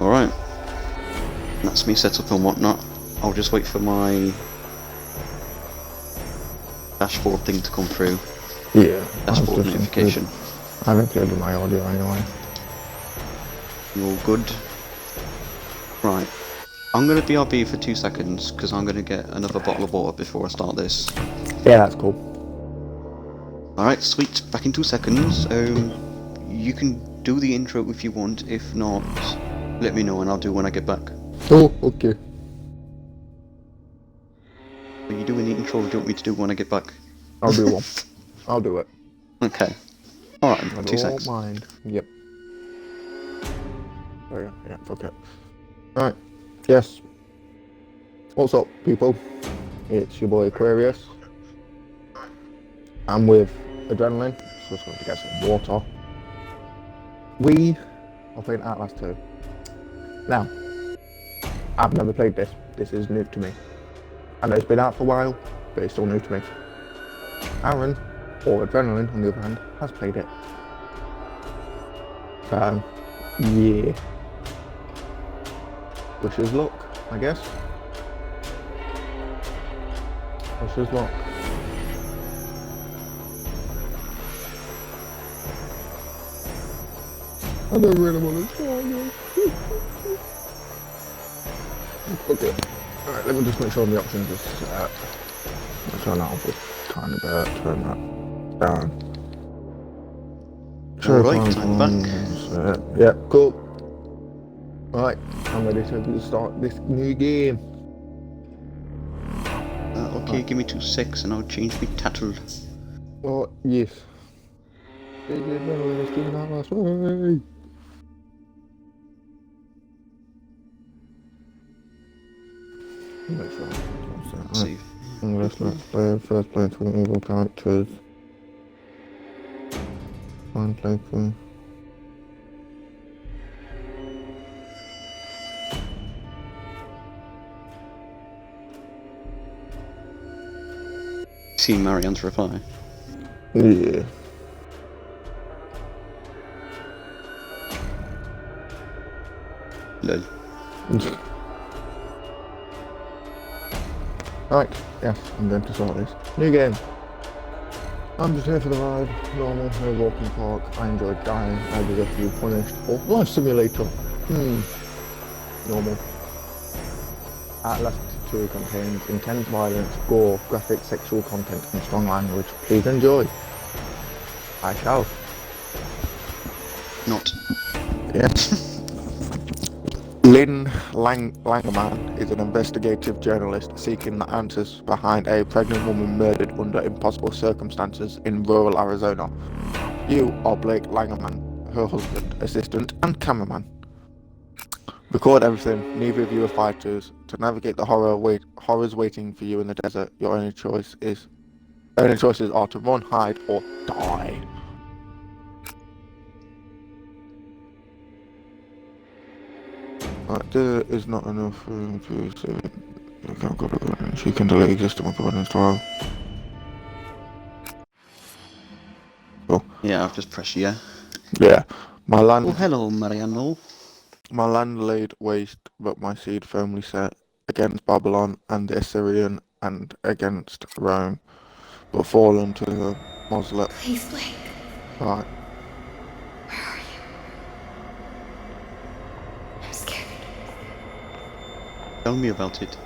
Alright. That's me set up and whatnot. I'll just wait for my dashboard thing to come through. Yeah. Dashboard notification. I've included my audio anyway. You all good? Right. I'm gonna BRB for 2 seconds, because I'm gonna get another bottle of water before I start this. Yeah, that's cool. Alright, sweet. Back in 2 seconds. You can do the intro if you want. If not, let me know and I'll do when I get back. Oh, okay. Are you doing the intro or do you want me to do when I get back? I'll do one. I'll do it. Okay. Alright, I 2 seconds. don't mind. Yep. Oh yeah, fuck it. Right. Yes. What's up, people? It's your boy Aquarius. I'm with Adrenaline, so just going to get some water. We are playing Outlast 2. Now, I've never played this. This is new to me. I know it's been out for a while, but it's still new to me. Aaron, or Adrenaline on the other hand, has played it. So, yeah. Wish us luck, I guess. Wish us luck. I don't really want to try this. Okay. Alright, let me just make sure the options are set. Turn that off a tiny bit, turn that down. Alright, I'm back. Yeah, cool. Right, I'm ready to start this new game. Okay, right. Give me 2 seconds and I'll change my title. Oh, yes. Let's do that last way. Make sure Let's see. Let's play first play for evil characters. One play for. See Marianne's reply. Yeah. Lol. Right, yes, I'm going to start this. New game. I'm just here for the ride. Normal, no walking park. I enjoyed dying. I did a few punished. Or life simulator. Normal. Outlast 2 contains intense violence, gore, graphic sexual content and strong language. Please enjoy. I shall. Not. Yes. Lynn Langerman is an investigative journalist seeking the answers behind a pregnant woman murdered under impossible circumstances in rural Arizona. You are Blake Langerman, her husband, assistant and cameraman. Record everything. Neither of you are fighters. To navigate the horrors waiting for you in the desert, your only choices are to run, hide, or die. Right, there is not enough room to save. She can delete existing recordings as well. Oh. Yeah, I've just pressed yeah. Yeah. My land. Oh, hello, Marianne. My land laid waste, but my seed firmly set against Babylon and the Assyrian and against Rome, but fallen to the Moslem. Please, Blake. Right. Where are you? I'm scared. Tell me about it.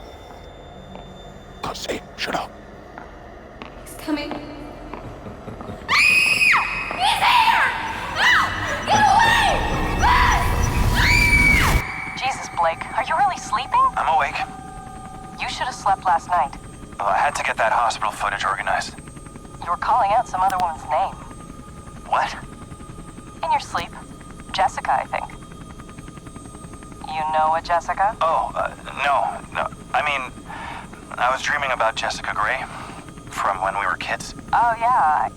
Cussy, shut up. He's coming. He's here! No! Get away! Jesus, Blake, are you really sleeping? I'm awake. You should have slept last night. Well, I had to get that hospital footage organized. You were calling out some other woman's name. What? In your sleep. Jessica, I think. You know a Jessica? Oh, no. I mean, I was dreaming about Jessica Gray from when we were kids. Oh, yeah.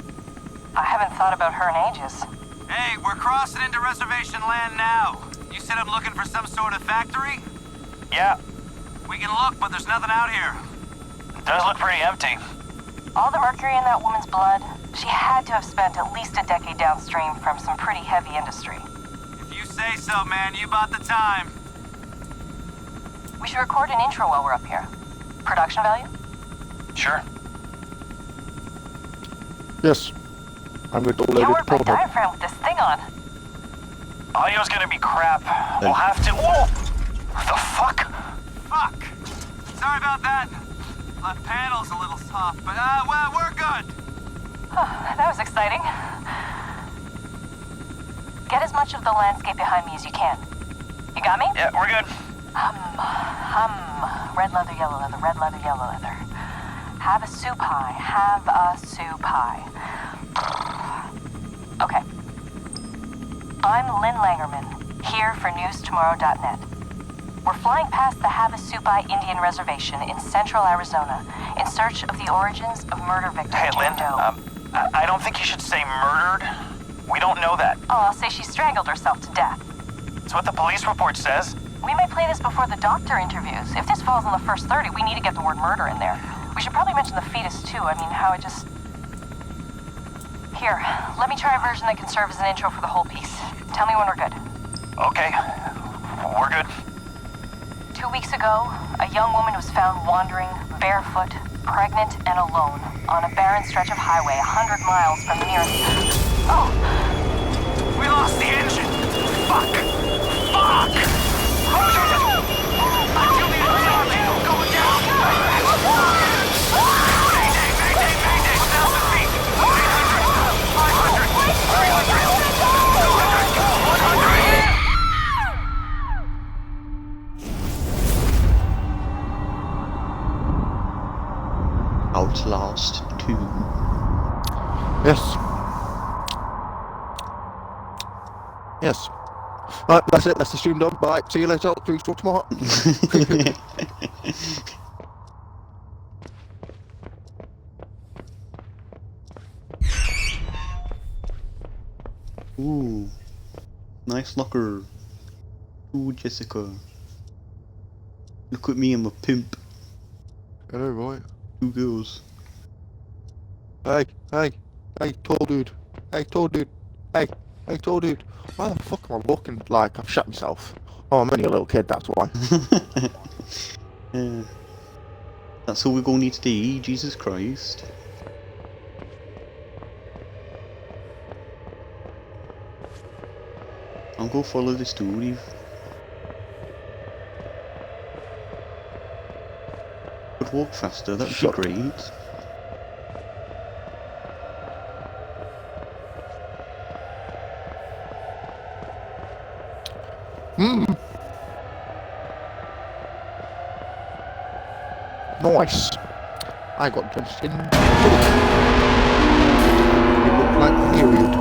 I haven't thought about her in ages. Hey, we're crossing into reservation land now. You said I'm looking for some sort of factory? Yeah. We can look, but there's nothing out here. It does look pretty empty. All the mercury in that woman's blood, she had to have spent at least a decade downstream from some pretty heavy industry. If you say so, man, you bought the time. We should record an intro while we're up here. Production value? Sure. Yes. I'm going to Can't load it work my to diaphragm with this thing on. Audio's gonna be crap. We'll have to. Whoa! The fuck? Fuck! Sorry about that. Left panel's a little soft, but well, we're good. That was exciting. Get as much of the landscape behind me as you can. You got me? Yeah, we're good. Red leather, yellow leather, red leather, yellow leather. Have a soup pie, have a soup pie. Okay. I'm Lynn Langerman, here for newstomorrow.net. We're flying past the Havasupai Indian Reservation in central Arizona in search of the origins of murder victim Hey, Lynn, Jane Doe. I don't think you should say murdered. We don't know that. Oh, I'll say she strangled herself to death. It's what the police report says. We may play this before the doctor interviews. If this falls in the first 30, we need to get the word murder in there. We should probably mention the fetus, too. I mean, how it just... Here, let me try a version that can serve as an intro for the whole piece. Tell me when we're good. Okay, we're good. 2 weeks ago, a young woman was found wandering, barefoot, pregnant, and alone on a barren stretch of highway 100 miles from the nearest... Oh! We lost the engine. Fuck! Fuck! I feel the engine going down. Mayday, mayday, mayday. 1,000 feet. 800, 500, 300, 100. Outlast 2. Yes. Yes. Right, that's it. That's the stream done. Bye. See you later. Talk tomorrow. Ooh. Nice locker. Ooh, Jessica. Look at me, I'm a pimp. Hello, boy. 2 girls. Hey, tall dude. Hey, tall dude. Hey, tall dude. Why the fuck am I looking like I've shot myself? Oh, I'm only a little kid, that's why. Yeah. That's all we're gonna need today, Jesus Christ. I'll go follow this dude. Could walk faster, that would Shut be great. Nice. I got just in. It looked like period.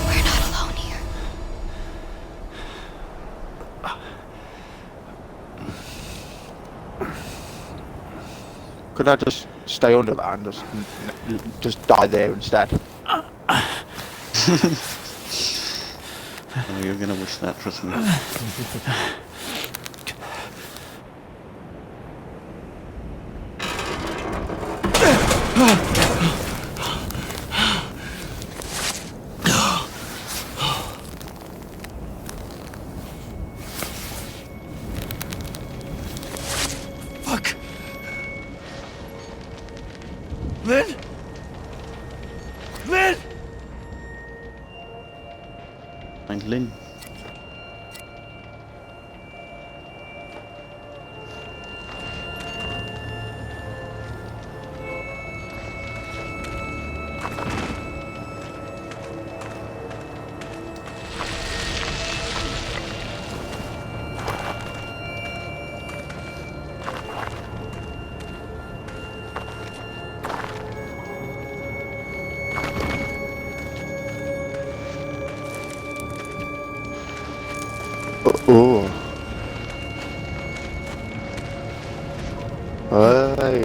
We're not alone here. Could I just stay under that and just die there instead? Oh, you're gonna wish that, trust me. Fuck! Lynn? Lynn! Find Lynn. Oh. Hey.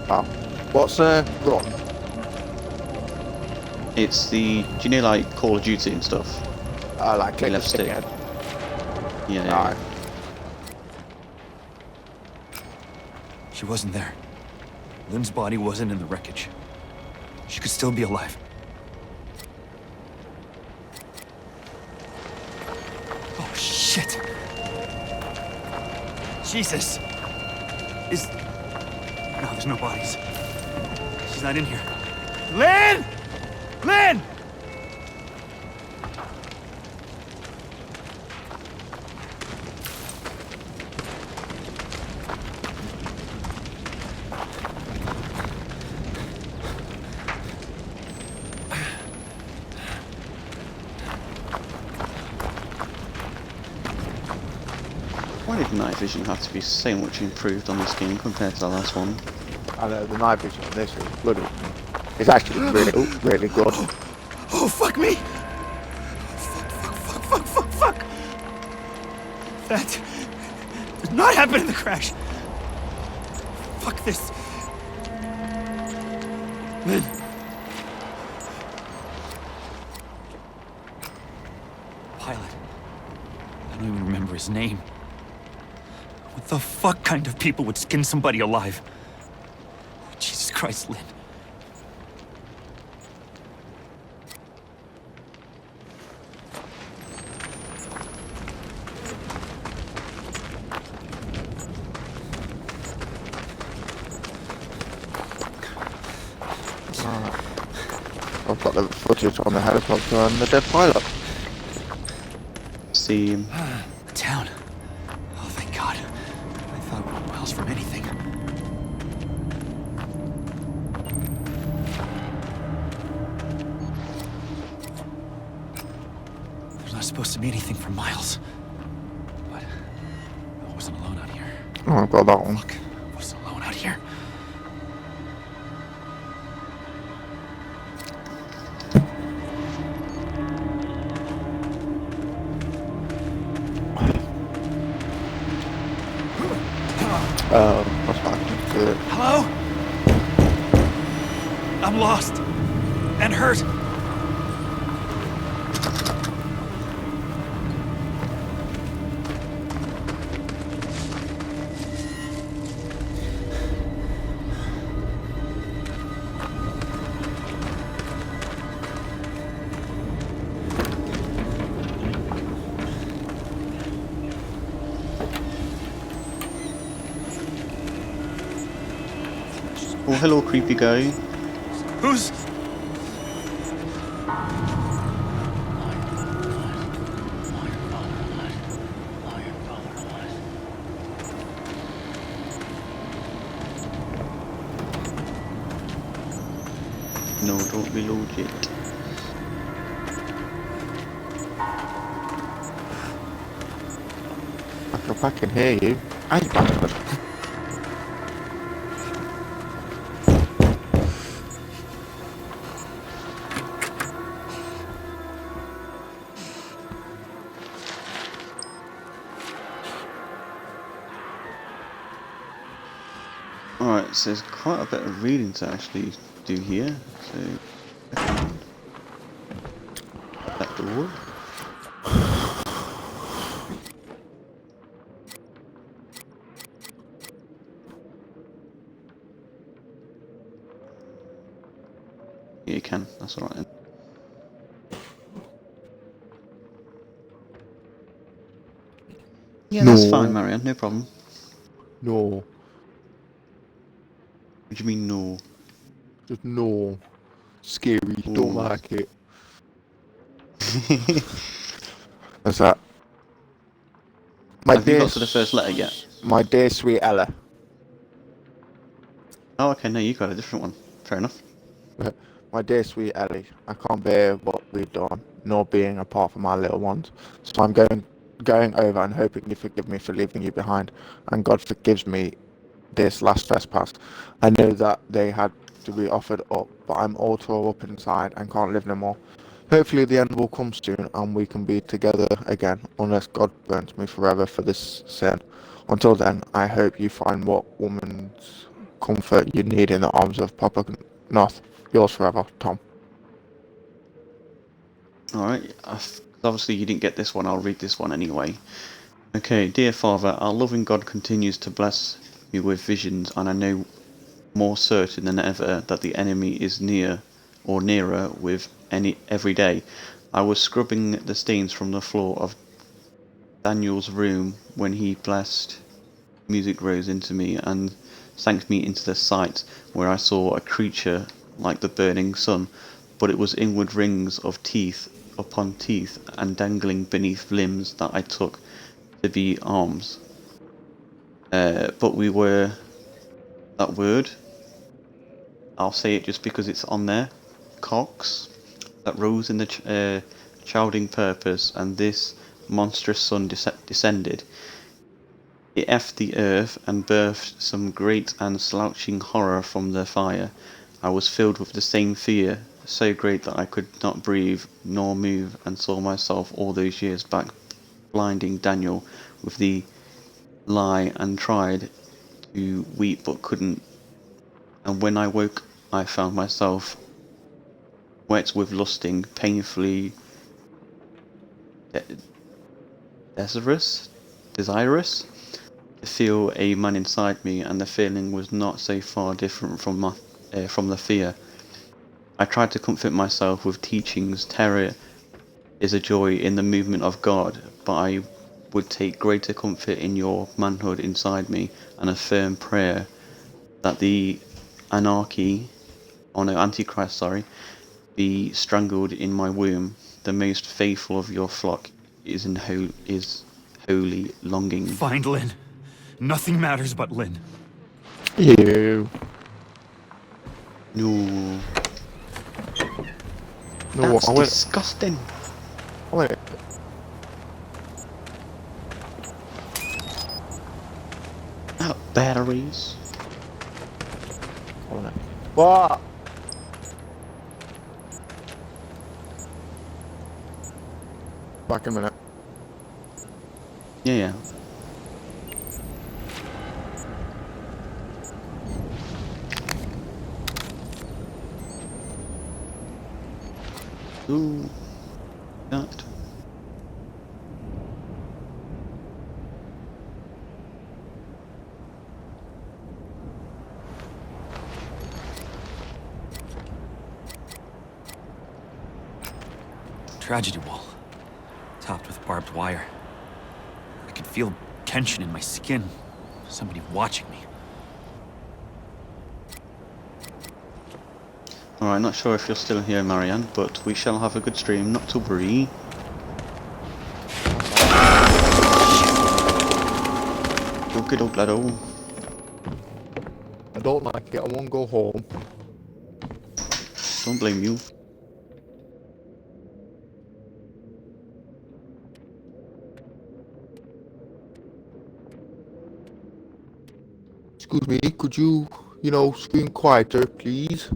Ah. What's run? It's the, do you know like Call of Duty and stuff? I like Your it. left stick. Yeah. Alright. She wasn't there. Lynn's body wasn't in the wreckage. She could still be alive. Oh, shit! Jesus! No, there's no bodies. She's not in here. Lynn! Lynn! Why did night vision have to be so much improved on this game compared to the last one? I know the night vision on this is bloody. It's actually really, really good. Oh, fuck me! Fuck! That did not happen in the crash. Fuck this. Lynn. Pilot. I don't even remember his name. What the fuck kind of people would skin somebody alive? Oh, Jesus Christ, Lynn. I've got the footage on the helicopter and the dead pilot. See, The town. Oh, thank God. I thought we were miles from anything. There's not supposed to be anything for miles. But I wasn't alone out here. Oh, I've got that one. Look, I wasn't alone out here. What's happening to it? Hello? I'm lost. And hurt. oh hello creepy guy. Who's... No, don't reload yet. If I can hear you, I bastard. Alright, so there's quite a bit of reading to actually do here. So, that door. Yeah, you can. That's alright then. Yeah, that's No. fine, Marianne. No problem. No, What do you mean, no? just no. Scary, don't Ooh. like it. What's that? My Have you dear got to the first letter yet? My dear sweet Ella. Oh, okay, no, you got a different one. Fair enough. My dear sweet Ellie, I can't bear what we've done, nor being apart from our little ones. So I'm going over and hoping you forgive me for leaving you behind, and God forgives me this last trespass. I know that they had to be offered up, but I'm all tore up inside and can't live no more. Hopefully the end will come soon and we can be together again, unless God burns me forever for this sin. Until then, I hope you find what woman's comfort you need in the arms of Papa North. Yours forever, Tom. Alright, obviously you didn't get this one, I'll read this one anyway. Okay, dear Father, our loving God continues to bless me with visions, and I know more certain than ever that the enemy is near or nearer with every day. I was scrubbing the stains from the floor of Daniel's room when he blessed music rose into me and sank me into the sight where I saw a creature like the burning sun, but it was inward rings of teeth upon teeth and dangling beneath limbs that I took to be arms. But we were that word, I'll say it just because it's on there, Cox, that rose in the childing purpose, and this monstrous sun descended. It effed the earth and birthed some great and slouching horror from the fire. I was filled with the same fear, so great that I could not breathe nor move, and saw myself all those years back blinding Daniel with the lie and tried to weep but couldn't. And when I woke, I found myself wet with lusting, painfully desirous to feel a man inside me, and the feeling was not so far different from the fear. I tried to comfort myself with teachings. Terror is a joy in the movement of God, but I would take greater comfort in your manhood inside me, and a firm prayer that the Antichrist, be strangled in my womb. The most faithful of your flock is holy longing. Find Lynn. Nothing matters but Lynn. You. No, No, that's I went. disgusting. I went. Batteries. I went. What? Back in a minute. Yeah. Ooh, that. Tragedy wall. Topped with barbed wire. I could feel tension in my skin. Somebody watching me. Alright, not sure if you're still here, Marianne, but we shall have a good stream, not to worry. Okie doke, laddo. I don't like it. I won't go home. Don't blame you. Excuse me, could you, scream quieter, please?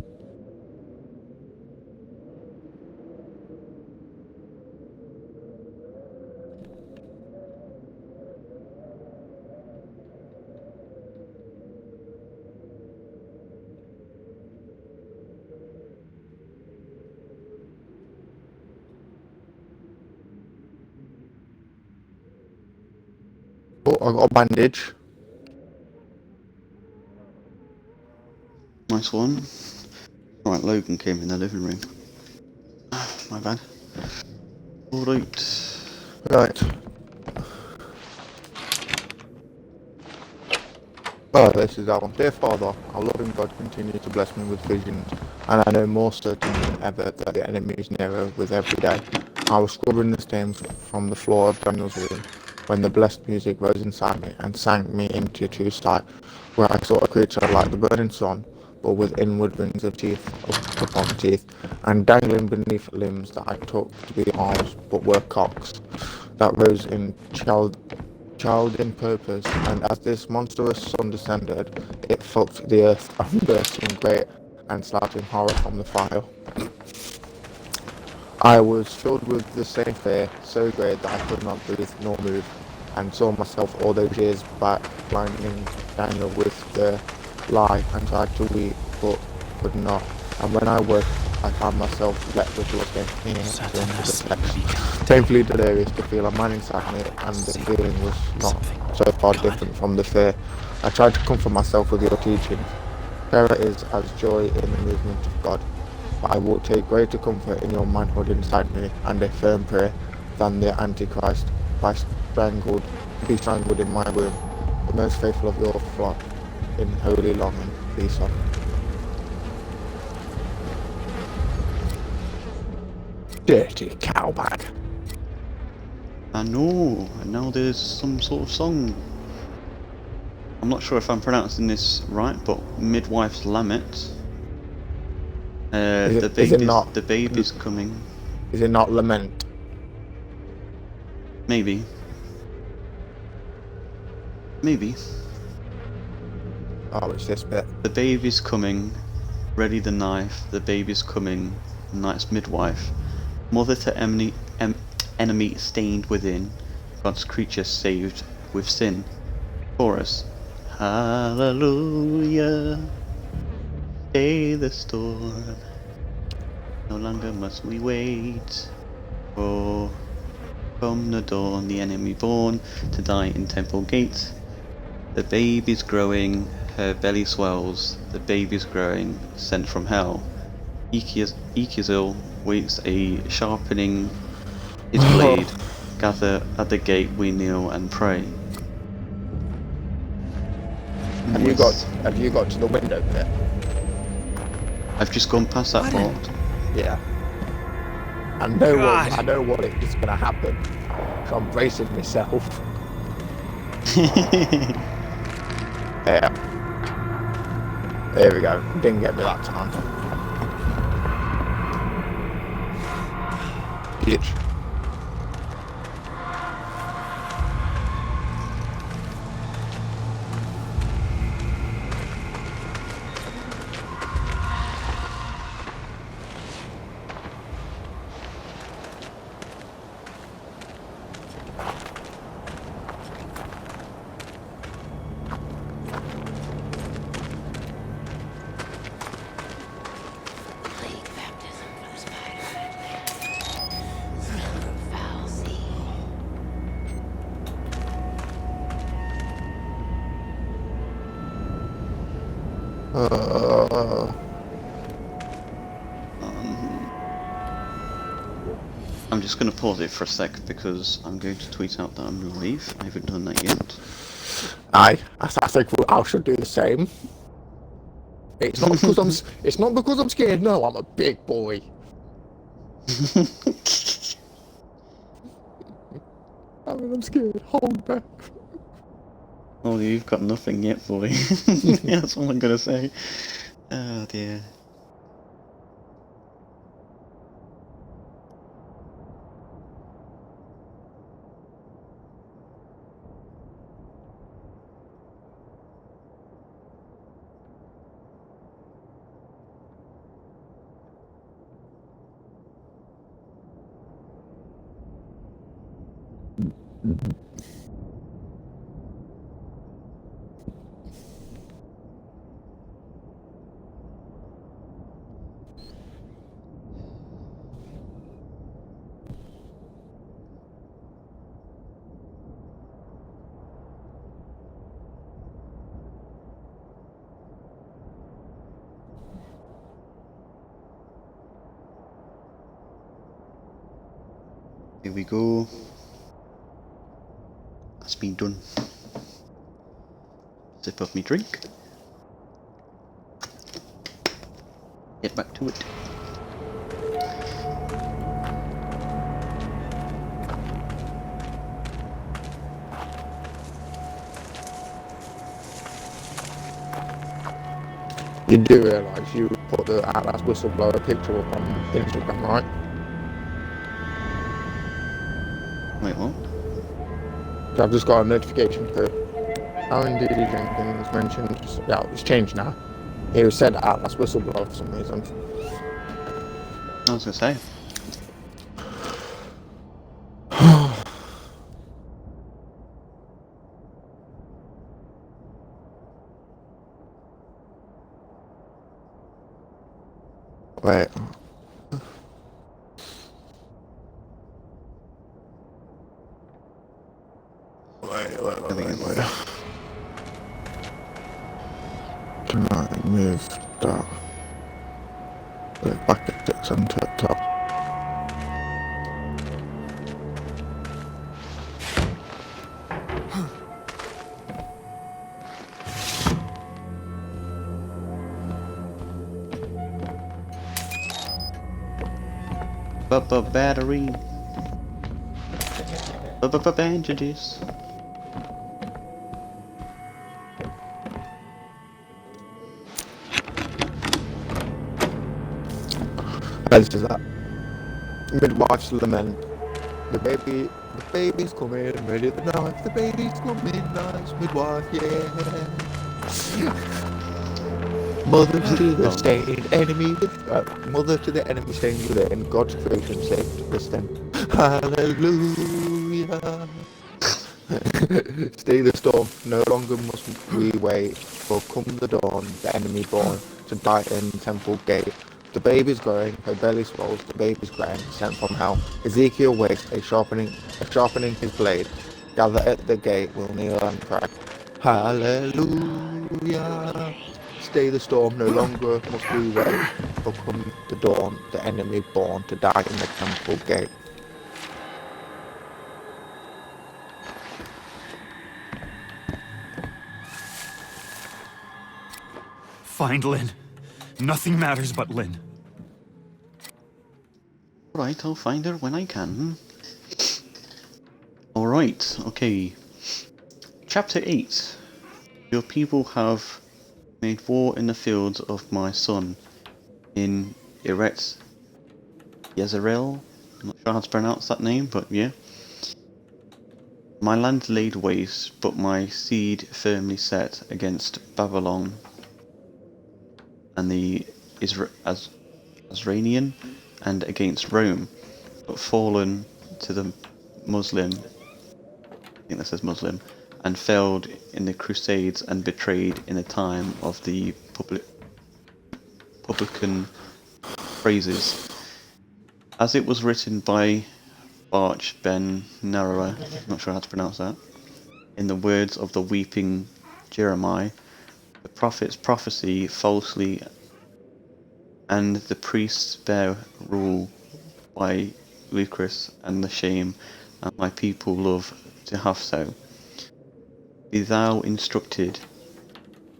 Oh, I got a bandage. Nice one. Right, Logan came in the living room. My bad. Alright. Right. Well, this is that one. Dear Father, our loving God continue to bless me with visions, and I know more certain than ever that the enemy is nearer with every day. I was scrubbing the stains from the floor of Daniel's room when the blessed music rose inside me and sank me into true sight, where I saw a creature like the burning sun, but with inward rings of teeth upon teeth, and dangling beneath limbs that I took to be arms, but were cocks, that rose in child in purpose, and as this monstrous sun descended, it fucked the earth and burst some great and slouching horror from the fire. I was filled with the same fear, so great that I could not breathe nor move, and saw myself all those years back blinding Daniel with the lie and tried to weep, but could not. And when I woke, I found myself wet with looking painfully delirious to feel a man inside me, and the feeling was not so far different from the fear. I try to comfort myself with your teachings. Terror is as joy in the movement of God. But I will take greater comfort in your manhood inside me and a firm prayer than the Antichrist be strangled in my womb. The most faithful of your flock in holy longing be so. Dirty cowbag. I know, and now there's some sort of song. I'm not sure if I'm pronouncing this right, but Midwife's Lament. Is it not? The baby's coming. Is it not lament? Maybe. Maybe. Oh, it's this bit. The baby's coming. Ready the knife. The baby's coming. Night's midwife. Mother to enemy stained within. God's creature saved with sin. Chorus. Hallelujah. Stay the storm. No longer must we wait. For from the dawn, the enemy born to die in temple gates. The baby's growing, her belly swells. The baby's growing, sent from hell. Ikizil waits a sharpening his blade. Gather at the gate, we kneel and pray. Have you got to the window bit? I've just gone past that part. Yeah. I know what is gonna happen. So I'm bracing myself. Yeah. There we go. Didn't get me that time. Bitch. Plague baptism for the spider. Foul seed. I'm just going to pause it for a sec because I'm going to tweet out that I'm live. I haven't done that yet. I think I should do the same. It's not because I'm scared. No, I'm a big boy. I'm scared. Hold back. Oh, you've got nothing yet, boy. That's all I'm going to say. Oh dear. Here we go. That's been done. Sip of me drink. Get back to it. You do realise you put the Outlast whistleblower picture up on Instagram, right? Wait, what? So I've just got a notification through. Alan D. Jenkins mentioned, yeah, it's changed now. He said Outlast whistleblower for some reason. I was going to say. Wait. Wait. Can I move that? Put it back at the centre top. Battery. Bandages. As is that. Midwife's lament. The baby's coming, ready the knife. The baby's coming, nice midwife, yeah. Mother to the stained enemy, mother to the enemy stained within. God's creation saved this thing. Hallelujah. Stay the storm. No longer must we wait. For come the dawn, the enemy born to die in the temple gate. The baby's growing, her belly swells, the baby's growing, sent from hell. Ezekiel waits, sharpening his blade. Gather at the gate, will kneel and cry. Hallelujah. Stay the storm, no longer must we wait. For come the dawn, the enemy born to die in the temple gate. Find Lynn. Nothing matters but Lynn. Alright, I'll find her when I can. Alright, okay. Chapter 8. Your people have made war in the fields of my son in Eret Yezerel. I'm not sure how to pronounce that name, but yeah. My land laid waste, but my seed firmly set against Babylon and the Azranian, and against Rome, but fallen to the Muslim, I think that says Muslim, and failed in the Crusades and betrayed in the time of the publican phrases. As it was written by Barch Ben Narrower, not sure how to pronounce that, in the words of the weeping Jeremiah, the prophet's prophecy falsely, and the priests bear rule by lucrous and the shame, and my people love to have so. Be thou instructed.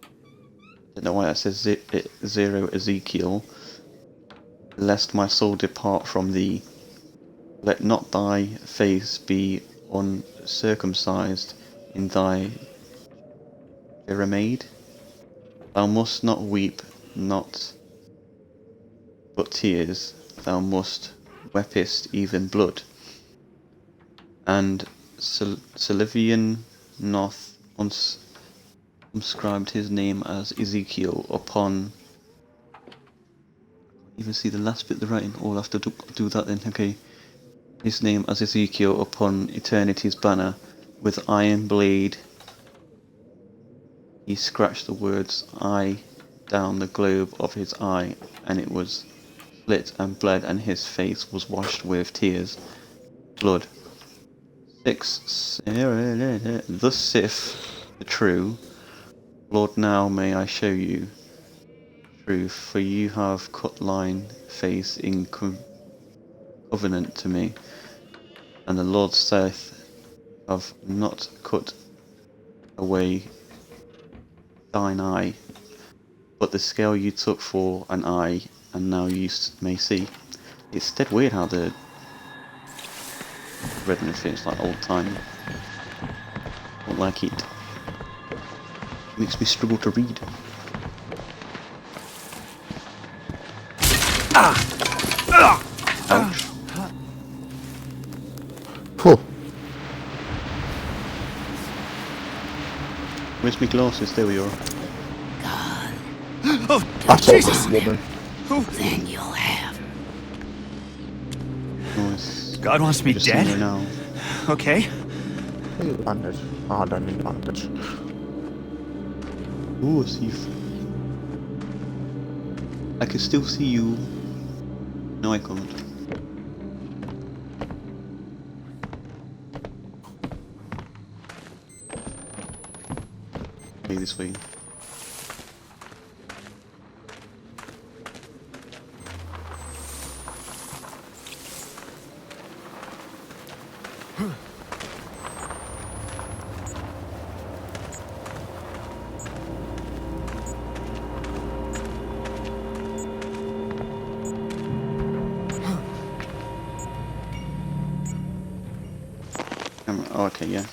I don't know why that says 0 Ezekiel. Lest my soul depart from thee. Let not thy face be uncircumcised in thy Jeremaid. Thou must not weep, not but tears. Thou must weepest even blood. And Sylvian Noth inscribed his name as Ezekiel upon. I can't even see the last bit of the writing. Oh, I'll have to do that then. Okay. His name as Ezekiel upon eternity's banner with iron blade. He scratched the words "I" down the globe of his eye, and it was split and bled, and his face was washed with tears, blood. 6. Thus saith the true Lord, now may I show you truth, for you have cut line face in covenant to me, and the Lord saith, have not cut away thine eye, but the scale you took for an eye, and now you may see. It's dead weird how the redness feels like old time. Don't like it. Makes me struggle to read. Ouch. Phew. Where's my glasses? There we are. Oh, I saw Jesus! this woman. Then you'll have. Nice. God wants me Just seeing her dead? now. Okay. Need bandage. Oh, I don't need bandage. Ooh, I see. I can still see you. No, I can't. Okay, this way. Oh, okay, yeah.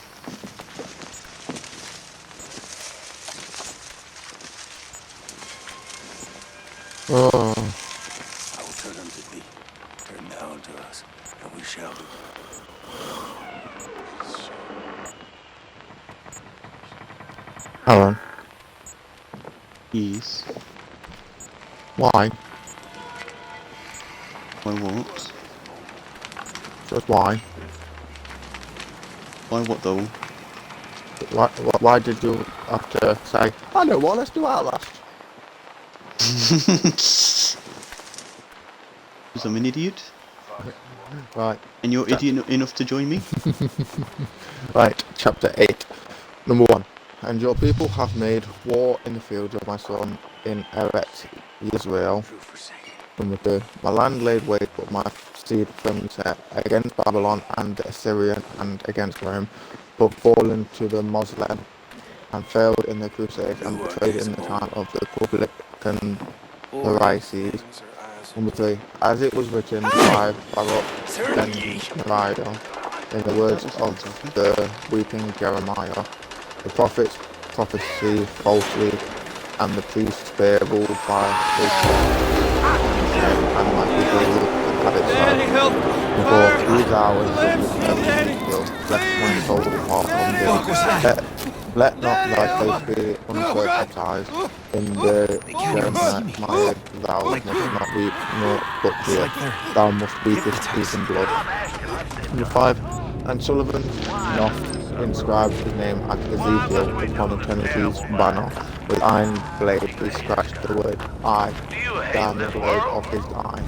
Oh, I will turn them to thee. Turn thou unto us, and we shall be. Aaron, Yes. why? Why what? Just why? Why what though? Why did you have to say, I know what, let's do Outlast? Because I'm an idiot? Right, And you're idiot enough to join me? right, chapter 8. Number 1. And your people have made war in the fields of my son in Eretz Israel. True forsaken. Number 2. My land laid waste, but my seed firmly set against Babylon and the Assyrian and against Rome, but fallen to the Moslem and failed in the crusades and betrayed in the time of the Republican Pharisees. Number 3. As it was written by Baruch ben Neriah in the words of the weeping Jeremiah, the prophets prophesy falsely, and the priests bear rule by and my people look and have it so. Before 3 hours let one soul depart from thee. Let not thy face be uncircumcised. In the Jeremiah thou must not weep nor but tear. Thou must weep with teeth and blood. Number 5. And Sullivan Noth inscribed his name at Ezekiel upon eternity's banner. With iron blade he scratched the word I down the blade of his eye.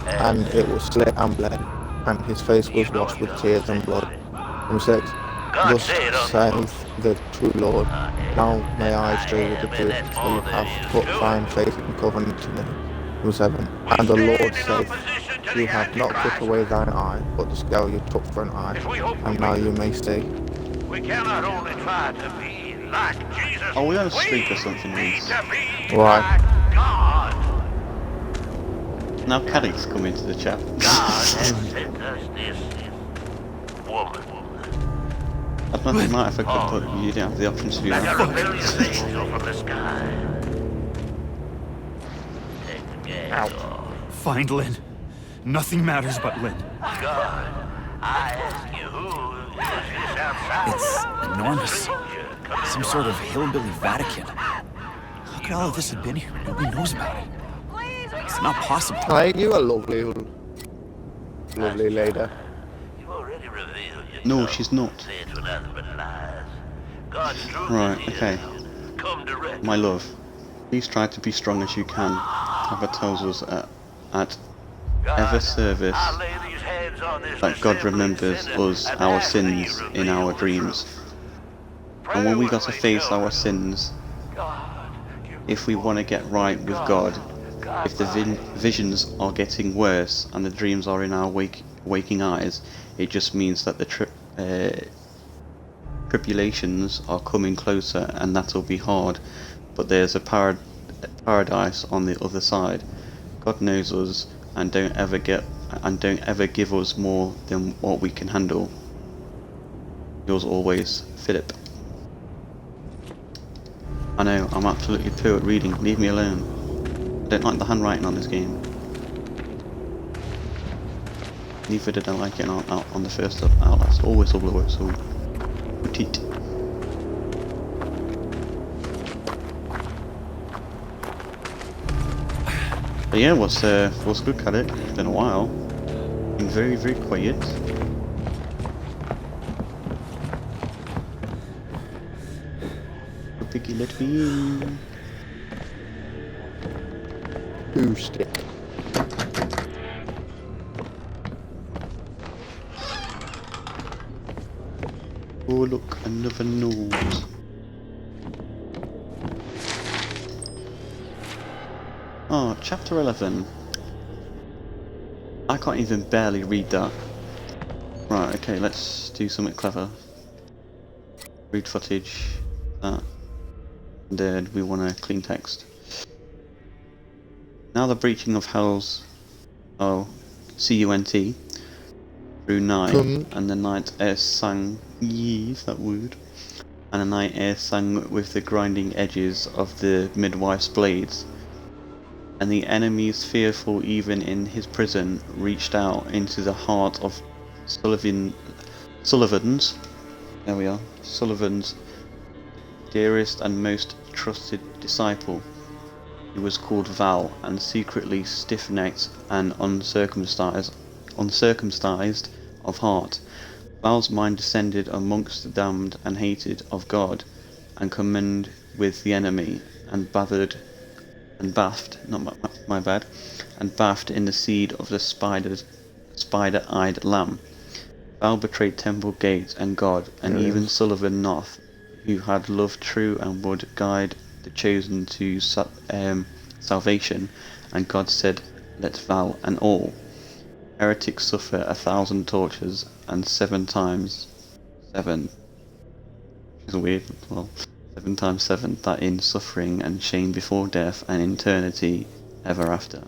And it was slit and bled, and his face was washed with tears and blood. Number 6. Thus saith the true Lord, now may I stay with the truth, for you have put thine faith in covenant to me. Number 7. And the Lord saith, you have not put away thine eye, but the scale you took for an eye, and now you may stay. We cannot only try to be like Jesus. Are we on a streak or something, Reese? Why? God. Now Caddy's come into the chat. God has sent us this woman. I'd not think if I could, but you didn't have the option to do Like a that. rebellious angel from the sky. Take the gas off. Find Lynn. Nothing matters but Lynn. God, I ask you, who is this outside? It's enormous. Some sort of hillbilly Vatican. How could all of this have been here? Nobody knows about it. It's not possible. Ain't you a lovely lady? You've already revealed yourself. No, she's not. Say it to nothing but lies. God's truth Right, is okay. come direct. My love, please try to be strong as you can. Papa tells us at ever service I lay these hands on this that God assembly, remembers sinner, us, and our ask that he sins reveal in our the dreams. truth. And when we Pray got to with me, face our children. sins, God, if we want to get right with God, if the visions are getting worse and the dreams are in our waking eyes, it just means that the tribulations are coming closer, and that'll be hard. But there's a paradise on the other side. God knows us, and don't ever give us more than what we can handle. Yours always, Philip. I know, I'm absolutely poor at reading. Leave me alone. I don't like the handwriting on this game. Neither did I like it on the first Outlast. Or Whistleblower, so petite. But yeah, what's good, Caddick? It's been a while. Been very, very quiet. Piggy, let me in. Who stick? Oh look, another nose. Oh, chapter 11. I can't even barely read that. Right, okay, let's do something clever. Read footage, that. And then we want a clean text. Now the breaching of Hell's... Oh, CUNT. through night, From- and the night air sang, yes, that word, and the night air sang with the grinding edges of the midwife's blades. And the enemies, fearful even in his prison, reached out into the heart of Sullivan's, there we are, Sullivan's dearest and most trusted disciple. He was called Val, and secretly stiff-necked and uncircumcised of heart. Val's mind descended amongst the damned and hated of God, and communed with the enemy, and bathed, not my bad, and bathed in the seed of the spider-eyed lamb. Val betrayed temple gates and God, and even Sullivan North, who had loved true and would guide the chosen to salvation, and God said, let Val and all heretics suffer 1,000 tortures, and 7 times 7, which is weird, well, 7 times 7, that in suffering and shame before death and eternity ever after.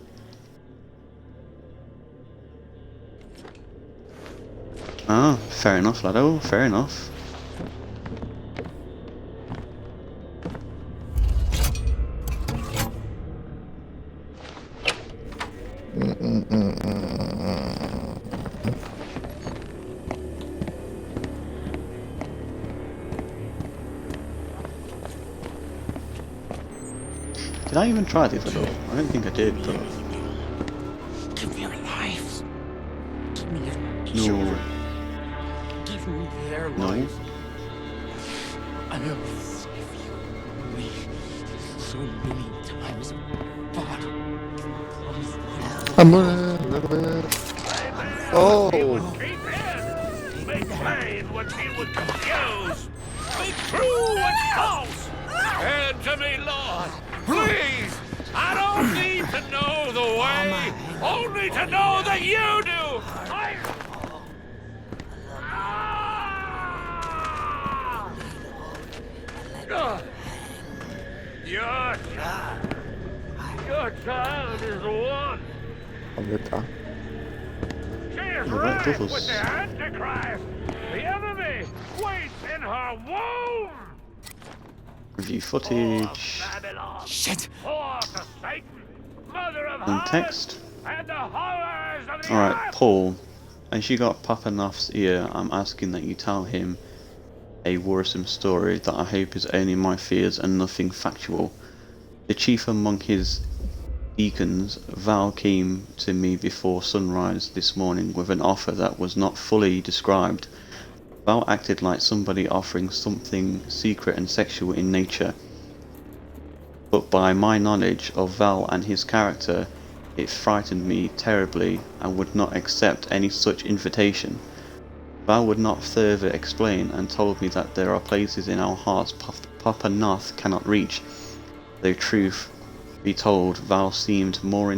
Ah, fair enough, laddo, fair enough. Did I even try this at all? I don't think I did, but... Give me your lives. Give me your No. children. Give me their No. lives. I have saved you me so many times, but I'm a little bit. Oh, Make plain what he would confuse. Make true what's false. And to me, Lord, please. I don't need to know the way, only to know that you do. Your child is one. I'm good time. She is You're right, right Duffus. with the Antichrist. The enemy waits in her womb. Review footage Babylon. Shit! Whore to Satan, mother of and harlots, text. and the horrors of the Alright, earth. Paul, as you got Papa Noff's ear, I'm asking that you tell him a worrisome story that I hope is only my fears and nothing factual. The chief among his deacons, Val, came to me before sunrise this morning with an offer that was not fully described. Val acted like somebody offering something secret and sexual in nature. But by my knowledge of Val and his character, it frightened me terribly and would not accept any such invitation. Val would not further explain and told me that there are places in our hearts Papa Noth cannot reach. Though truth be told, Val seemed more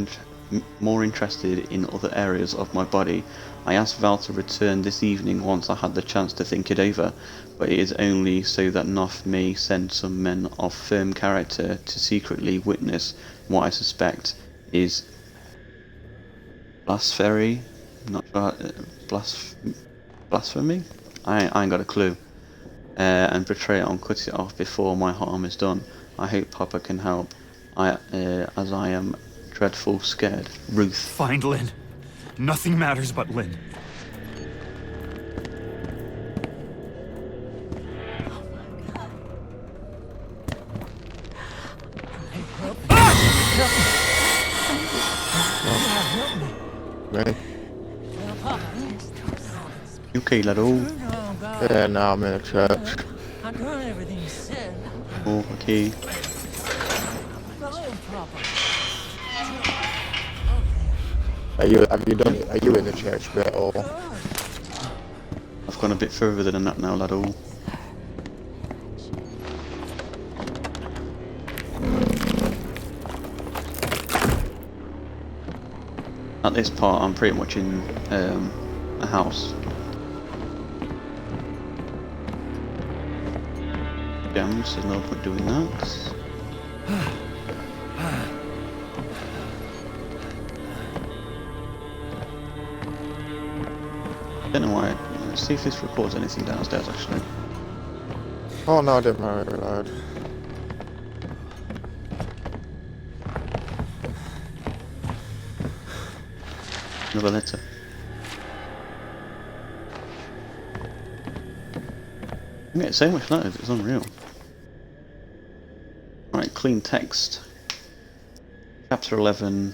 interested in other areas of my body. I asked Val to return this evening once I had the chance to think it over, but it is only so that Noth may send some men of firm character to secretly witness what I suspect is blasphemy? Not sure, blasphemy? I ain't got a clue. And betray it and cut it off before my harm is done. I hope Papa can help, as I am dreadful scared. Ruth. Find Lynn. Nothing matters but Lynn. Ready? You okay, laddo? Yeah, now I'm in a church. I've done everything you said. Oh, okay. Are you in the church bit or? I've gone a bit further than that now, laddo. At this part, I'm pretty much in a house. Damn, so no point doing that. Don't know why. Let's see if this records anything downstairs actually. Oh no, I didn't reload. Another letter. I get so much letters, it's unreal. Right, clean text. Chapter 11,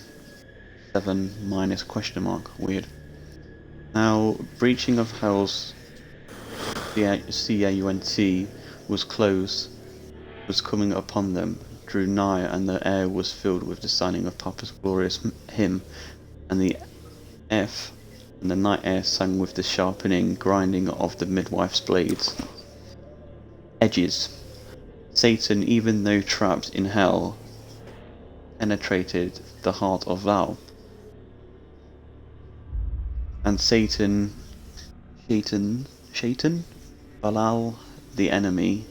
7 minus question mark. Weird. Now, breaching of Hell's CAUNT was close, was coming upon them, drew nigh, and the air was filled with the signing of Papa's glorious hymn, and the F and the night air sang with the sharpening, grinding of the midwife's blades. Edges. Satan, even though trapped in hell, penetrated the heart of Val. And Satan, Balal, the enemy,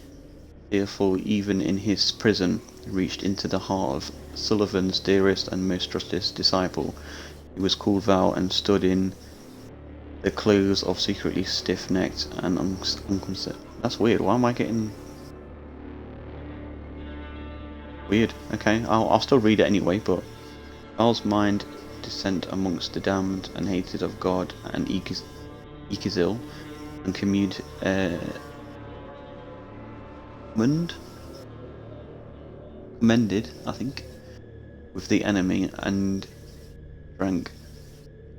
fearful even in his prison, reached into the heart of Sullivan's dearest and most trusted disciple. He was called Val and stood in the clothes of secretly stiff-necked and unconcerned. That's weird. Why am I getting weird? Okay, I'll still read it anyway. But Val's mind descent amongst the damned and hated of God and Ikizil, and commended, I think, with the enemy, and drank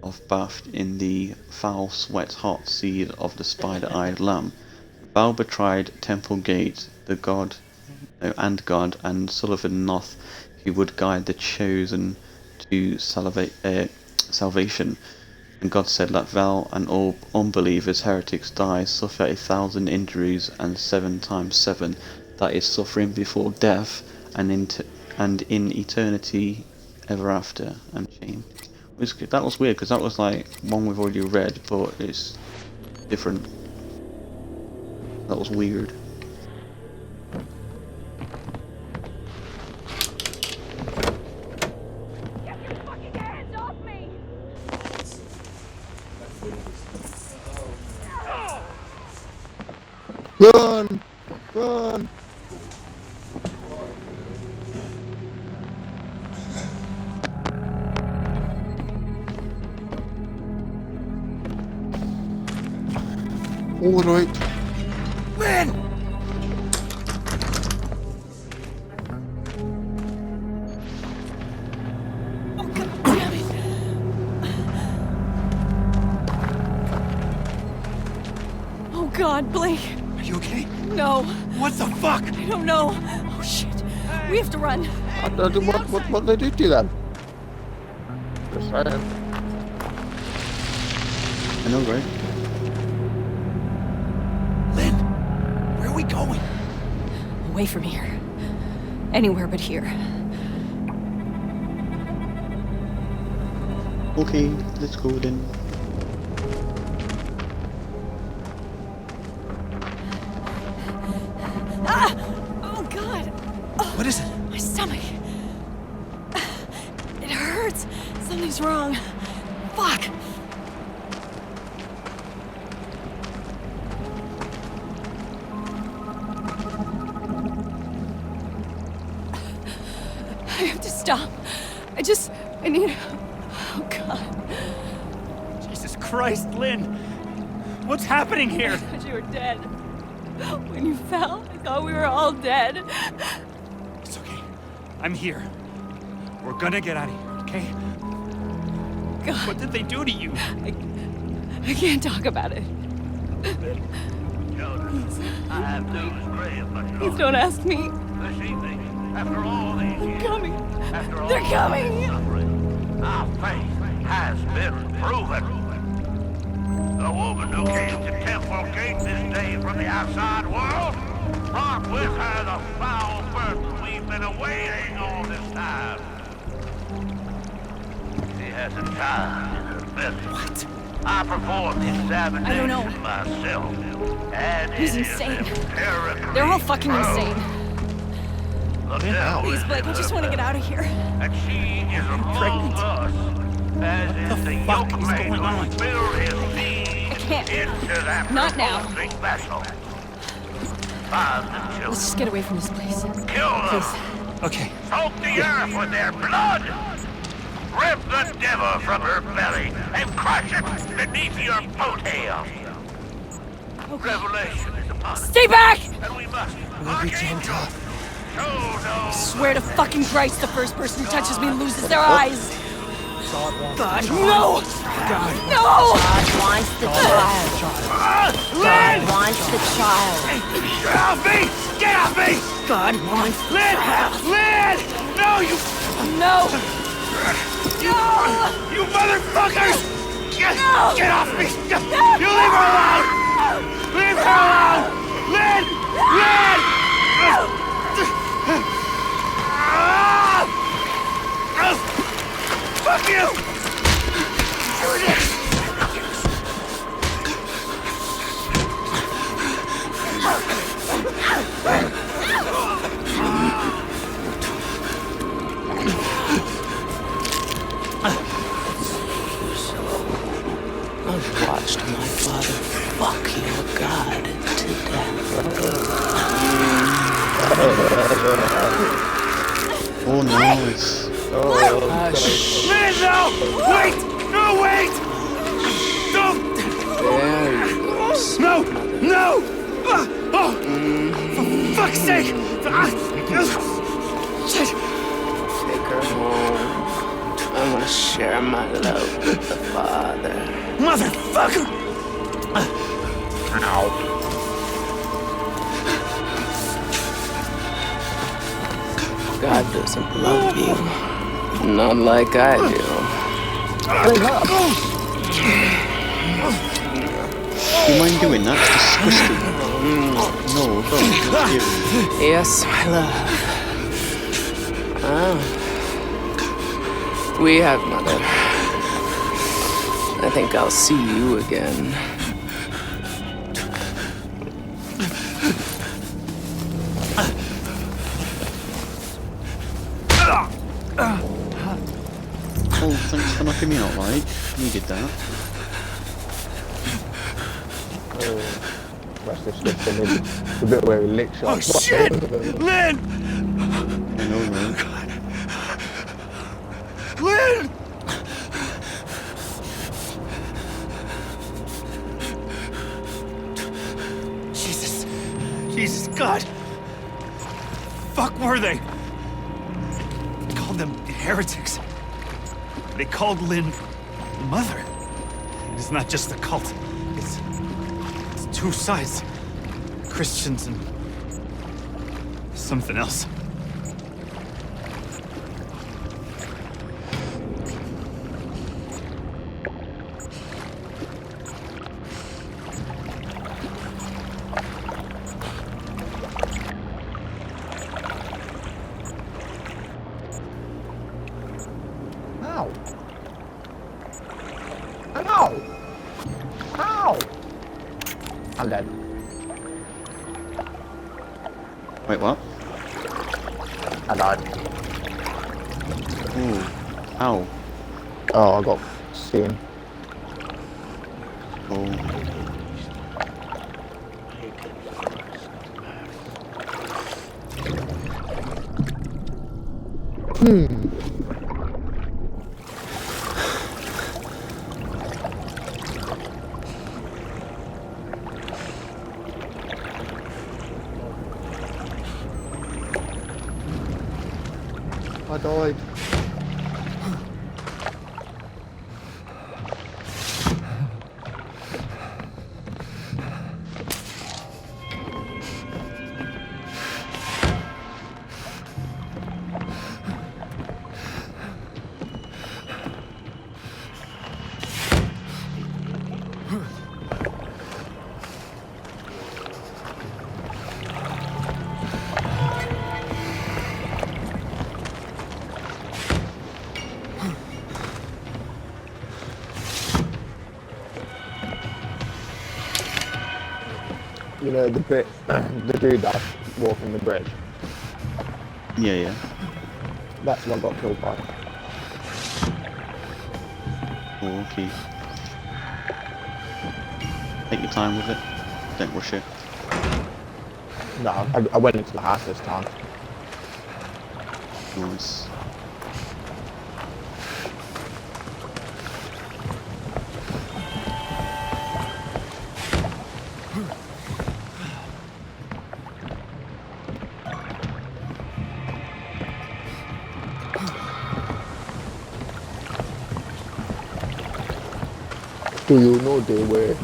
of bathed in the foul sweat hot seed of the spider-eyed lamb. Val betrayed Temple Gate, God, and Sullivan Noth, who would guide the chosen to salvation. And God said, let Val and all unbelievers, heretics, die, suffer 1,000 injuries, and 7 times 7, that is suffering before death, and in eternity ever after, and shame. That was weird, because that was like one we've already read, but it's different. That was weird. Get your fucking hands off me! Run! Run! All right. Lynn! Oh, God damn it. Oh, God, Blake. Are you okay? No, What the fuck? I don't know. Oh, shit. We have to run. What did they do to you then? Just saying. I know, right? Lynn, where are we going? Away from here. Anywhere but here. Okay, let's go then. Ah! Oh, God. What is it? My stomach. It hurts. Something's wrong. Fuck. I have to stop. I need... Oh, God. Jesus Christ, Lynn! What's happening I here? thought you were dead. When you fell, I thought we were all dead. It's okay. I'm here. We're gonna get out of here, okay? God, What did they do to you? I can't talk about it. I have news grave much Please longer. don't ask me. This evening, after all these They're years, coming. after all They're this coming. suffering, our faith has been proven. The woman who came to Temple Gate this day from the outside world brought with her the foul burden we've been awaiting all this time. She has a child in her belly. What? I performed the examination I don't know. myself, and He's it is insane. empirically They're all fucking proven. insane. The devil Please, is Blake, in I just her want to get out of here. and she is among pregnant. us, as is the fuck is yoke going on? who will fill his seed can't. Into that Not now. revolting vessel. Father the Let's children. just get away from this place. Kill them. Please. Okay. Soak the earth with their blood. Rip the devil from her belly and crush it beneath your boat hail. Revelation is upon us, Stay back! and we must. We'll be gentle. No. Swear to fucking Christ, the first person who touches me loses their eyes. God, no! God. No! God wants the child. God wants the child. Get off me! Get off me! God wants Lynn! Lynn! No, you no! You motherfuckers! Get off me! You leave her alone! Leave her alone! Lynn! Lynn! Fuck you! I've watched my father fuck your God to death. Oh, nice. Hush. Lynn, no! Wait! No, wait! Don't! There you go. No! No! Oh! For fuck's sake! Shit! Take her home. I want to share my love with the Father. Motherfucker! God doesn't love you. Not like I do. Do you mind doing that? It's disgusting. No, don't. Not you. Yes, my love. Ah. We have, Mother. I think I'll see you again. Oh, thanks for knocking me out, like. Needed that. That's disgusting. The bit where he licks you. Oh shit! Lynn! I know, man. Lynn! Jesus, God! Fuck were they? They called them heretics. They called Lynn mother. It's not just a cult. It's two sides. Christians and something else. Ow! Ow! Ow! I'm dead. Wait, what? I died. Ooh. Ow. Oh, I got seen. Oh. I died. You know the bit, the dude that's walking the bridge. Yeah, yeah. That's what got killed by. Oh, okay. Take your time with it. Don't rush it. No, I went into the house this time. Nice. Do you know the way?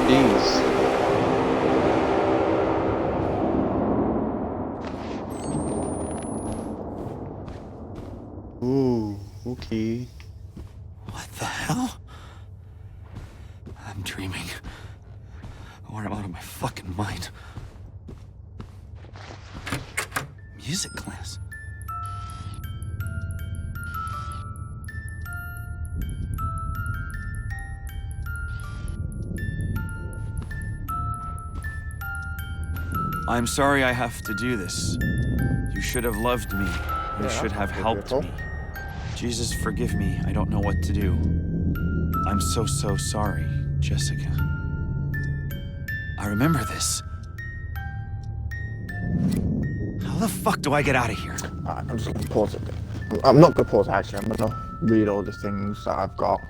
Jeez. Ooh, okay. What the hell? I'm dreaming. Or I'm out of my fucking mind. Music class. I'm sorry I have to do this. You should have loved me. You should have helped me. Jesus, forgive me. I don't know what to do. I'm so sorry, Jessica. I remember this. How the fuck do I get out of here? I'm just gonna pause it. I'm not gonna pause it, actually. I'm gonna read all the things that I've got.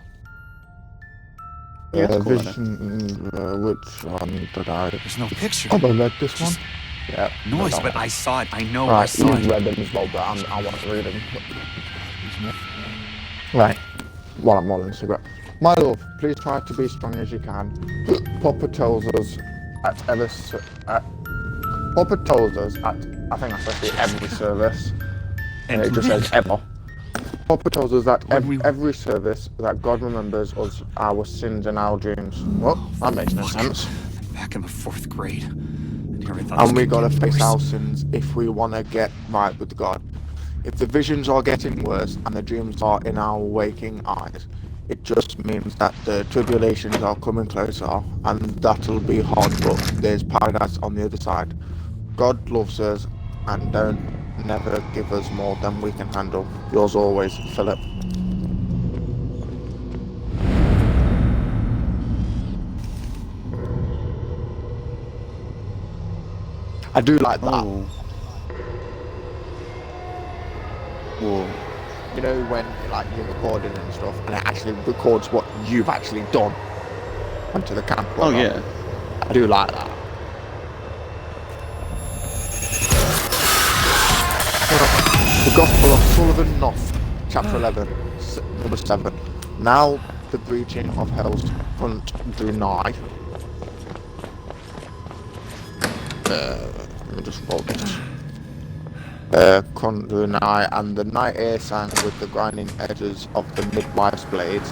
Yeah, it's cool, vision, which one did I? There's no picture. Oh, I read this one. Yeah. Noise, but I saw it. I know I Right, saw you've it. read them as well, but I want to read them. Right. While I'm rolling a cigarette. My love, please try to be strong as you can. Papa tells us at Papa tells us at, I think that's actually every service. And it just says ever. Papa tells us that every service that God remembers us our sins and our dreams. Well, that makes no sense. I'm back in the 4th grade. And we gotta face our sins if we wanna get right with God. If the visions are getting worse and the dreams are in our waking eyes, it just means that the tribulations are coming closer and that'll be hard, but there's paradise on the other side. God loves us and don't never give us more than we can handle. Yours always, Philip. I do like that. Oh. Whoa. You know when like you're recording and stuff, and it actually records what you've actually done onto the camera. Oh yeah. I do like that. The Gospel of Sullivan North, chapter 11, number 7. Now the breaching of hell's front drew nigh. Let me just roll this. Drew nigh, and the night air sang with the grinding edges of the midwife's blades.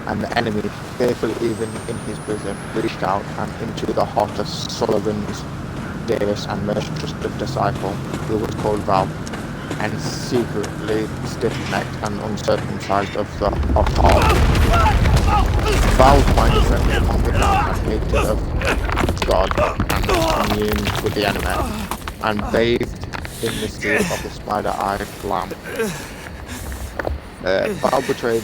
And the enemy, fearful even in his prison, reached out and into the heart of Sullivan's dearest and most trusted disciple, who was called Val, and secretly stiff-necked and uncircumcised of heart. Val's mind is set upon the ground and hated of God and communed with the enemy, and bathed in the sea of the spider-eyed lamb. Val betrayed.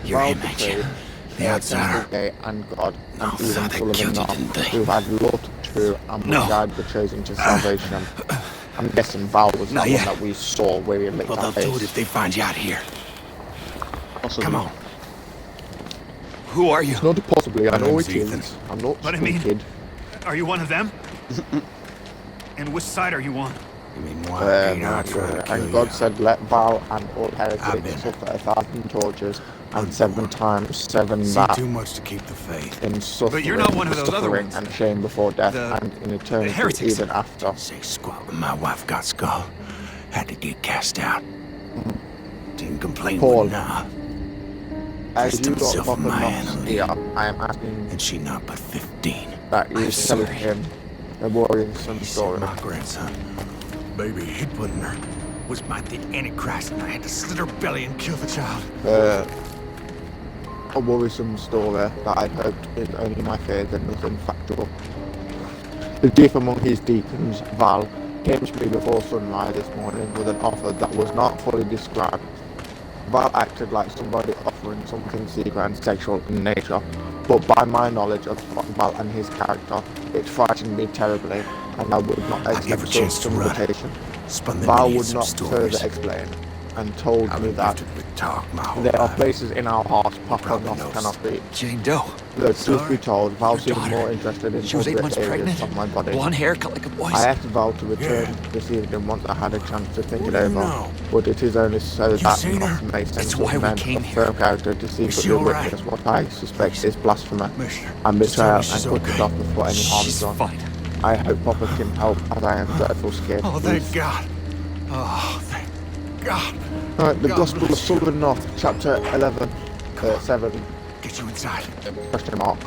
You're him, ain't you? The outsider. And God, No, and even they Sullivan killed you, North, didn't they? who had loved true and No. died betrays into salvation. I'm guessing Val was the Not one yet. that we saw where he licked Well, our they'll do it face. if they find you out here. Possibly. Come on. Who are you? It's not possibly, I My know name's it Ethan. is. I'm not What I mean- stupid. Are you one of them? And which side are you on? You mean why ain't I trying to kill And God you? said, let Val and all I've heretics been suffer 1,000 tortures, and 7 times 7 See that too much to keep the faith. in suffering, you're not one of those other suffering ones. and shame before death, The- and in eternity heretics. even after. Say squat when my wife got skull. Had to get cast out. Didn't complain Paul. with nah. As Dressed you got himself Papa in my Knox enemy. here, I am asking And she not but 15. that you I'm tell sorry. him the worrisome He said story. my grandson, baby he put in her, was my the Antichrist, and I had to slit her belly and kill the child. A worrisome story that I hoped is only my fears and nothing factual. The chief among his deacons, Val, came to me before sunrise this morning with an offer that was not fully described. Val acted like somebody offering something secret and sexual in nature, but by my knowledge of Val and his character, it frightened me terribly, and I would not accept such an invitation. Val would not further explain, and told me that there are places in our hearts Papa cannot reach. Jane Doe. The truth be told, Val seemed more interested in She was 8 other months areas pregnant. of my body. Blonde hair, cut like a boy's. I asked Val to return this evening once I had a chance to think it over, but it is only so that not makes sense of men of firm character to secretly witness what I suspect is blasphemy and betrayal and cut it off before any harm is done. I hope Papa can help as I am dreadful scared. Oh, thank God. Oh, thank God. Alright, the Gospel of Sullivan North, chapter 11, 7. Get you inside. Question mark.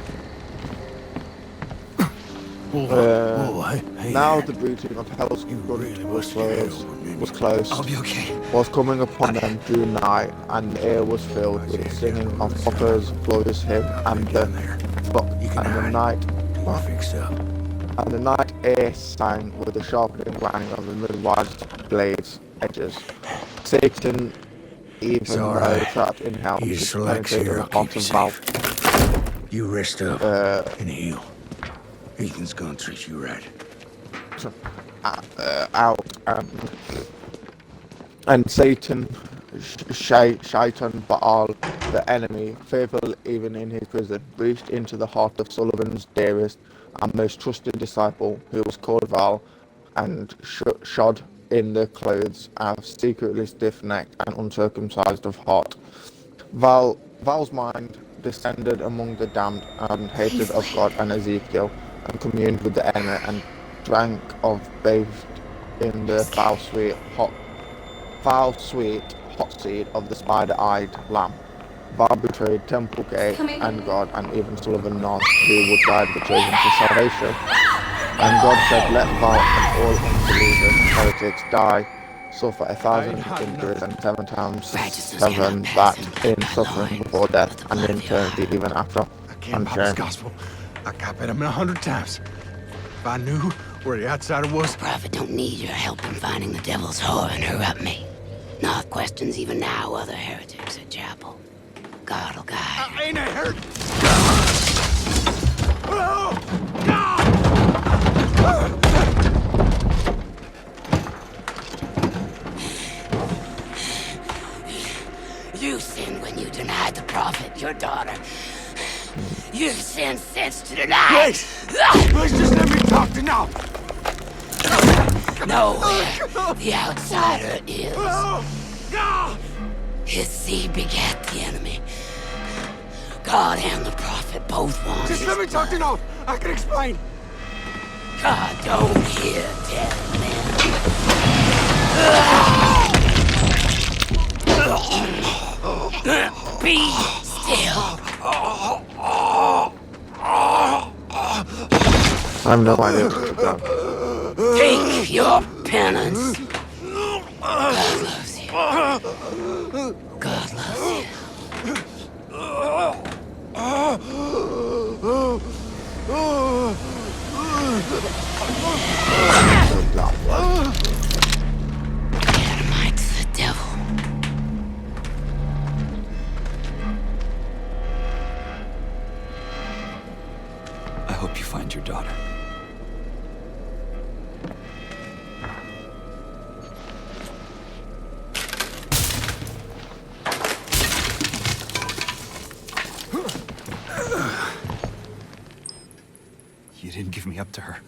Hey Now there. the breaching of Hell's really Gate must was closed, I'll be okay. was coming upon them drew nigh, and the air was filled with the singing of Popper's glorious hymn, and the night air sang with the sharpening clang of the midwife's blades' edges. Satan, even though trapped in hell, penetrated the heart of Val. You rest up and heal. Ethan's gonna treat you right. Out and Satan, Shaitan Baal, the enemy, fearful even in his prison, reached into the heart of Sullivan's dearest and most trusted disciple, who was called Val, and shod in the clothes of secretly stiff-necked and uncircumcised of heart. Val's mind descended among the damned and hated of God and Ezekiel, and communed with the enemy, and drank of bathed in the foul sweet hot seed of the spider-eyed lamb. Val betrayed Temple Gate and God, and even Sullivan North, who would guide the children to salvation. And God said, let Val and all unbelievers, heretics, die, suffer 1,000 injuries and 7 times 7 that in suffering before death, and in eternity even after. I can't pop this gospel. I copied him 100 times. If I knew where the outsider was... Prophet don't need your help in finding the devil's whore and her up me. North questions even now other heretics at chapel. God will guide. I ain't a heretic. You sinned when you denied the prophet, your daughter. You've sinned since to deny. Please just let me talk to now. Nowhere the outsider is. His seed begat the enemy. God and the prophet both want Just his let me talk to blood. now. I can explain. God don't hear dead men. Be still. I have no idea what to do. Take your penance. God loves you. God loves you. Adamite's the devil. I hope you find your daughter. You didn't give me up to her.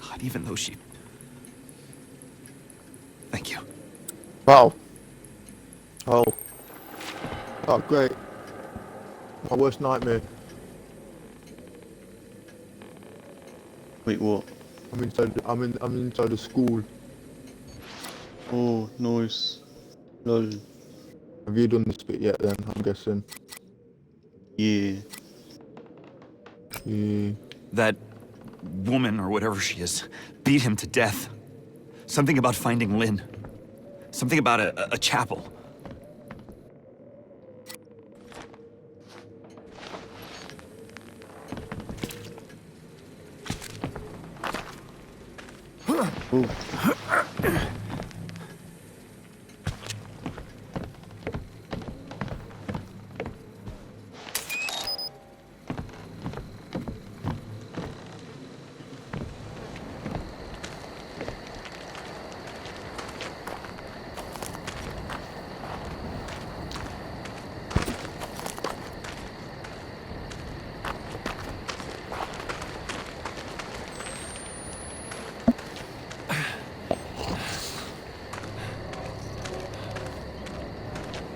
Not even though she... Thank you. Wow. Oh, great. My worst nightmare. Wait, what? I'm inside the school. Oh, nice. Lol. Have you done this bit yet then, I'm guessing? Yeah. Yeah. That woman, or whatever she is, beat him to death. Something about finding Lynn. Something about a chapel. Ooh.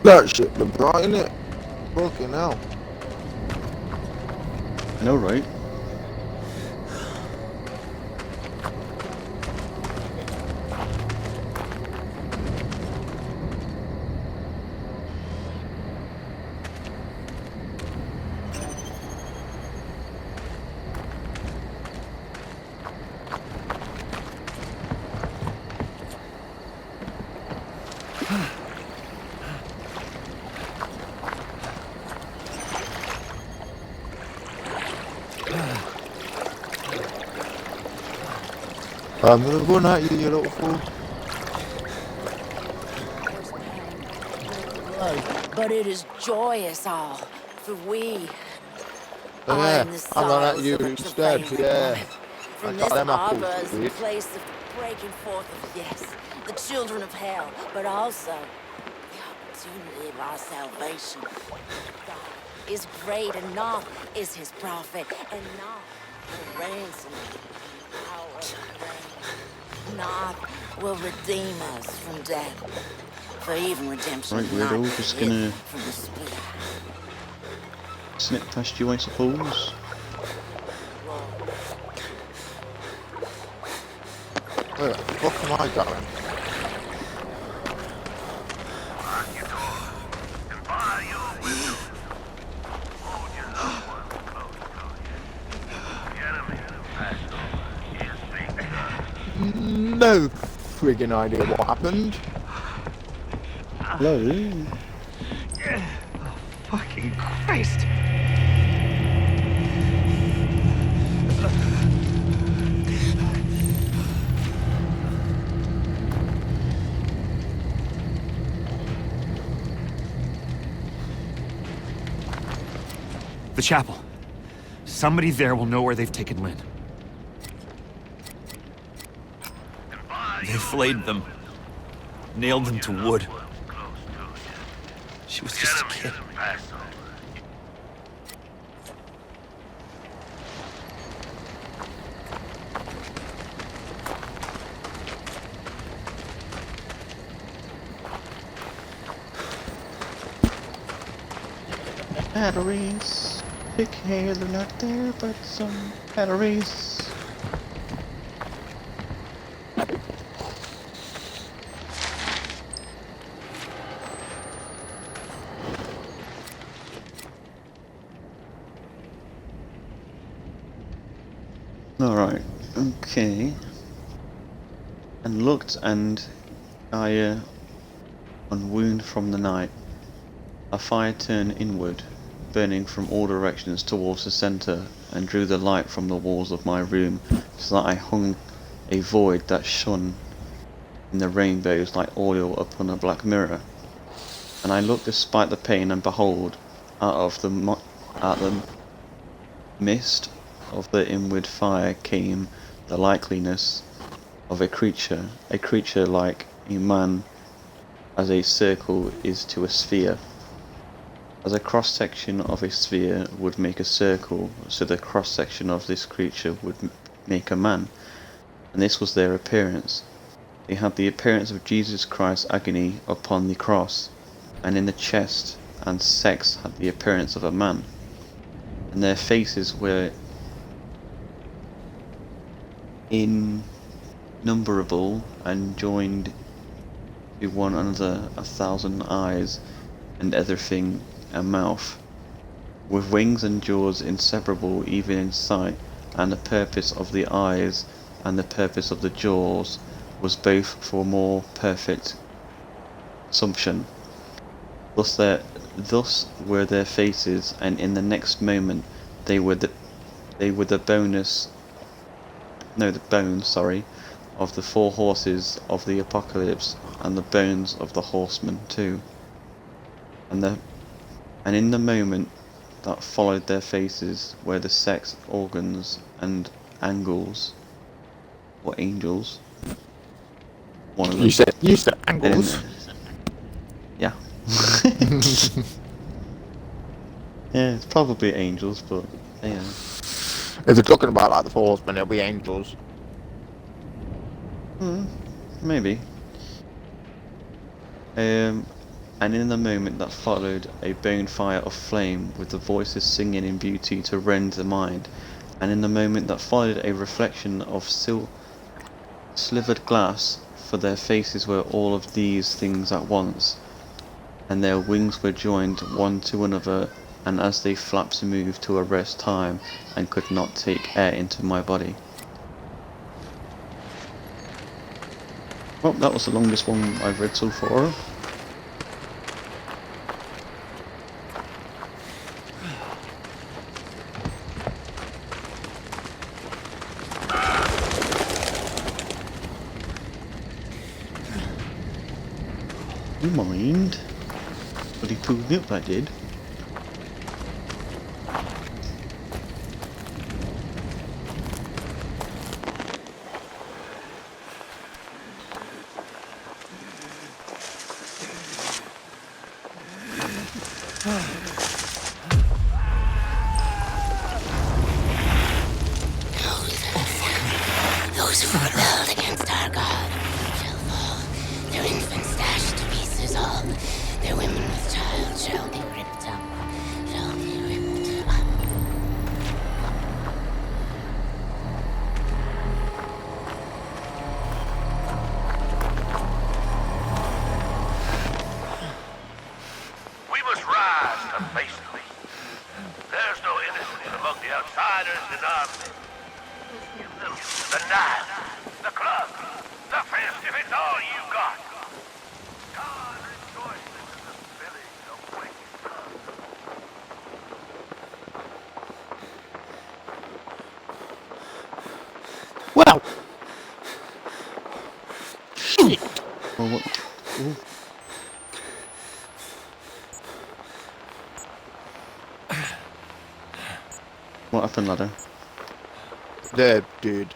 That shit been bright, innit? Fucking hell. I know, right? I'm gonna run at you, you little fool. But it is joyous all, for we Oh, are yeah, in the I'm run at sorrows you of a instead, travailing yeah. woman. I From got this them apples, arbor is the dude. place of breaking forth of, yes, the children of hell, but also the opportunity of our salvation. God is great, and naught is his prophet, and naught will ransom the power of the grave. Naught will redeem us from death. For even redemption Right, is not weirdo, just hid gonna from the spirit. snip past you, I suppose. Where the fuck am I going? No friggin' idea what happened. Hello. Oh, fucking Christ! The chapel. Somebody there will know where they've taken Lynn. They flayed them. Nailed them to wood. She was just a kid. Batteries. Pick here, they're not there, but some batteries. Alright, okay. And looked, and I on wound from the night. A fire turned inward, burning from all directions towards the centre, and drew the light from the walls of my room, so that I hung a void that shone in the rainbows like oil upon a black mirror. And I looked despite the pain, and behold, out the mist of the inward fire came the likeliness of a creature like a man, as a circle is to a sphere. As a cross-section of a sphere would make a circle, so the cross-section of this creature would make a man. And this was their appearance. They had the appearance of Jesus Christ's agony upon the cross, and in the chest and sex had the appearance of a man. And their faces were innumerable, and joined to one another 1,000 eyes, and everything a mouth, with wings and jaws inseparable even in sight, and the purpose of the eyes and the purpose of the jaws was both for more perfect consumption. Thus were their faces, and in the next moment they were the bones of the 4 horses of the apocalypse, and the bones of the horsemen too. And in the moment that followed their faces were the sex organs and angles, or angels. One of them. You said angles. Yeah. Yeah, it's probably angels, but yeah. If they're talking about like the 4 horsemen, it'll be angels. Maybe. And in the moment that followed, a bonfire of flame, with the voices singing in beauty to rend the mind. And in the moment that followed, a reflection of slivered glass, for their faces were all of these things at once, and their wings were joined one to another, and as they flapped moved to arrest time, and could not take air into my body. Well, that was the longest one I've read so far. You mind? But he pulled me up, I did. Those who rebelled against our God shall fall. Their infants dashed to pieces all. Their women with child shall be ripped up. Shall be ripped up. We must rise to face the beast. There's no innocence among the outsiders in our midst. The knife, the club, the fist, if it's all you got. God rejoices in the spilling of wicked blood. Well. Oh, what? Ooh. What happened, ladder? There, dude.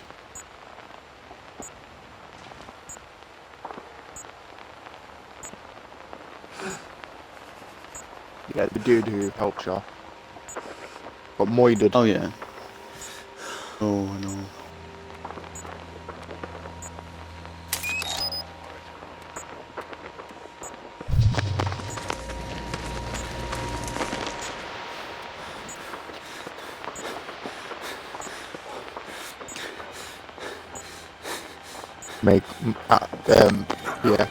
Yeah, the dude who helped you. But Moy did. Oh yeah. Oh no. Yeah,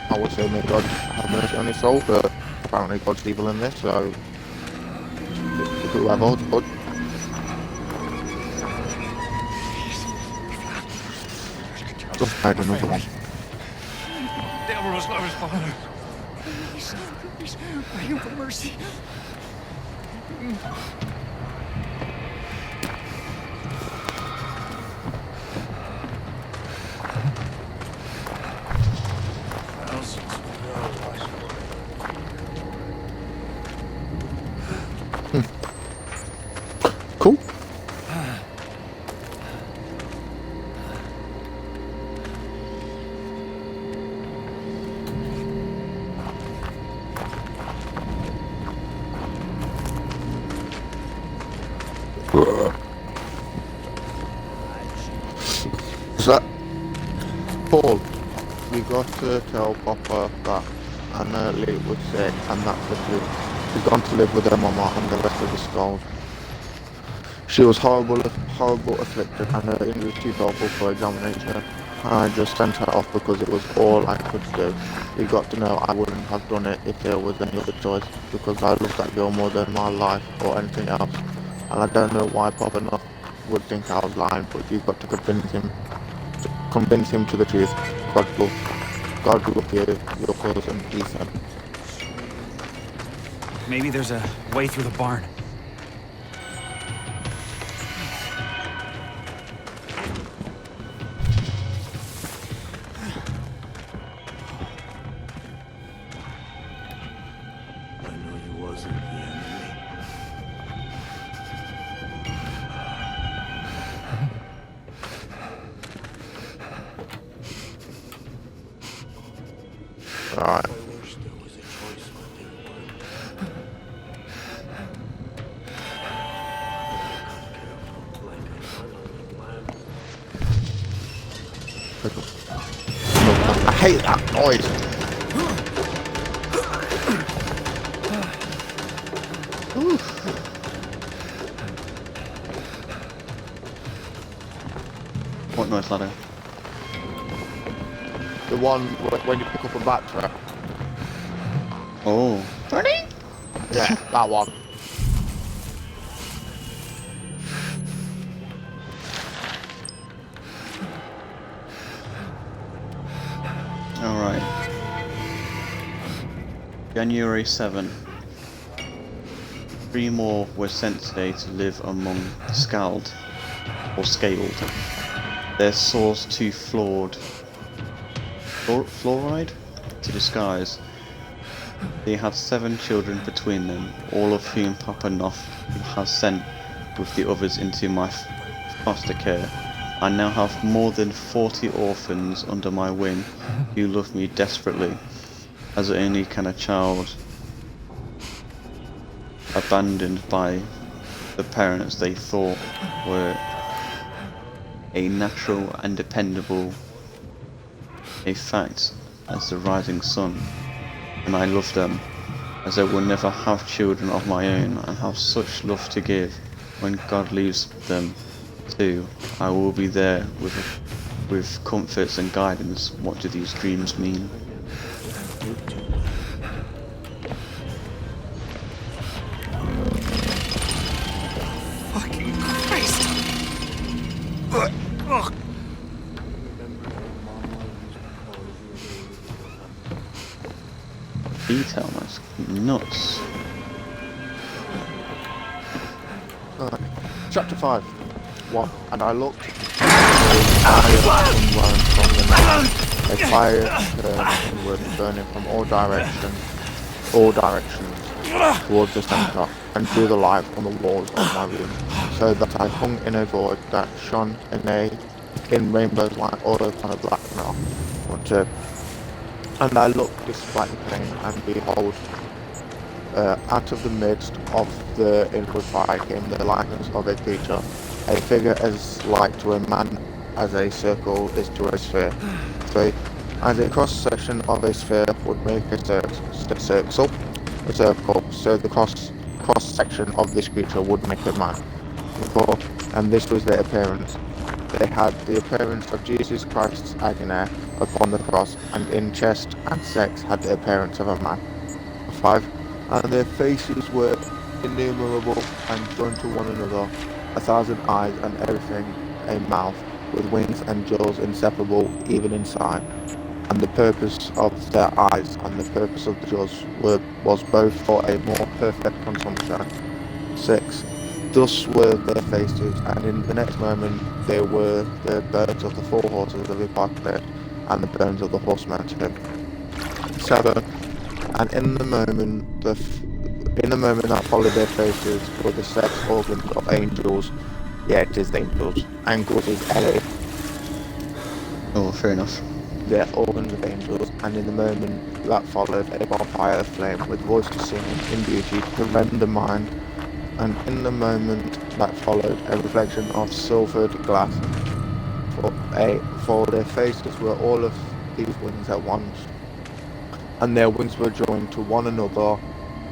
I would say may God have mercy on his soul, but apparently God's evil in this, so whoever, but just find another one. Devil was Lord's father. Please, beg him for mercy. Cool. So, Paul, you got to tell Papa that Anna Lee was sick, and that's the truth. She's gone to live with her mama and the rest of the skulls. She was horrible afflicted, and her English too powerful for examination. I just sent her off because it was all I could do. You got to know I wouldn't have done it if there was any other choice, because I love that girl more than my life or anything else. And I don't know why Papa would think I was lying, but you've got to convince him to the truth. God love you, your cousin Ethan. Maybe there's a way through the barn. Right. I hate that noise. What noise, ladder? The one when you pick up a battery. Oh. Yeah, that one. Alright. January 7. 3 more were sent today to live among the scald, or scaled. Their source too flawed. Fluoride? To disguise. They have 7 children between them, all of whom Papa Noth has sent with the others into my foster care. I now have more than 40 orphans under my wing who love me desperately, as only can a child abandoned by the parents they thought were a natural and dependable a fact as the rising sun. And I love them, as I will never have children of my own and have such love to give. When God leaves them too, I will be there with comforts and guidance. What do these dreams mean? Fucking Christ! Ugh. Detail, that's nuts. Chapter 5. 1. And I looked. A fire was burning from all directions towards the centre, and through the light on the walls of my room, so that I hung in a void that shone in rainbows like oil on a black mirror. And I looked despite the pain, and behold, out of the midst of the inward fire came the likeness of a creature, a figure as like to a man as a circle is to a sphere. 3. As a cross-section of a sphere would make a circle, so the cross-section of this creature would make a man. 4. And this was their appearance. They had the appearance of Jesus Christ's agony upon the cross, and in chest and sex had the appearance of a man. 5. And their faces were innumerable and joined to one another, 1,000 eyes and everything a mouth, with wings and jaws inseparable even in sight. And the purpose of their eyes and the purpose of the jaws was both for a more perfect consumption. 6. Thus were their faces, and in the next moment they were the bones of the 4 horses of Apocalypse, and the bones of the horsemen too. 7. And in the moment that followed their faces were the sex organs of angels. Yeah, it is angels. Angels is LA. Oh, fair enough. They're organs of angels, and in the moment that followed a bonfire of flame with voices singing in beauty to rend the mind, and in the moment that followed a reflection of silvered glass, for their faces were all of these wings at once, and their wings were joined to one another,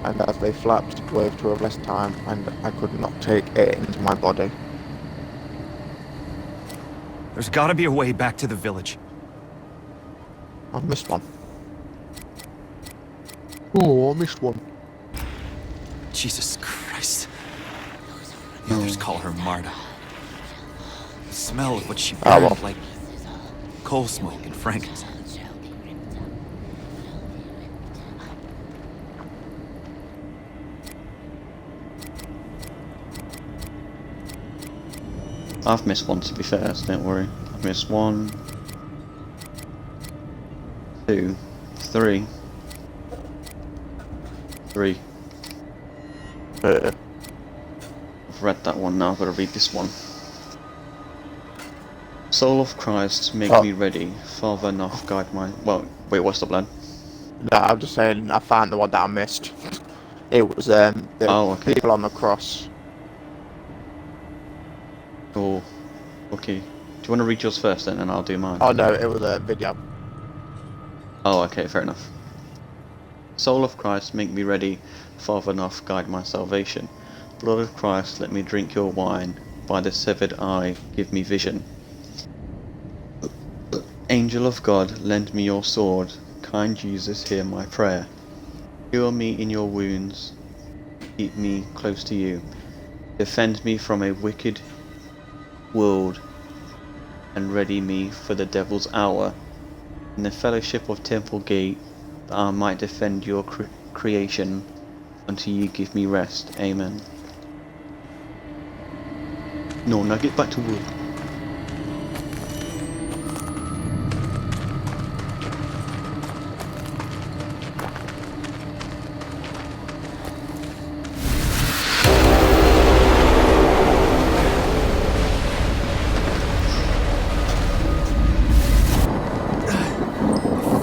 and as they flapped waved to a rest time, and I could not take it into my body. There's gotta be a way back to the village. I missed one. Oh, I missed one. Jesus Christ. The others call her Marta. The smell of what she burned like coal smoke and frankincense. I've missed one, to be fair, so don't worry. I've missed 1, 2, 3. 3. I've read that one now, I've got to read this one. Soul of Christ, make me ready. Father, Noth, guide my... Well, wait, what's up, lad? No, I'm just saying I found the one that I missed. It was the okay. people on the cross. Oh, okay. Do you want to read yours first then, and I'll do mine? Oh no, it was a video. Oh, okay, fair enough. Soul of Christ, make me ready. Father enough, guide my salvation. Blood of Christ, let me drink your wine. By the severed eye, give me vision. Angel of God, lend me your sword. Kind Jesus, hear my prayer. Cure me in your wounds. Keep me close to you. Defend me from a wicked world, and ready me for the devil's hour. In the fellowship of Temple Gate, that I might defend your creation, until you give me rest. Amen. No, now get back to work.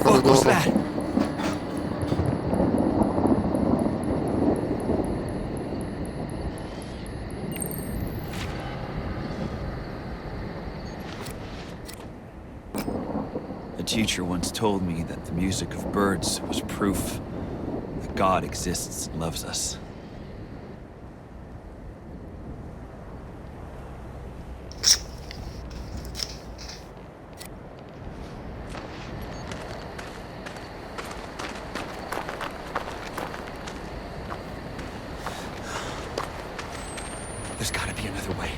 What was that? A teacher once told me that the music of birds was proof that God exists and loves us. There's gotta be another way.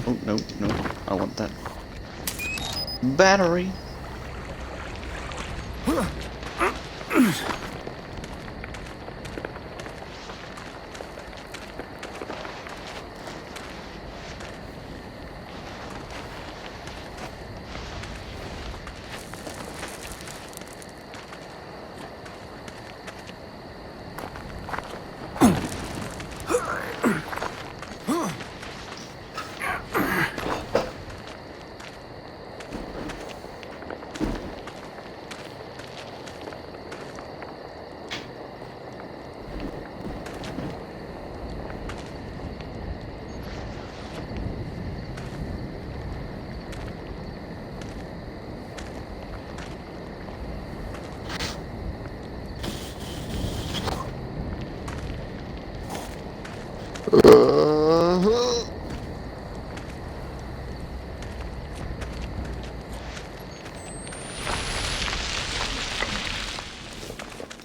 Oh, no, no, I want that. Battery!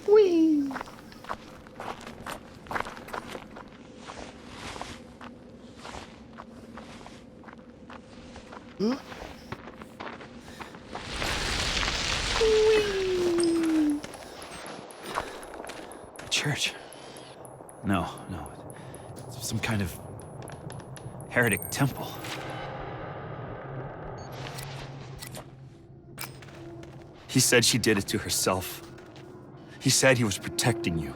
Whee! Huh? A church? No, no. It's some kind of heretic temple. He said she did it to herself. He said he was protecting you.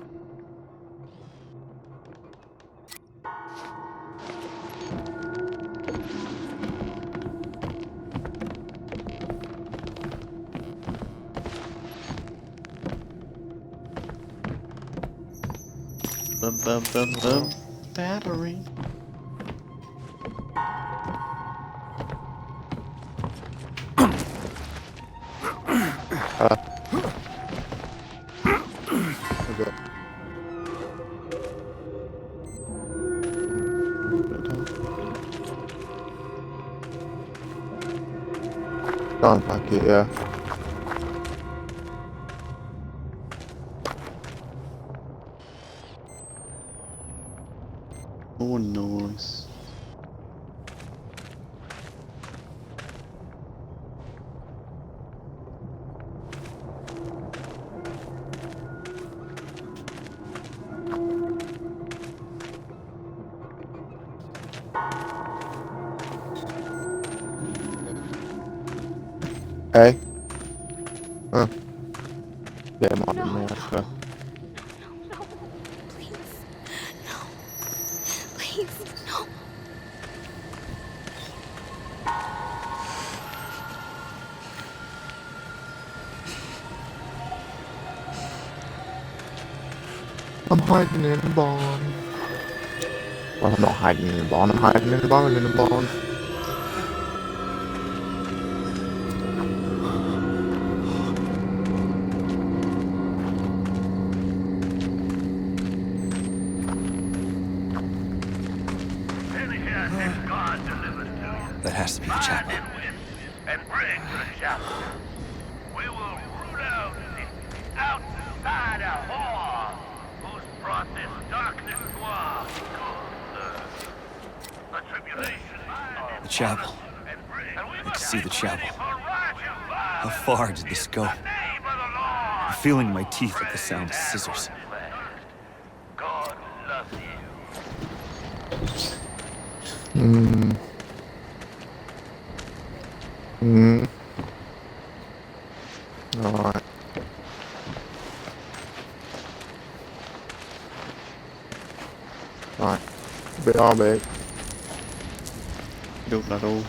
Battery. Okay. Sounds like it, yeah. Oh, nice. Hey? Huh? Yeah, more than me, I swear. Please, no. I'm hiding in the barn. Well, I'm not hiding in the barn, I'm hiding in the barn, in the barn. That has to be the chapel. And bring the chapel. We will root out the outsider whore who's brought this darkness to our the tribulation. The chapel. I can see the chapel. How far did this go? I'm feeling my teeth at the sound of scissors. God loves you. Alright. Right. BRB. Built that all.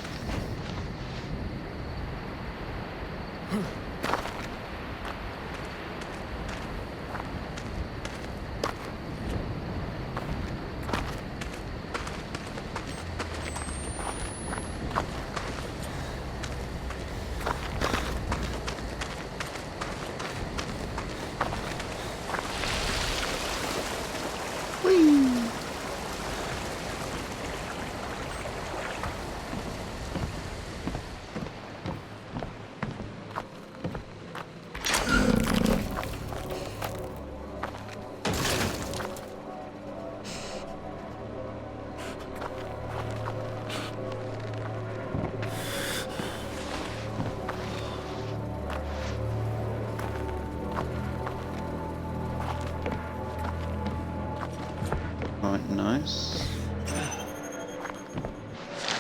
Right, nice.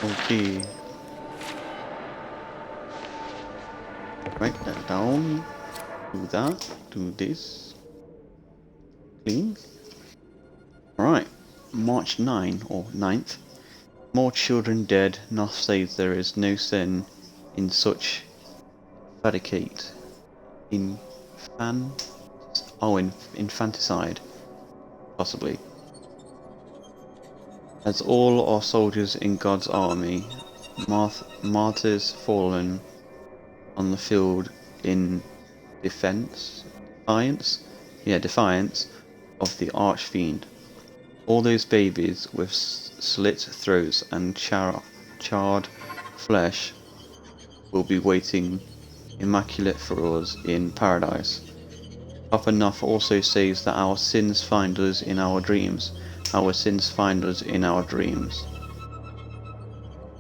Okay. Write that down. Do that. Do this. Clean. Right. March 9 or 9th. More children dead. Noth says there is no sin in such fabricate. Infanticide. Possibly. As all are soldiers in God's army, martyrs fallen on the field in defiance of the archfiend. All those babies with slit throats and charred flesh will be waiting immaculate for us in paradise. Papa Nuff also says that our sins find us in our dreams. Our sins find us in our dreams.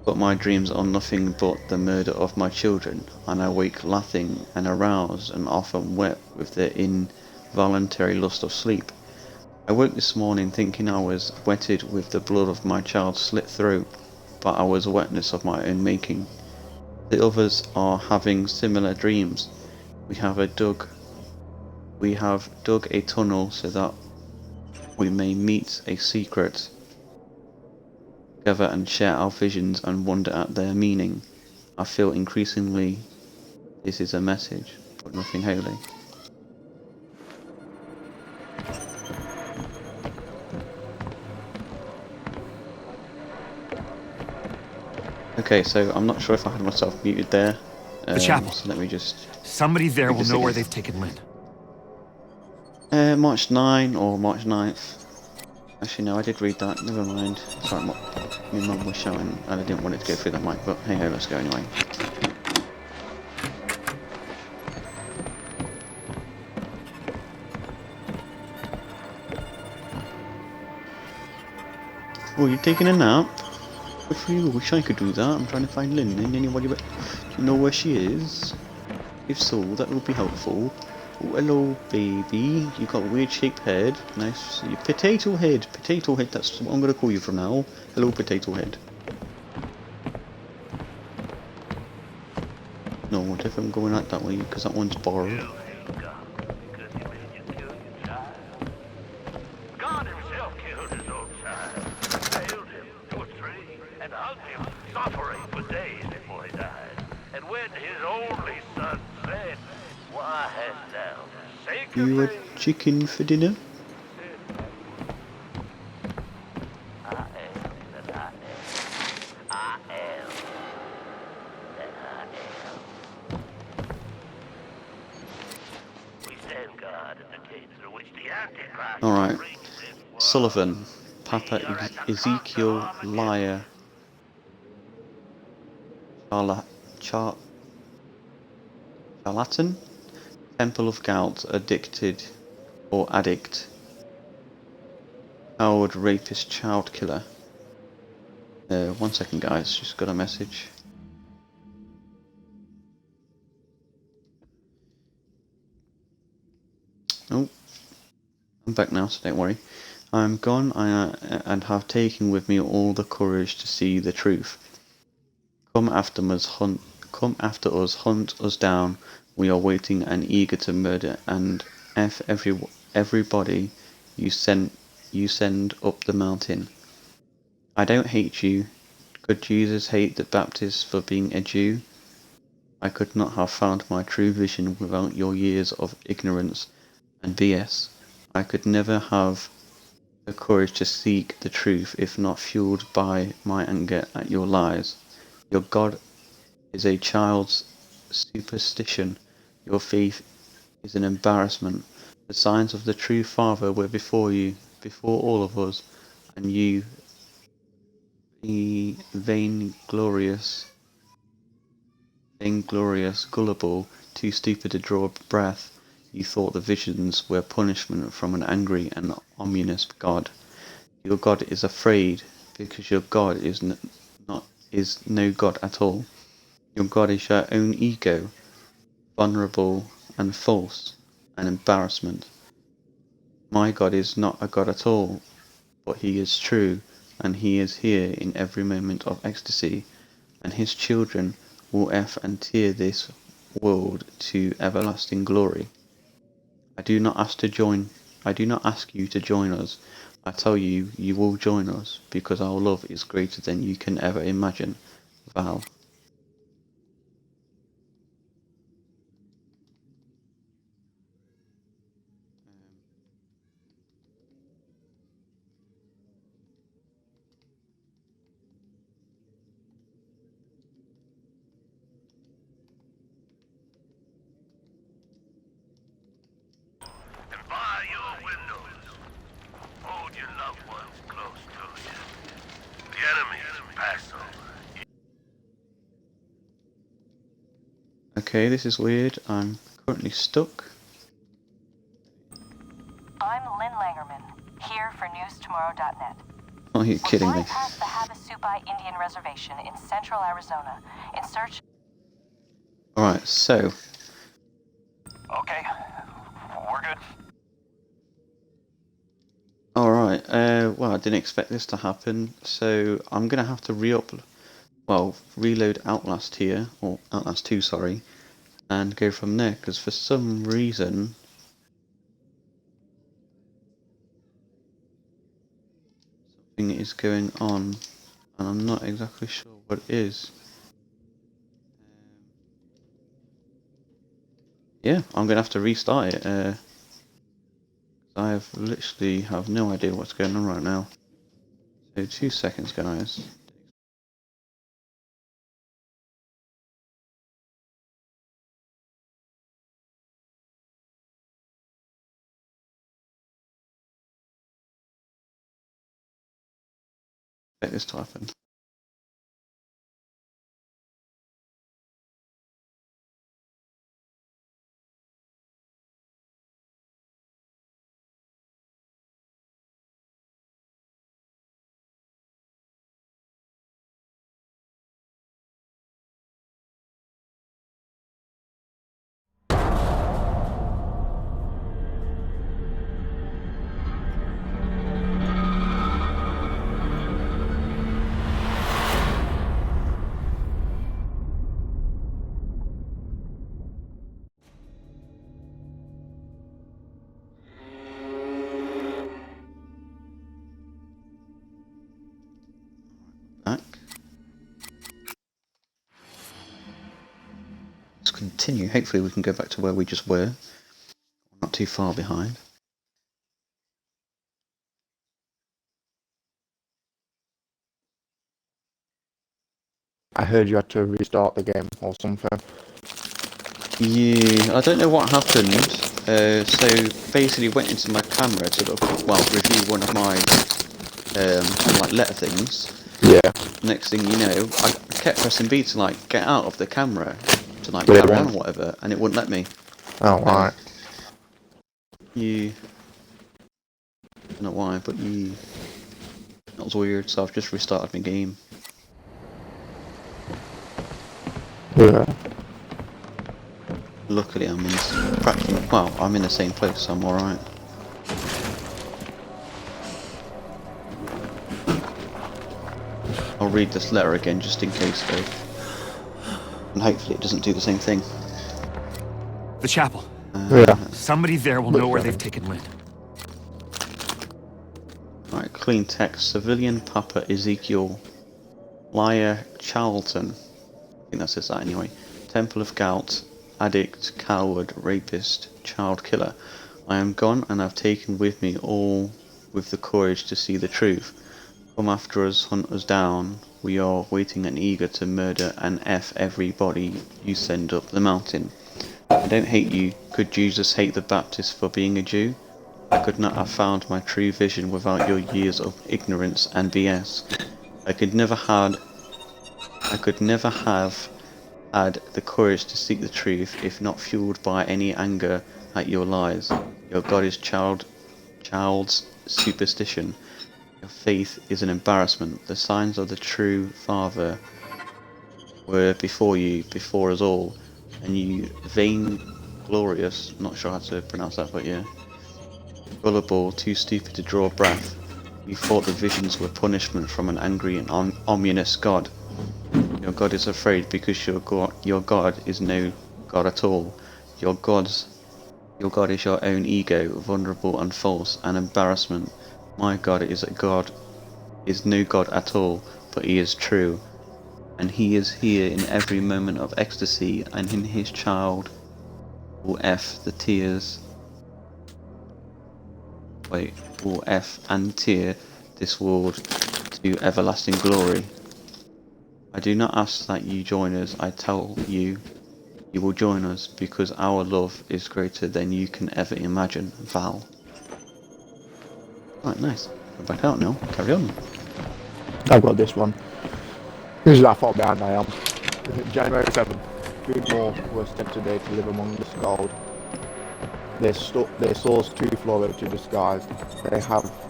But my dreams are nothing but the murder of my children, and I wake laughing and aroused and often wet with the involuntary lust of sleep. I woke this morning thinking I was wetted with the blood of my child's slit throat, but I was wetness of my own making. The others are having similar dreams. We have dug a tunnel so that we may meet a secret together and share our visions and wonder at their meaning. I feel increasingly this is a message, but nothing holy. Okay, so I'm not sure if I had myself muted there. The chapel. So let me just... Somebody there will know where they've taken Lynn. March 9 or March 9th. Actually, no, I did read that. Never mind. Sorry, my mum was showing, and I didn't want it to go through that mic, but hey ho, let's go anyway. Oh, you're taking a nap? Good for you. Wish I could do that. I'm trying to find Lynn. Anybody but... Do you know where she is? If so, that would be helpful. Oh, hello, baby. You got a weird shaped head. Nice. Potato head. Potato head. That's what I'm going to call you from now. Hello, potato head. ignored if I'm going out that way, because that one's borrowed. God himself killed his own child, nailed him to a tree, and hung him suffering for days before he died. And when his only son said, "Why hast thou forsaken You me?" a chicken for dinner? I am that I am. I am that I am. We stand guard at the gate through which the Antichrist Alright. brings this world. Sullivan, Papa Ezekiel, Liar, Charlatan, Temple of Gout, Addicted or Addict, Coward, Rapist, Child Killer. 1 second, guys, just got a message. Oh, I'm back now, so don't worry. I am gone and have taken with me all the courage to see the truth. Come after us, hunt us down. We are waiting and eager to murder and everybody you send up the mountain. I don't hate you. Could Jesus hate the Baptist for being a Jew? I could not have found my true vision without your years of ignorance and BS. I could never have the courage to seek the truth if not fueled by my anger at your lies. Your God is a child's superstition. Your faith is an embarrassment. The signs of the true Father were before you, before all of us, and you, the vainglorious, gullible, too stupid to draw a breath, you thought the visions were punishment from an angry and ominous God. Your God is afraid, because your God is no God at all. Your God is your own ego, vulnerable and false, an embarrassment. My God is not a God at all, but he is true, and he is here in every moment of ecstasy, and his children will and tear this world to everlasting glory. I do not ask you to join us. I tell you, you will join us, because our love is greater than you can ever imagine. Val. And by your windows, hold your loved ones close to you. The enemies pass over. Okay, this is weird. I'm currently stuck. I'm Lynn Langerman, here for newstomorrow.net. Are you kidding me? We're flying past the Havasupai Indian Reservation in central Arizona in search... Alright, so... Okay, we're good. Alright, well, I didn't expect this to happen, so I'm gonna have to reload Outlast here, or Outlast 2, sorry, and go from there, because for some reason... something is going on, and I'm not exactly sure what it is. Yeah, I'm gonna have to restart it, I literally have no idea what's going on right now. So 2 seconds, guys. Expect this to happen. continue. Hopefully we can go back to where we just were. Not too far behind. I heard you had to restart the game or something. Yeah, I don't know what happened. So basically went into my camera to look, review one of my like letter things. Yeah. Next thing you know, I kept pressing B to like get out of the camera to like But it carry on or won't. whatever, and it wouldn't let me. Oh, right. Yeah. I don't know why, but yeah. That was weird, so I've just restarted my game. Yeah. Luckily I'm in practically, well, I'm in the same place, so I'm alright. I'll read this letter again just in case though. And hopefully it doesn't do the same thing. The chapel. Yeah. Somebody there will know where they've taken Lynn. Right, clean text. Civilian Papa Ezekiel Liar Charlton. I think that says that anyway. Temple of Gout. Addict, coward, rapist, child killer. I am gone and I've taken with me all with the courage to see the truth. Come after us, hunt us down. We are waiting and eager to murder and F everybody you send up the mountain. I don't hate you. Could Jesus hate the Baptist for being a Jew? I could not have found my true vision without your years of ignorance and BS. I could never have had the courage to seek the truth if not fueled by any anger at your lies. Your God is child's superstition. Your faith is an embarrassment. The signs of the true Father were before you, before us all, and you vain-glorious, not sure how to pronounce that, but yeah, gullible, too stupid to draw breath. You thought the visions were punishment from an angry and ominous God. Your God is afraid because your God is no God at all. Your God is your own ego, vulnerable and false, an embarrassment. My God is no God at all, but He is true, and He is here in every moment of ecstasy, and in His child will F the tears. Will F and tear this world to everlasting glory. I do not ask that you join us, I tell you, you will join us, because our love is greater than you can ever imagine. Val. Right, nice. Go back out now. Carry on. I've got this one. This is how far behind I am. January 7th. 3 more were sent today to live among the scald. Their souls too flow to disguise.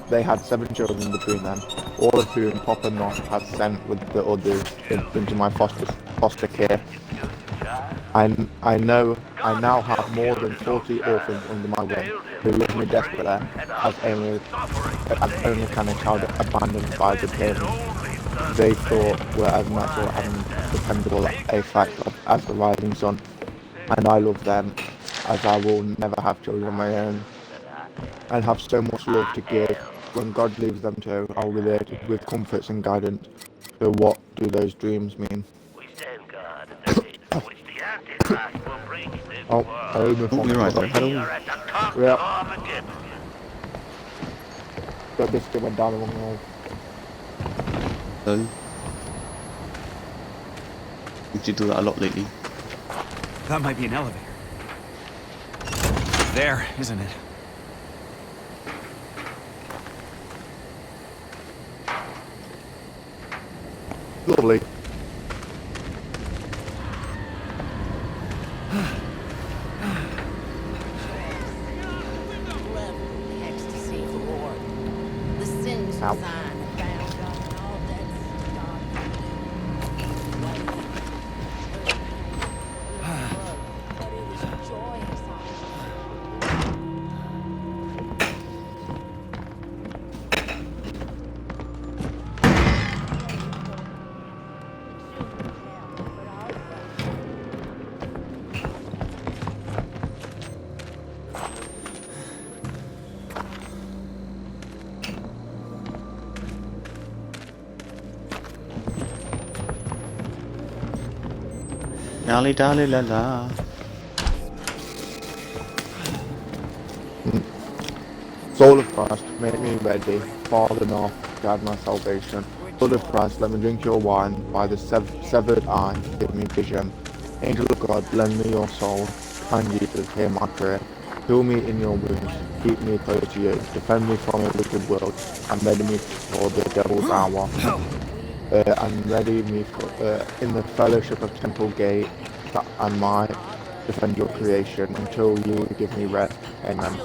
They had 7 children between them, all of whom Papa Knott had sent with the others into my foster care. I now have more than 40 orphans under my wing who love me desperately, as only can a child abandoned by the parents they thought were as natural and dependable a fact as the rising sun. And I love them as I will never have children of my own, and have so much love to give. When God leaves them to, I'll be there with comforts and guidance. So what do those dreams mean? Oh, you're right there, pedal. Yeah. But this went down the wrong road. So, you do that a lot lately. That might be an elevator. There, isn't it? Lovely. Ecstasy of the Lord. The sins of Zion are bound up in all debts but it is joyous. Dally dally la la. Soul of Christ, make me ready. Father North, guide my salvation. Blood of Christ, let me drink your wine. By the severed eye, give me vision. Angel of God, lend me your soul. Kind Jesus, hear my prayer. Heal me in your wounds, keep me close to you. Defend me from a wicked world, and ready me for the devil's hour. And ready me for, in the fellowship of temple gate, that I might defend your creation until you give me rest. Amen.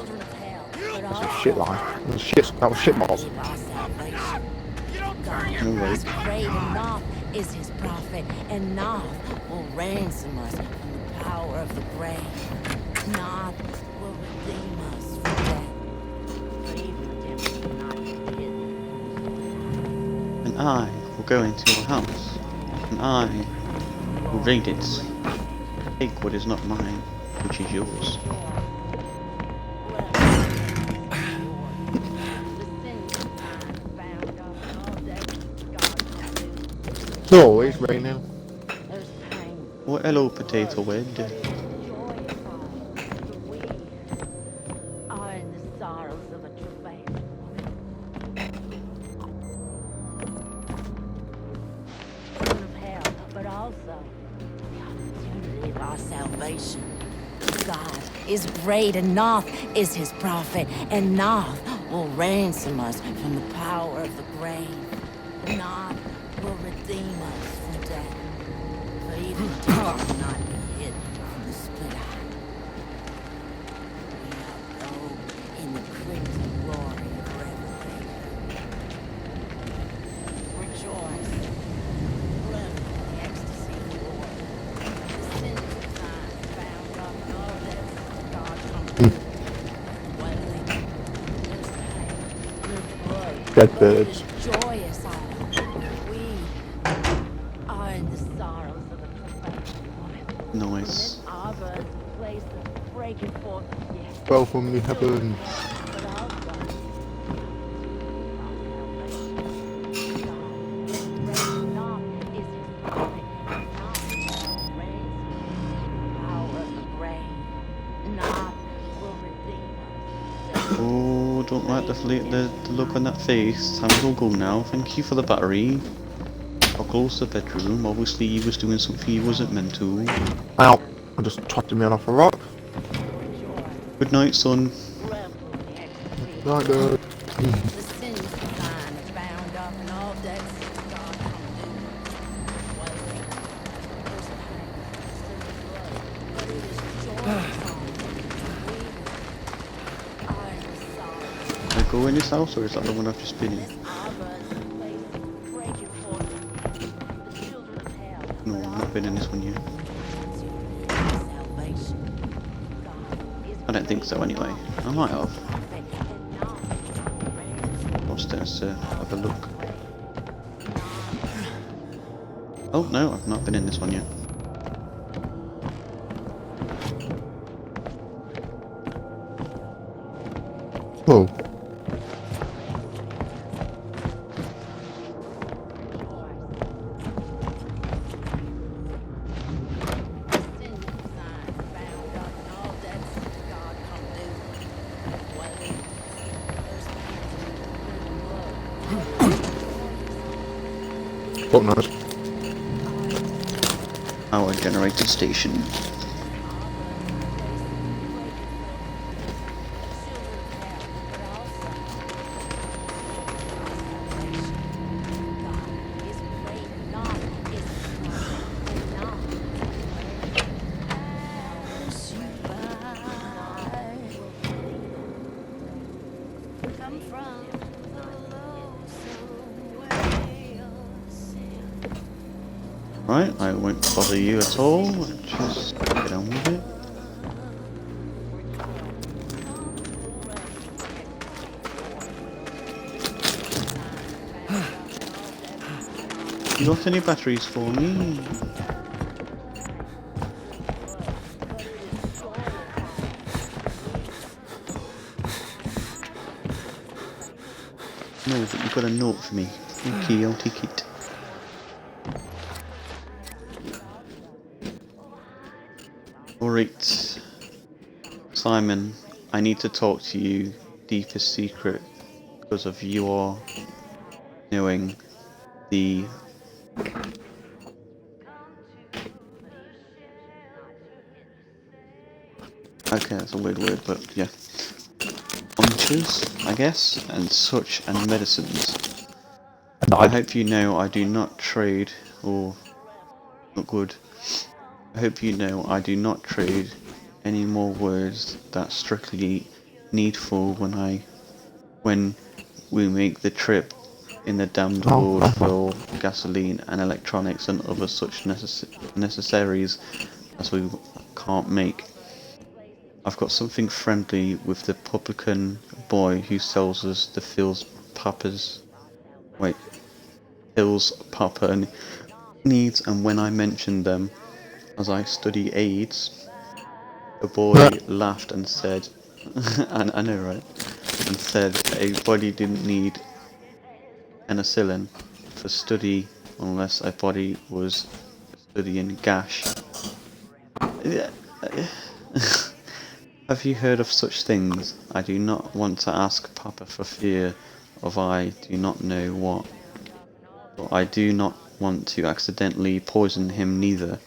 That's a shit line. That was shit balls. No way. Great enough is his prophet, and Noth will ransom us from the power of the grave. Noth will redeem us from death. For even redemption cannot be hidden. And I will go into your house, and I will raid it. Take what is not mine, which is yours. It's always raining. Oh, hello, Potato Head. Are in the sorrows of a travail. Son of hell, but also the opportunity of our salvation. God is great, and Noth is his prophet, and Noth will ransom us from the power of the grave. Noth will redeem us from death. For even death cannot be hidden from the split eye. We are robed in the crimson glory of revelation. Rejoice. Revel in the ecstasy of the Lord. The sins of time bound up in all this God comes to. Wailing. There's pain. There's blood. Dead But it birds. is joyous hour. We are in the sorrows of a perfect woman. Nice. Our birds place the breaking forth of yes. Well from the heavens. But also, Oh, don't like the look on that face. Time to go now. Thank you for the battery. I'll close the bedroom. Obviously, he was doing something he wasn't meant to. Ow. I just twatted me off a rock. Good night, son. Right, dude. Can I go in this house, or is that the one I've just been in? No, I've not been in this one yet. I don't think so anyway. I might have. Upstairs to have a look. Oh no, I've not been in this one yet. Oh. Fuck knows. Power generated station. Right, I won't bother you at all. Just get on with it. You got any batteries for me? No, but you've got a note for me. Okay, I'll take it. Alright, Simon, I need to talk to you deepest secret because of your knowing the okay, that's a weird word, but yeah. Punches, I guess, and such, and medicines. I hope you know I do not trade, or not good. I hope you know I do not trade any more words that's strictly needful when we make the trip in the damned world for gasoline and electronics and other such necessaries as we can't make. I've got something friendly with the publican boy who sells us the Phil's Papa needs, and when I mentioned them as I study AIDS, the boy laughed and said, and I know, right? And said a body didn't need penicillin for study unless a body was studying gash. Have you heard of such things? I do not want to ask Papa for fear of I do not know what. But I do not want to accidentally poison him neither.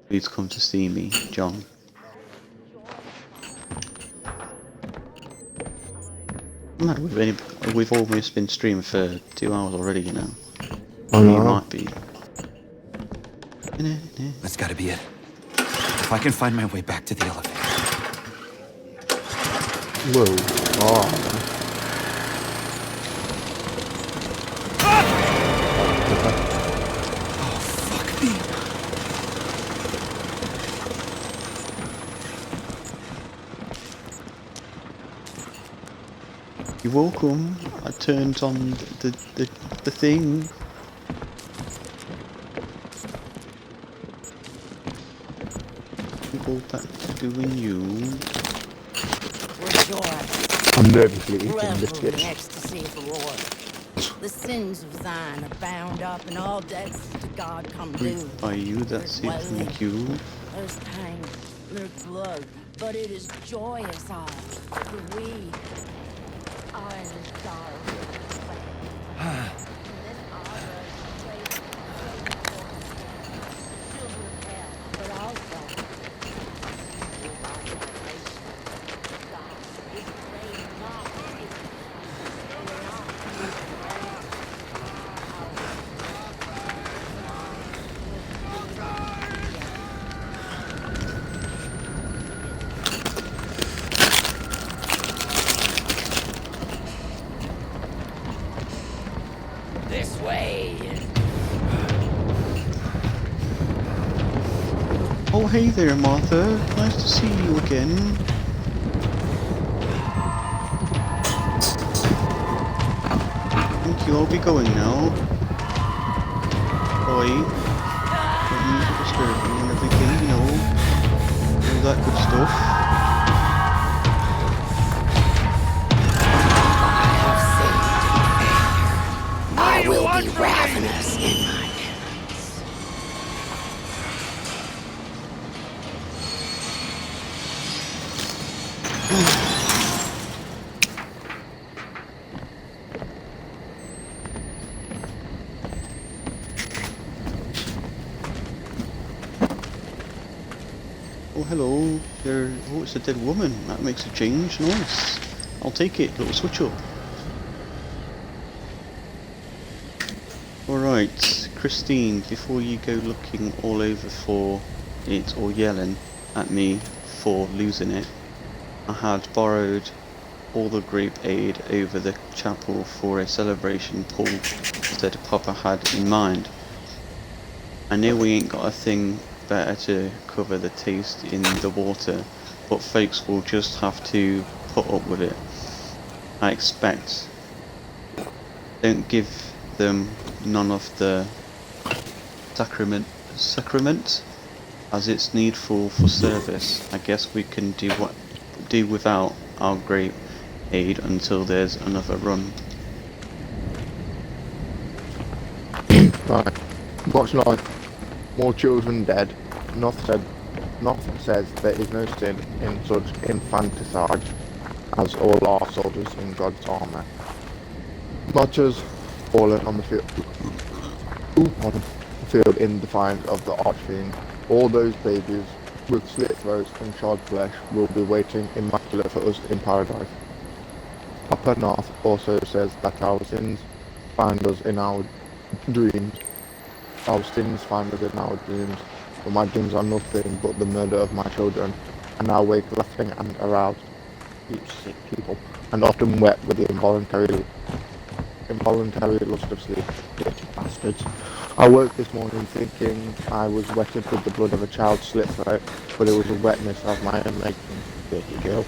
Please come to see me, John. Man, we've almost been streaming for 2 hours already, you know. You might be. That's gotta be it. If I can find my way back to the elevator. Whoa. Oh. Fuck me. You're welcome. I turned on the thing. Go back to doing you. I'm nervously eating biscuits. Ecstasy of the Lord. The sins of thine are bound up, and all debts to God come due. Are you that's it? Thank you. There's pain, there's blood, but it is joyous all. For we are in the sorrow. But also This way. Oh, hey there, Martha. Nice to see you again. Thank you. I'll be going now. Bye. Don't disturb you and everything, you know. All that good stuff. I will be ravenous in my hands. Oh, hello. There. Oh, it's a dead woman. That makes a change. Nice. I'll take it. Little switch up. Alright, Christine, before you go looking all over for it or yelling at me for losing it, I had borrowed all the grape aid over the chapel for a celebration Paul said Papa had in mind. I know we ain't got a thing better to cover the taste in the water, but folks will just have to put up with it. I expect. Don't give them none of the sacrament as it's needful for service. I guess we can do without our grape aid until there's another run. Right. What's like? More children dead. Enough said. Nothing says there is no sin in such infanticide as all are soldiers in God's armour. Marchers fallen on the field in defiance of the archfiend. All those babies with slit throats and charred flesh will be waiting immaculate for us in paradise. Papa North also says that our sins find us in our dreams. Our sins find us in our dreams, but my dreams are nothing but the murder of my children, and I wake laughing and aroused, you sick people, and often wet with the involuntary lust of sleep. Dirty bastards. I woke this morning thinking I was wetted with the blood of a child's slit throat, but it was the wetness of my own making. Dirty girl.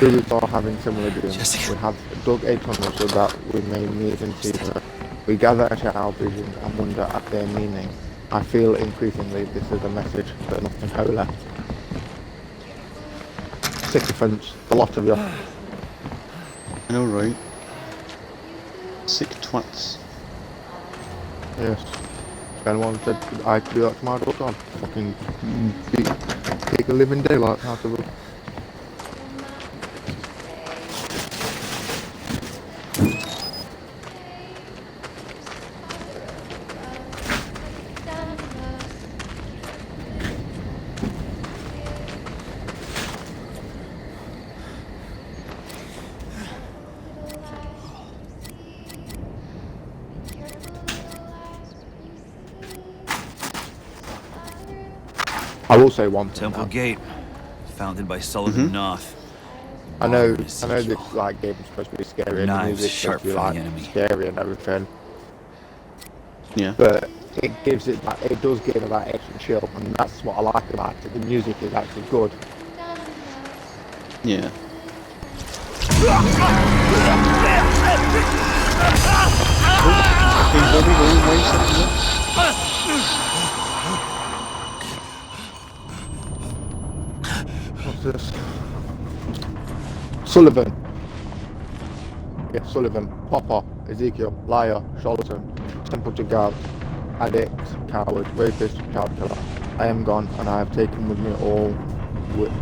We are having similar dreams. We have dug a tunnel so that we may meet in secret. We gather at our visions and wonder at their meaning. I feel increasingly this is a message that nothing holy. Sycophants, the lot of you. I know, right? Sick twats. Yes. If anyone said I could do that to my daughter, I'd fucking take a living daylight out of them. I will say one thing. Temple now. Gate, founded by Sullivan Noth. I know this like game is supposed to be scary and the Knives music's sharp supposed to be for the like enemy. scary and everything. Yeah. But it gives it that, it does give it that extra chill, and that's what I like about it. The music is actually good. Yeah. What's this? Sullivan. Yeah, Sullivan. Popper. Ezekiel. Liar. Charlatan. Temple to God. Addict. Coward. Rapist. Child killer. I am gone, and I have taken with me all with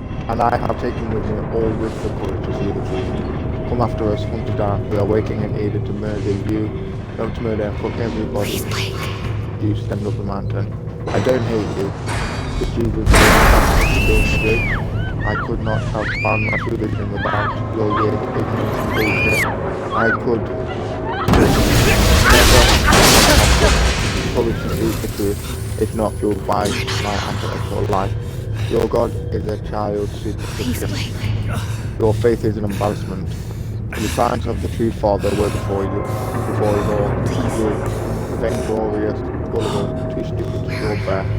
the courage to see the truth. Come after us, hunt us down. We are waiting and eager to murder you. Don't murder and cook everybody. You stand up the mountain. I don't hate you. But Jesus is I could not have found my religion without your weird ignorance and bullshit. I could never have courage to speak the truth if not fueled by my intellectual life. Your God is a child's superstition. Your faith is an embarrassment. The signs of the true Father were before you, before us all. You, vainglorious, gullible, too stupid to draw breath.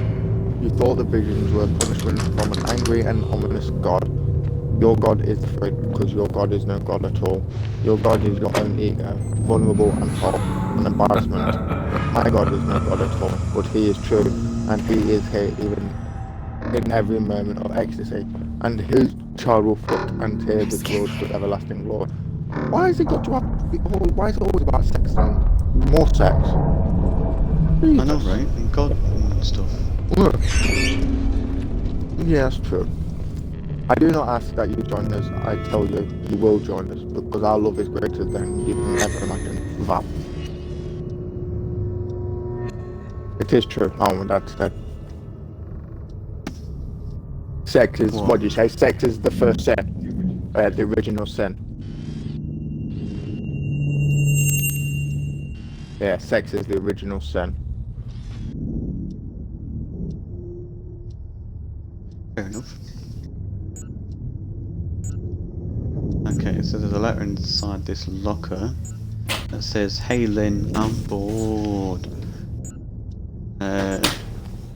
You thought the visions were punishment from an angry and ominous God. Your God is afraid because your God is no God at all. Your God is your own ego, vulnerable and false, an embarrassment. My God is no God at all, but He is true, and He is here even in every moment of ecstasy, and His child will foot and tear this world to everlasting glory. Why has it got to have? Why is it always about sex and more sex? Jesus. I know, right? And God and stuff. Yeah, that's true. I do not ask that you join us. I tell you, you will join us because our love is greater than you can ever imagine. That. It is true. Oh, that's that. Sex is what do you say? Sex is the first sin, the original sin. Yeah, sex is the original sin. Fair enough. Okay, so there's a letter inside this locker that says, "Hey Lynn, I'm bored.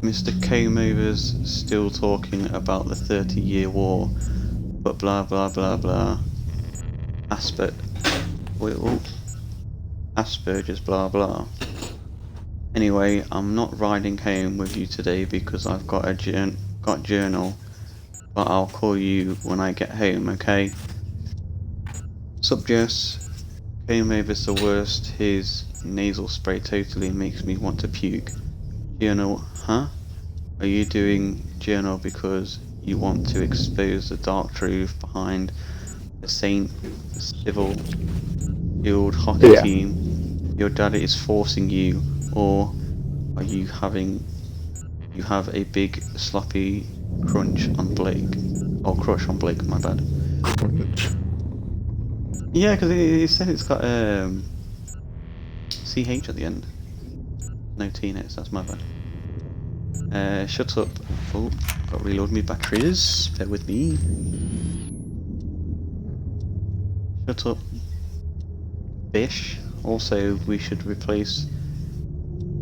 Mr. K-Mover's still talking about the 30-year war, but blah blah blah blah. Asperger's blah blah. Anyway, I'm not riding home with you today because I've got a journal, but I'll call you when I get home, okay? Sup, Jess? K-Mover's the worst. His nasal spray totally makes me want to puke. Journal, huh? Are you doing journal because you want to expose the dark truth behind the Saint Civil Field hockey Yeah. team your dad is forcing you, or are you have a big sloppy crunch on Blake? Or crush on Blake, my bad. Crunch. Yeah, because it said it's got CH at the end. No T in it, so that's my bad. Shut up. Oh, got to reload my batteries. Bear with me. Shut up, fish. Also, we should replace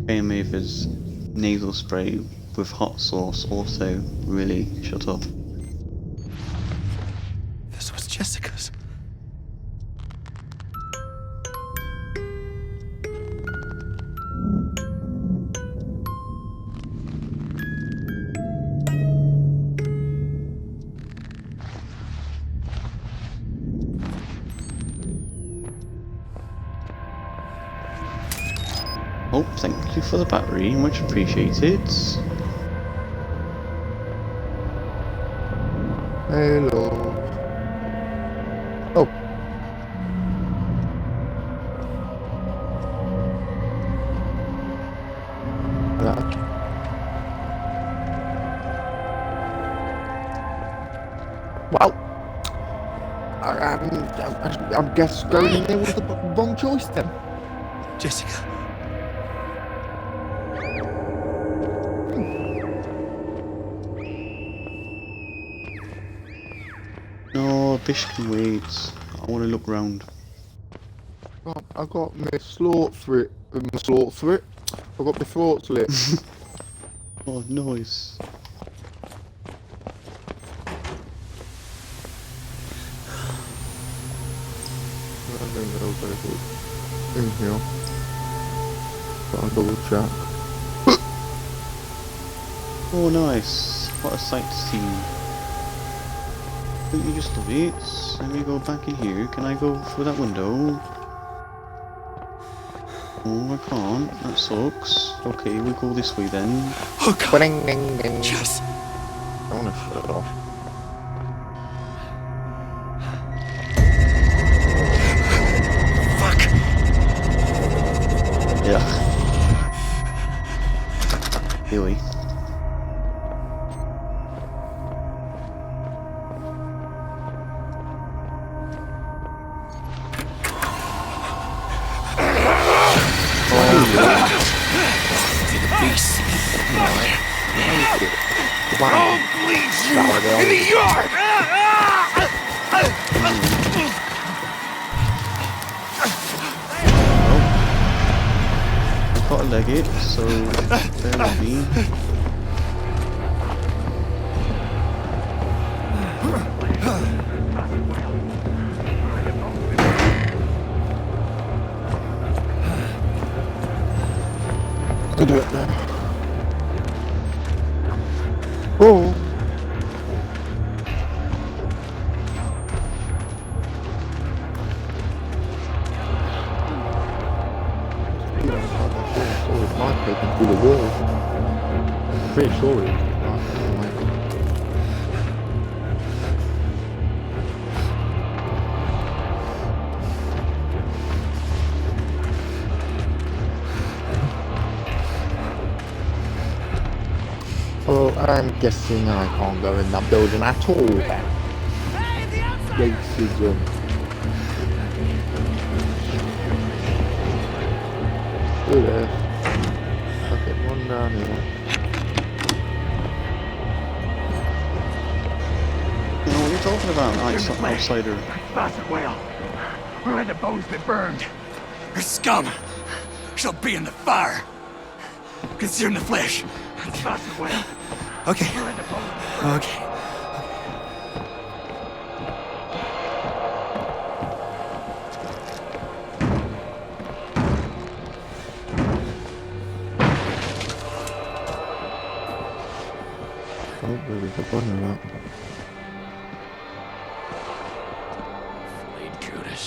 K-Maver's nasal spray with hot sauce. Also, really, shut up. This was Jessica's. Oh, thank you for the battery, much appreciated. Hello. Oh. Hello. Well, I guess going in there was the wrong choice then. Jessica. No, Bish can wait. I want to look round. I got my slot through it. I got my throat slit. Oh, nice. In here. Got a double check. Oh, nice. What a sight to see. Don't you just love it? Let me go back in here. Can I go through that window? Oh, I can't. That sucks. Okay, we go this way then. Oh god. Ding, ding, ding. Jess. I wanna shut it off. Fuck. Yeah. Really? I'll bleed you in the yard! I've got a leg it, so bear with me. I'll do it then. Oh. It might take him through the wall. I'm pretty sure it. Well, I'm guessing I can't go in that building at all then. Racism. Do this. Okay, one down here. You know what you're talking about, outsider. Bastard whale. Where had the bones been burned? Her scum shall be in the fire. Consume the flesh. Bastard whale. Okay. Okay. Oh, there's a button of that. Flayed Judas.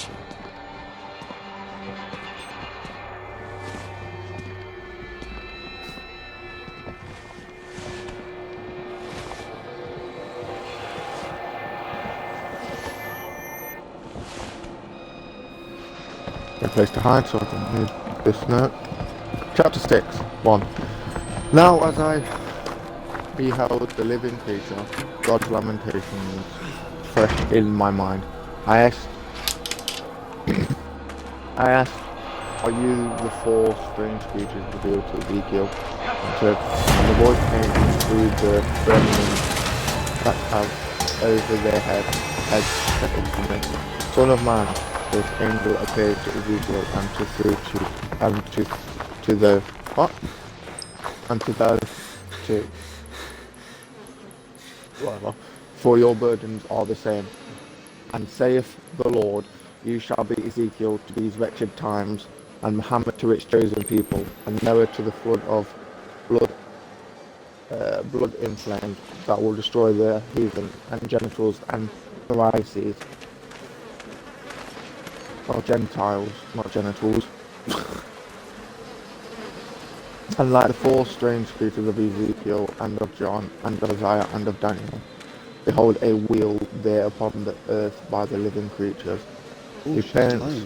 A place to hide, so I can read this note. Chapter 6, 1. Now as I beheld the living creature, God's lamentations fresh in my mind, I asked, are you the four strange creatures revealed to Ezekiel? And the voice came through the firmament that have over their heads settled to me. Son of man, this angel appeared to Ezekiel and to the what? And to those to whatever. For your burdens are the same. And saith the Lord, you shall be Ezekiel to these wretched times, and Muhammad to its chosen people, and Noah to the flood of blood inflamed that will destroy the heathen and genitals and Pharisees. Or Gentiles, not genitals. And like the four strange creatures of Ezekiel and of John and of Isaiah and of Daniel, behold a wheel there upon the earth by the living creatures. The appearance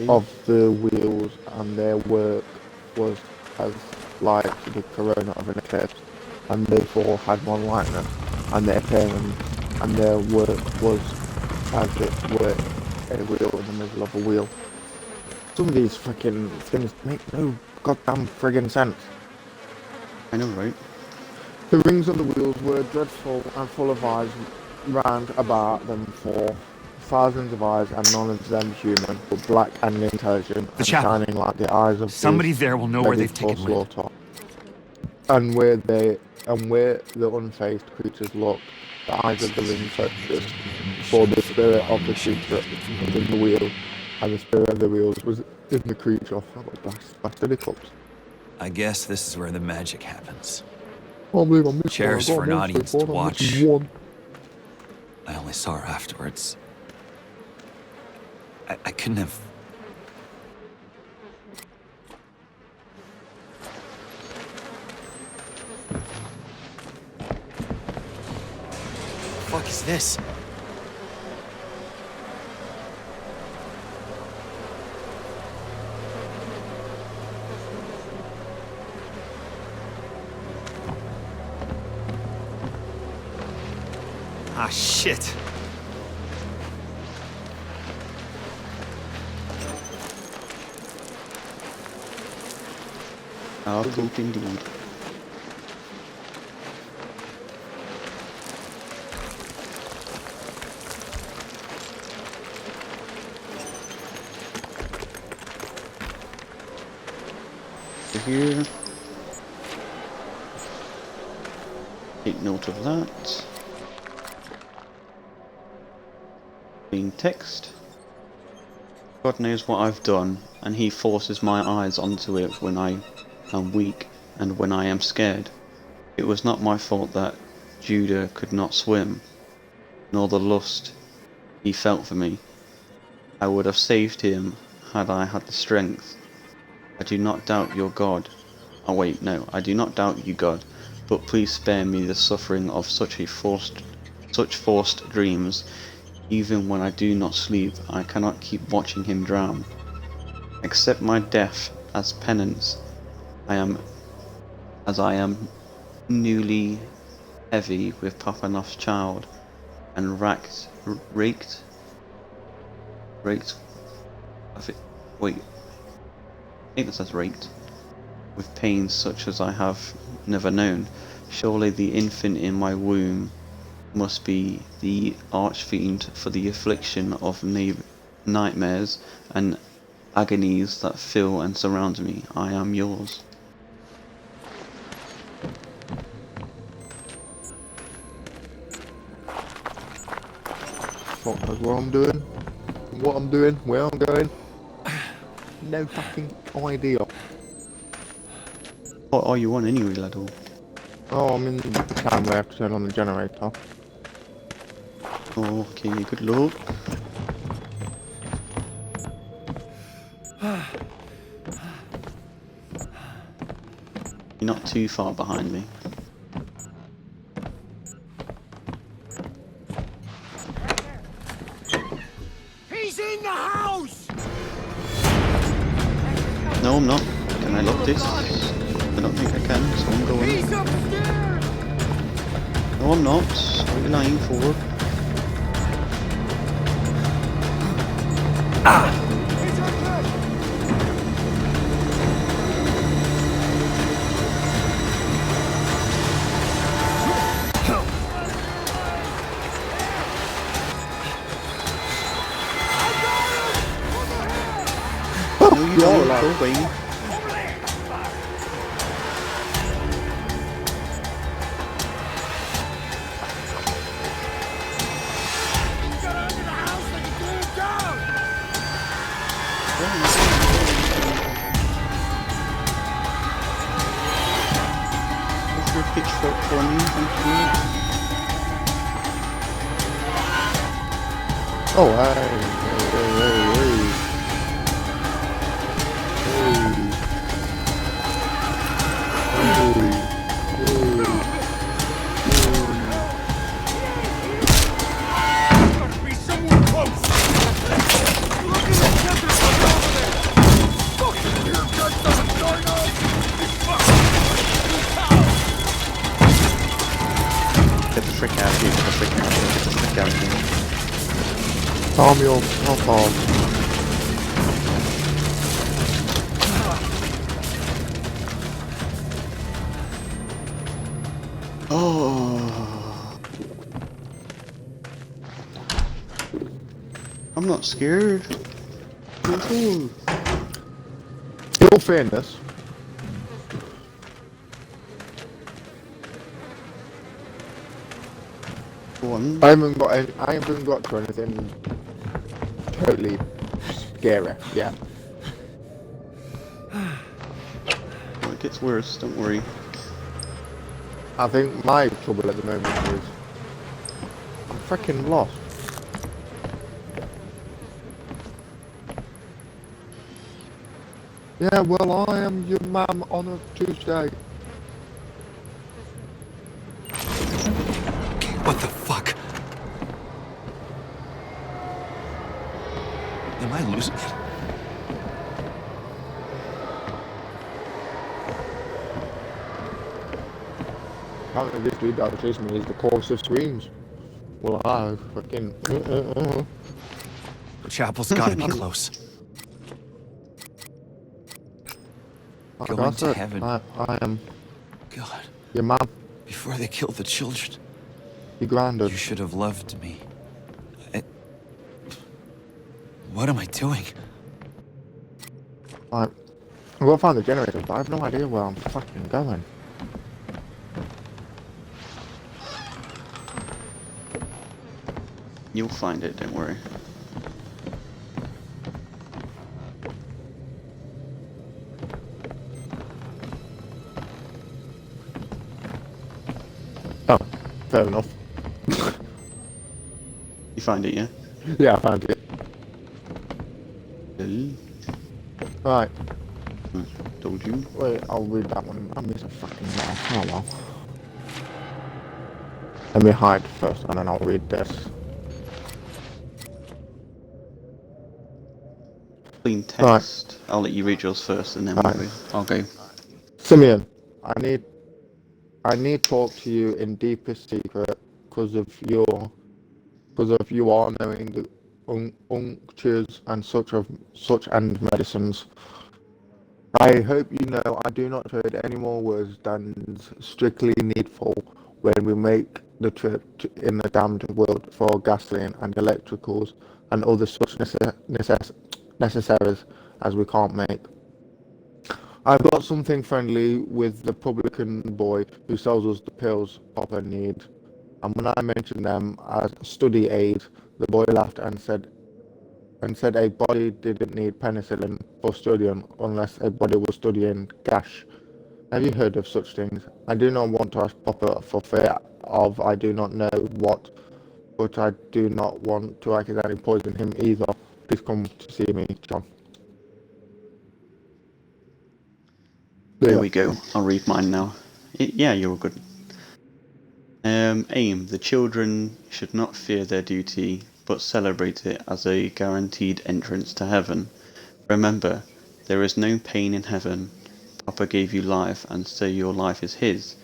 of the wheels and their work was as like the corona of an eclipse, and they four had one likeness, and their appearance and their work was as it were a wheel in the middle of a wheel. Some of these freaking things make no goddamn friggin' sense. I know, right? The rings of the wheels were dreadful and full of eyes round about them four. Thousands of eyes, and none of them human, but black and intelligent, and shining like the eyes of somebody there will know where they've taken slaughter. And where the unfaced creatures looked, the eyes of the living searchers, for the spirit of the creature was in the wheel, and the spirit of the wheels was in the creature. Bastard hiccups. I guess this is where the magic happens. I believe I missed Chairs one. for an audience to watch. One. I only saw her afterwards. I couldn't have... What the fuck is this? Ah, shit. How deep indeed. Here. Take note of that. Being text. God knows what I've done, and he forces my eyes onto it when I am weak and when I am scared. It was not my fault that Judah could not swim, nor the lust he felt for me. I would have saved him had I had the strength. I do not doubt your God. Oh wait, no, I do not doubt you, God, but please spare me the suffering of such forced dreams. Even when I do not sleep, I cannot keep watching him drown. Accept my death as penance. I am newly heavy with Papanov's child, and raked. I think that says raked, with pains such as I have never known. Surely the infant in my womb must be the archfiend for the affliction of nightmares and agonies that fill and surround me. I am yours. Fuck knows what I'm doing, where I'm going. No fucking idea. What are you on anyway, laddle? Oh, I'm in the town where I have to turn on the generator. Okay, good luck. You're not too far behind me. He's in the house! No, I'm not. Can I lock this? I don't think I can, so I'm going. No, I'm not. What are you lying for? No, you don't. Go away. What's your pitchfork for me? Thank you. Oh, hey. Get the frick out of here. Get the frick out of here. Get the frick out of here. Calm your alcohol. Oh, I'm not scared. In all fairness, Go on. I haven't got to anything totally scary. Yeah. Oh, it gets worse. Don't worry. I think my trouble at the moment is I'm freaking lost. Yeah, well, I am your mum on a Tuesday. What the fuck? Am I losing it? Apparently this dude that was chasing me is the chorus of screams. Well, I fucking... The chapel's gotta be close. Going to heaven. I am God. your mum. Before they killed the children. Your granddad. You should have loved me. What am I doing? Right. I'm gonna find the generator, but I have no idea where I'm fucking going. You'll find it. Don't worry. Oh, fair enough. You find it, yeah? Yeah, I found it. Right. Told you. Wait, I'll read that one. I miss a fucking mess. Oh well. Let me hide first and then I'll read this. Clean text. Right. I'll let you read yours first and then I'll go. Simeon, I need to talk to you in deepest secret because of you are knowing the unctures and such and medicines. I hope you know I do not trade any more words than strictly needful when we make the trip in the damned world for gasoline and electricals and other such necessaries as we can't make. I've got something friendly with the publican boy who sells us the pills Papa need, and when I mentioned them as study aid, the boy laughed and said a body didn't need penicillin for studying unless a body was studying gash. Have you heard of such things? I do not want to ask Papa for fear of I do not know what, but I do not want to accidentally poison him either. Please come to see me, John. There we go. I'll read mine now. Yeah, you're all good. Aim. The children should not fear their duty, but celebrate it as a guaranteed entrance to heaven. Remember, There is no pain in heaven. Papa gave you life, and so your life is his.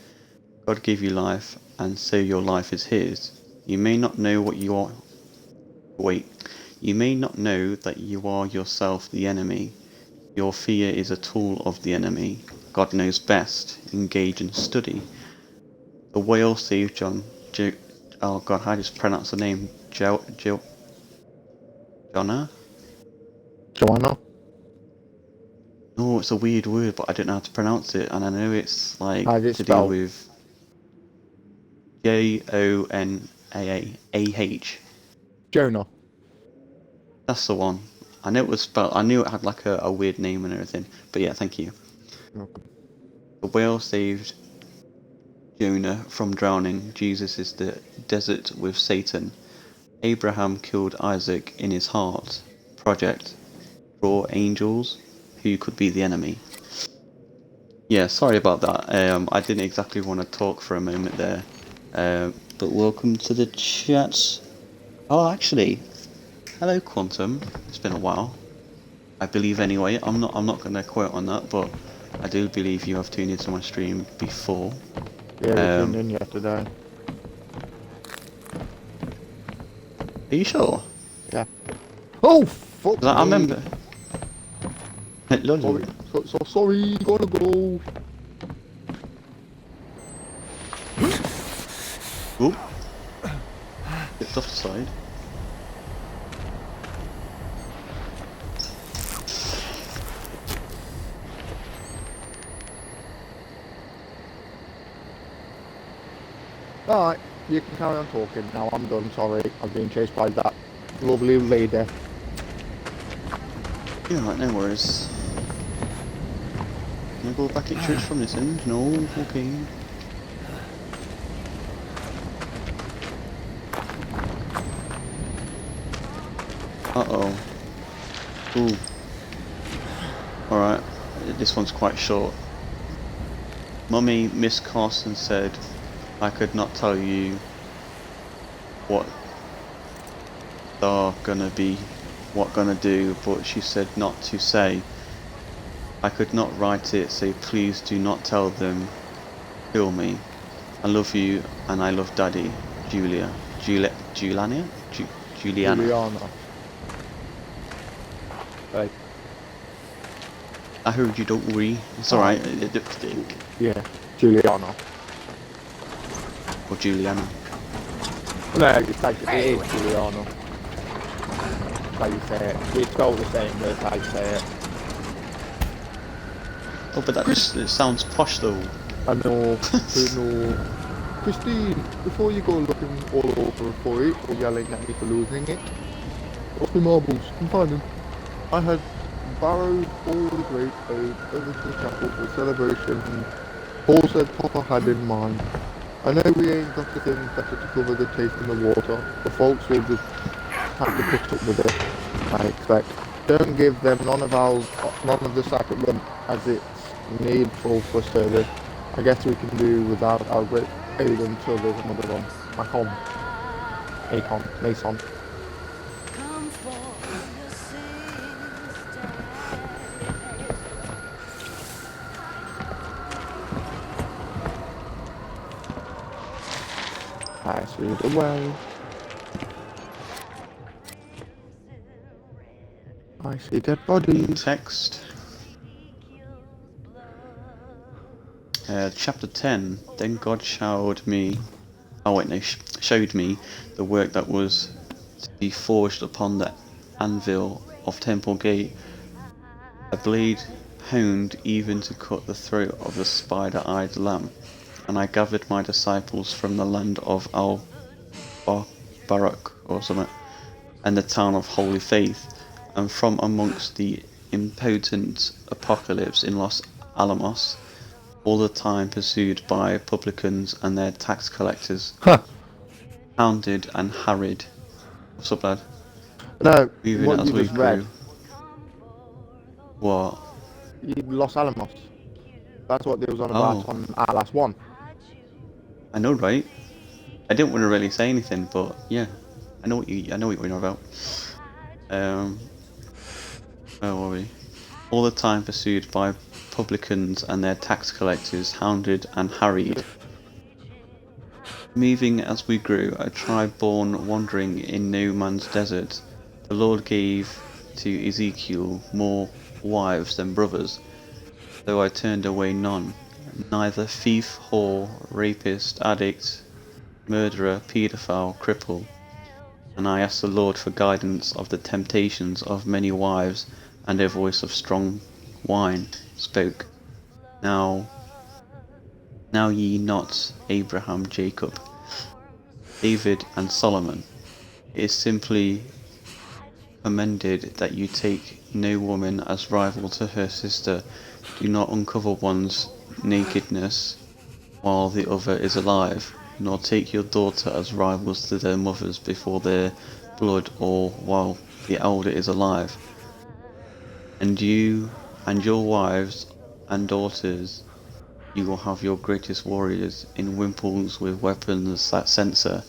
God gave you life, and so your life is his. You may not know what you are. Wait. You may not know that you are yourself the enemy. Your fear is a tool of the enemy. God knows best. Engage and study. The whale saved oh God, how do you pronounce the name? Jonah? Joanna? No, it's a weird word, but I don't know how to pronounce it, and I know it's like How's it to do spelled? with Jonah. Jonah. That's the one. I know it was spelled. I knew it had like a weird name and everything. But yeah, thank you. Okay. The whale saved Jonah from drowning. Jesus is the desert with Satan. Abraham killed Isaac in his heart. Project. Draw angels. Who could be the enemy? Yeah, sorry about that. I didn't exactly want to talk for a moment there. But welcome to the chat. Oh, actually, hello, Quantum. It's been a while. I believe anyway. I'm not going to quote on that, but I do believe you have tuned into my stream before. Yeah, we tuned in yesterday. Are you sure? Yeah. Oh, fuck I me. remember. Sorry, so sorry, gotta go. Oop. It's off the side. Alright, you can carry on talking now. I'm done, sorry. I've been chased by that lovely lady. Yeah, right, no worries. Can I go back at church from this end? No? Okay. Uh-oh. Ooh. Alright, this one's quite short. Mummy, Miss Carson said I could not tell you what they're gonna be, what gonna do, but she said not to say. I could not write it, so please do not tell them. Kill me. I love you, and I love Daddy. Juliana? Juliana. Hey. I heard you, don't worry. It's alright. Yeah, Juliana. Or Juliana. No, it's like, it is Juliana. That's how you say it. It's spelled the same, but it's how you say it. Oh, but that just, it sounds posh though. I know, I know. Christine, before you go looking all over for it, or yelling at me for losing it, what's my marbles? Come find them. I had borrowed all the great aid over to the chapel for celebration. Paul said Papa had in mind. I know we ain't got the things better to cover the taste in the water. The folks will just have to put up with it, I expect. Don't give them none of the sacrament as it's needful for service. I guess we can do without our great aid until there's another one. Mason. I see the way. I see dead bodies. Text. Chapter 10. Then God showed me. Oh wait, no, showed me the work that was to be forged upon the anvil of Temple Gate. A blade honed even to cut the throat of the spider-eyed lamb. And I gathered my disciples from the land of Barak or something, and the town of Holy Faith, and from amongst the impotent apocalypse in Los Alamos, all the time pursued by publicans and their tax collectors, hounded and harried. What's up, lad? No, moving what as you we just read. grew. What? Los Alamos. That's what they was on about on Outlast 1. I know, right? I didn't want to really say anything, but yeah, I know what you're about. Where were we? all the time pursued by publicans and their tax collectors, hounded and harried. Moving as we grew, a tribe born wandering in no man's desert, the Lord gave to Ezekiel more wives than brothers, though I turned away none, neither thief, whore, rapist, addict, murderer, paedophile, cripple. And I asked the Lord for guidance of the temptations of many wives, and a voice of strong wine spoke. Now ye not Abraham, Jacob, David, and Solomon. It is simply commended that you take no woman as rival to her sister. Do not uncover one's nakedness while the other is alive, nor take your daughter as rivals to their mothers before their blood or while the elder is alive. And you and your wives and daughters, you will have your greatest warriors in wimples with weapons that censor,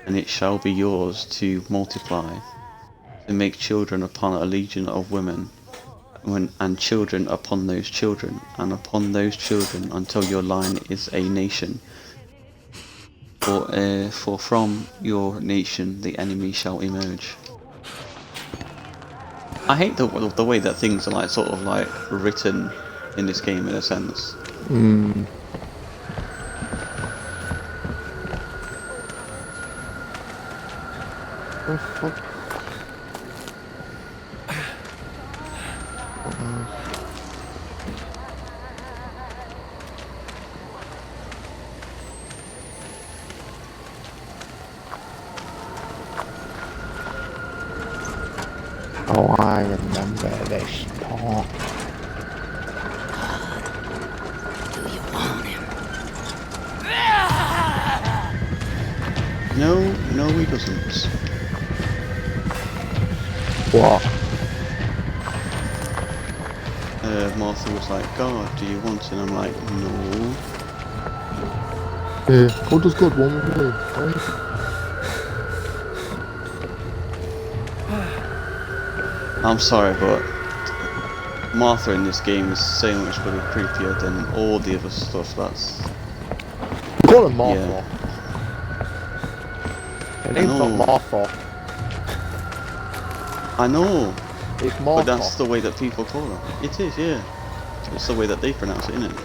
and it shall be yours to multiply, to make children upon a legion of women, and children upon those children, and upon those children until your line is a nation. For from your nation the enemy shall emerge. I hate the way that things are like sort of like written in this game in a sense. Oh, I remember this part. Do you want him? No, he doesn't. What? Martha was like, God, do you want it? And I'm like, no. Yeah, what does God want with me? Right? I'm sorry, but Martha in this game is so much bloody creepier than all the other stuff that's... Call him Martha. Yeah. Her name's not Martha. I know. It's Martha. But that's the way that people call her. It is, yeah. It's the way that they pronounce it, isn't it?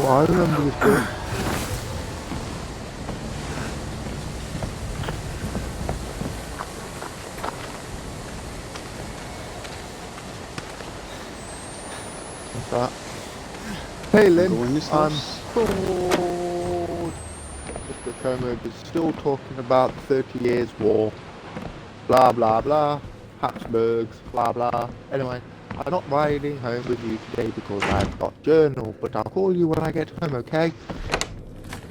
I remember this book. What's that? Hey Lynn, I'm bored. Mr. Como is still talking about 30 Years' War. Blah blah blah. Habsburgs, blah blah. Anyway, I'm not riding home with you today because I've got journal, but I'll call you when I get home, okay?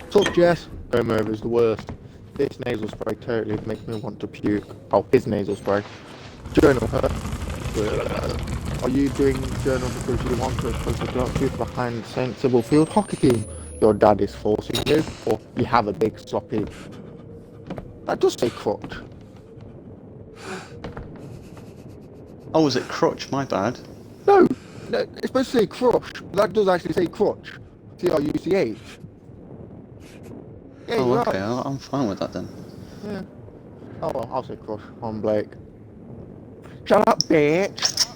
What's up, Jess? Como is the worst. This nasal spray totally makes me want to puke. Oh, his nasal spray. Journal hurt. Are you doing journal because you want to put the truth behind St. Sybil Field hockey team? Your dad is forcing you, or you have a big sloppy... That does say crotch. Oh, was it crutch? My bad. No, it's supposed to say crush. That does actually say crotch. C-R-U-C-H. Yeah, oh, okay, right. I'm fine with that then. Yeah. Oh well, I'll say crush on Blake. Shut up, bitch!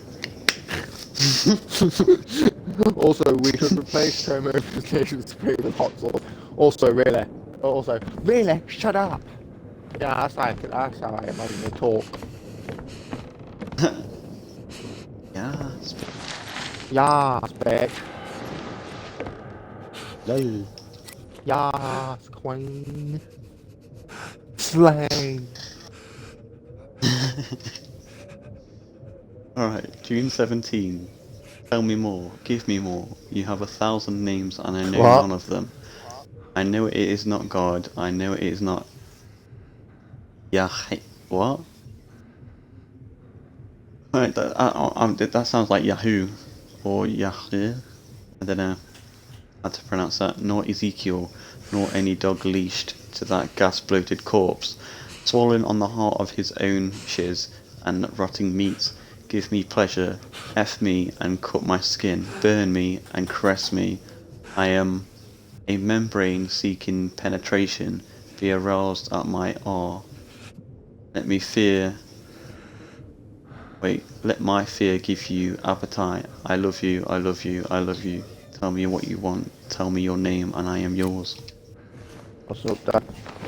Also, we should replace Como's nasal spray with hot sauce. Also, really, shut up! Yeah, that's how I imagine they talk. Yes. Yas, bitch. Lol. Yas, queen. Slay. Alright, June 17. Tell me more. Give me more. You have 1,000 names and I know What? none of them. I know it is not God. I know it is not... What? Right, that sounds like Yahoo or Yahoo. I don't know how to pronounce that. Nor Ezekiel, nor any dog leashed to that gas-bloated corpse, swollen on the heart of his own shiz and rotting meat. Give me pleasure, F me and cut my skin, burn me and caress me. I am a membrane seeking penetration, be aroused at my awe. Let my fear give you appetite. I love you, I love you, I love you. Tell me what you want, tell me your name and I am yours. What's up, Dad?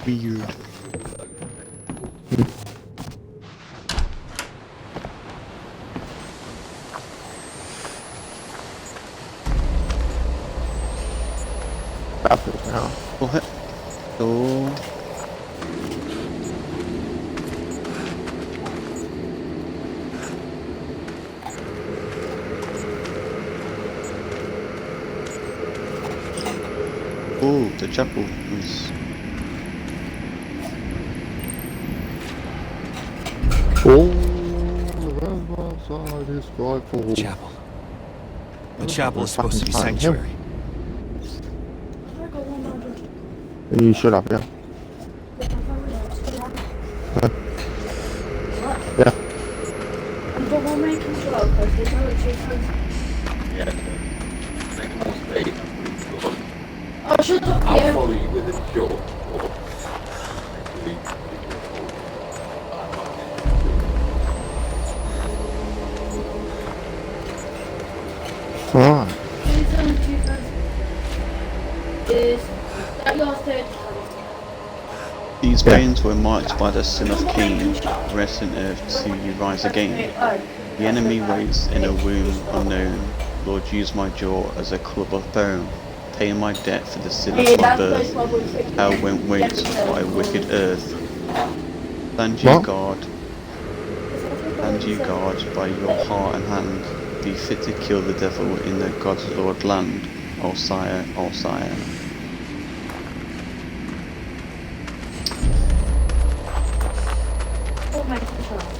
Weird. Bathroom now. What? Oh. Oh, the chapel is. Oh, the outside is frightful. Chapel. The chapel is supposed to be sanctuary. You should have, yeah. Yeah. Oh, shut up, I'll follow you with a joke. Alright. Is that your third? These bones were marked by the Son of Cain, rest in earth till you rise again. The enemy waits in a womb unknown. Lord, use my jaw as a club of bone. Pay my debt for the sin of my birth. Hell won't wait for a wicked earth. Stand you guard by your heart and hand. Be fit to kill the devil in the God's Lord land. O sire, O sire.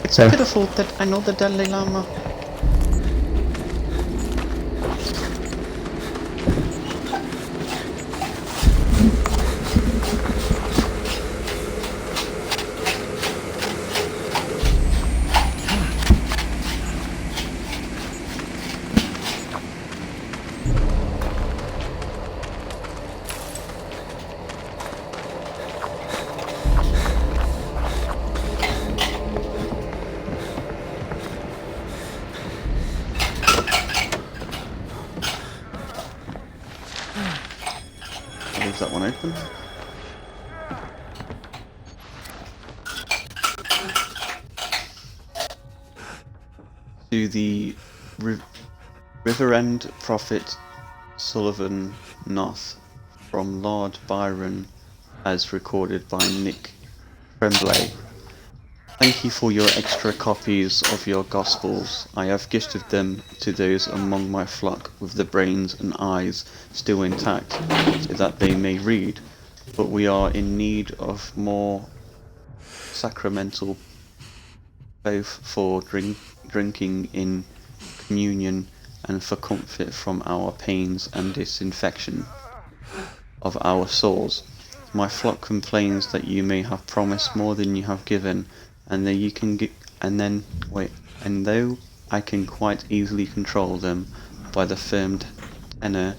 It's pitiful that I know the Dalai Lama. Leave that one open. To the Riverend Prophet Sullivan Noth from Lord Byron, as recorded by Nick Tremblay. Thank you for your extra copies of your Gospels. I have gifted them to those among my flock with the brains and eyes still intact, so that they may read. But we are in need of more sacramental, both for drinking in communion and for comfort from our pains and disinfection of our souls. My flock complains that you may have promised more than you have given, and that you can and though I can quite easily control them by the firm tenor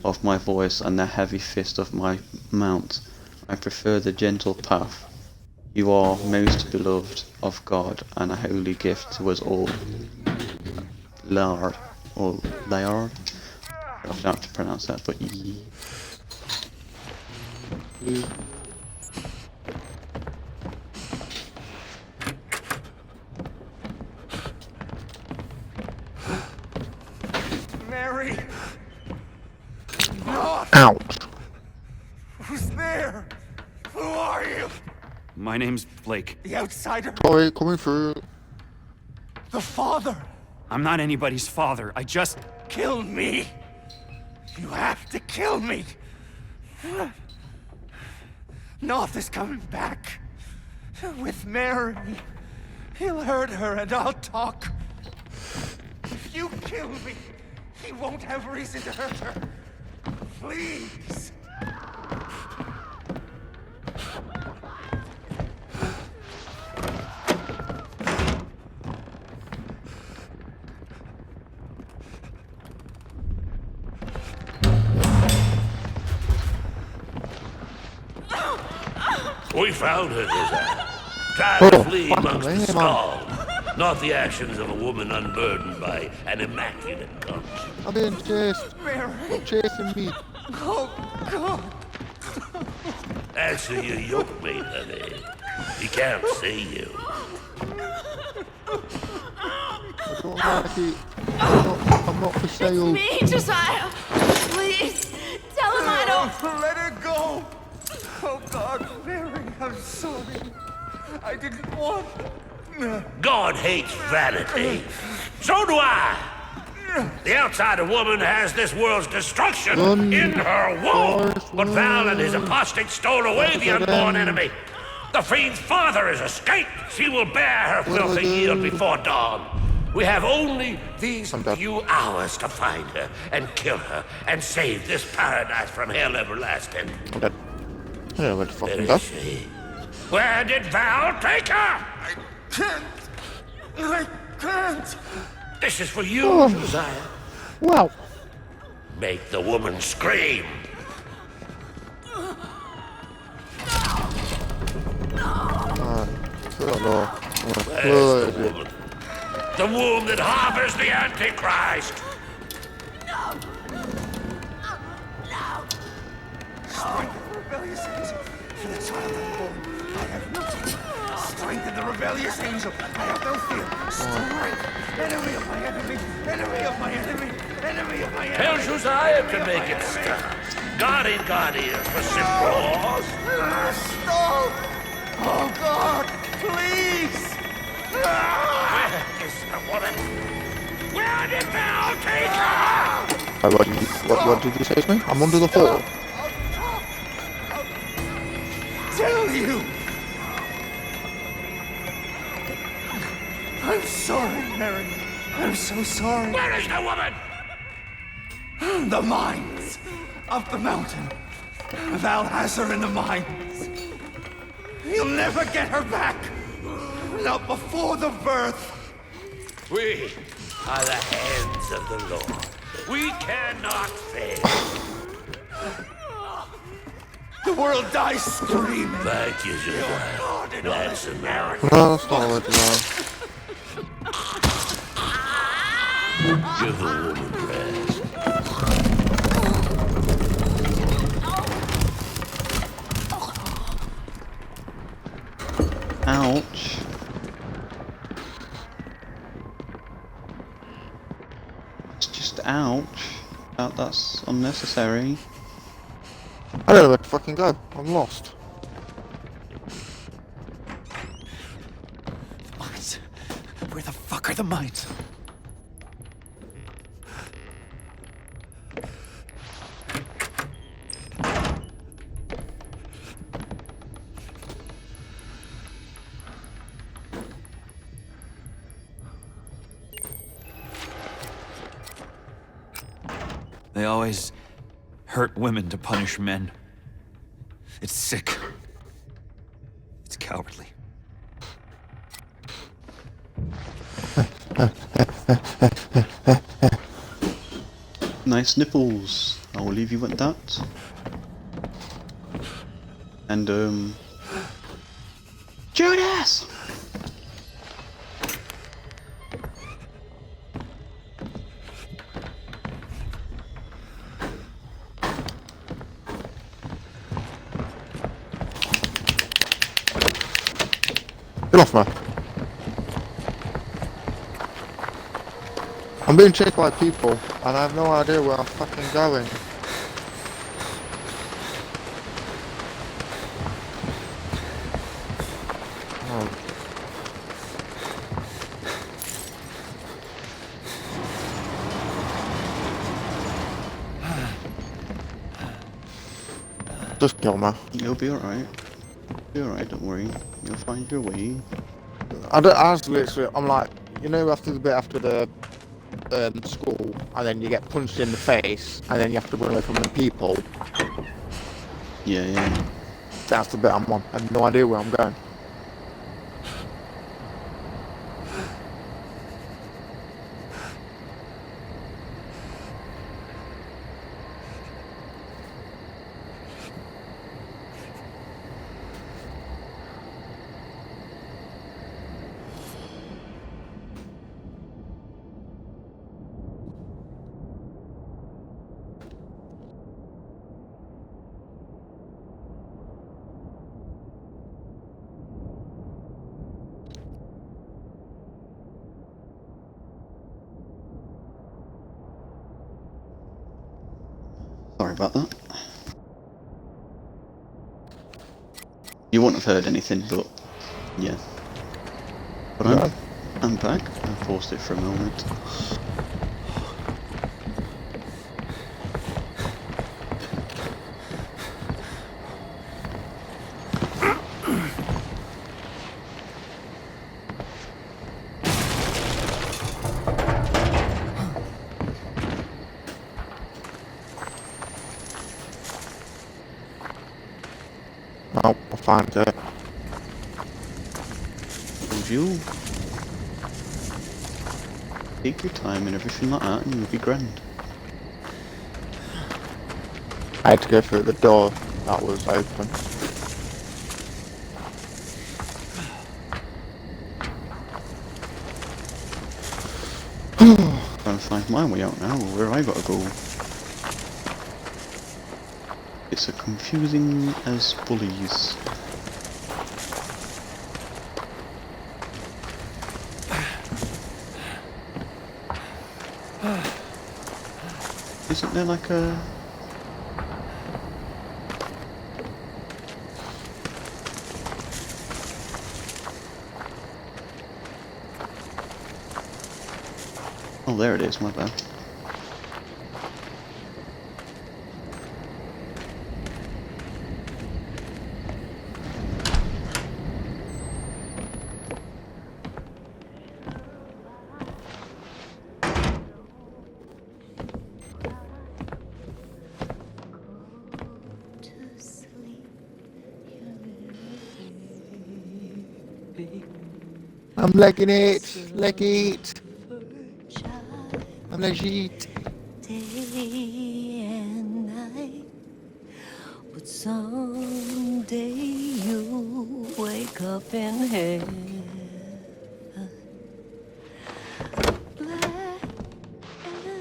of my voice and the heavy fist of my mount, I prefer the gentle path. You are most beloved of God and a holy gift to us all. Lard, or Layard? I don't have to pronounce that, but Mary! No! Ouch. Who's there? Who are you? My name's Blake. The outsider? Sorry, coming through. The father? I'm not anybody's father. I just... Kill me! You have to kill me! North is coming back. With Mary. He'll hurt her and I'll talk. kill me. He won't have reason to hurt her. Please. We found her, Susanna. Trying to flee amongst the stalls. Not the actions of a woman unburdened by an immaculate conscience. I'm being chased. Mary. Stop chasing me. Oh, God. Answer your yoke mate, honey. He can't see you. I don't like it. I'm not for sale. Me, Josiah. Please, tell him I don't. Let her go. Oh, God, Mary, I'm sorry. I didn't want... God hates vanity. So do I. The outsider woman has this world's destruction in her womb. But Val and his apostates stole away the unborn enemy. The fiend's father has escaped. She will bear her filthy yield before dawn. We have only these few hours to find her and kill her and save this paradise from hell everlasting. I'm dead. I don't know where to fucking Where go. is she? Where did Val take her? I can't. This is for you, Josiah. Wow. Make the woman scream. I don't know. Where's the woman? The womb that harbors the Antichrist. Strengthen the rebellious angel. For the child unborn, I have nothing. Strengthen the rebellious angel. I have no fear. Strength. Enemy of my enemy. Enemy of my enemy. Enemy of my enemy. Tell Josiah to make it stop. God ain't got ears for simple laws. Stop! Oh, God, please! Where is the woman? Where did Val take her? What did you say to me? I'm under the hole. Tell you! I'm sorry, Mary. I'm so sorry. Where is the woman? The mines of the mountain. Val has her in the mines. You'll never get her back. Not before the birth. We are the hands of the Lord. We cannot fail. The world dies screaming. Thank you, Josiah. That's America. No, that's not what it Give the woman rest. Ouch. It's just ouch. That's unnecessary. I don't know where to fucking go. I'm lost. The mines. Where the fuck are the mines? They always hurt women to punish men. It's sick. It's cowardly. Nice nipples. I will leave you with that. And Judas! Get off me. I'm being chased by people, and I have no idea where I'm fucking going. Oh. Just kill me. You'll be alright. You'll be alright, don't worry. You'll find your way. I was literally, I'm like, you know, after the bit after the school, and then you get punched in the face, and then you have to run away from the people. Yeah. That's the bit I'm on. I have no idea where I'm going. Sorry about that. You wouldn't have heard anything, but yeah. But No. I'm back. I paused it for a moment. No, I'll find it. Told you. Take your time and everything like that, and you'll be grand. I had to go through the door that was open. Trying to find my way out now, where I gotta go. It's as confusing as bullies. Isn't there like a... Oh, there it is, my bad. I'm legging it! Leg it! I'm legit! Day and night, but someday you wake up in heaven. Black and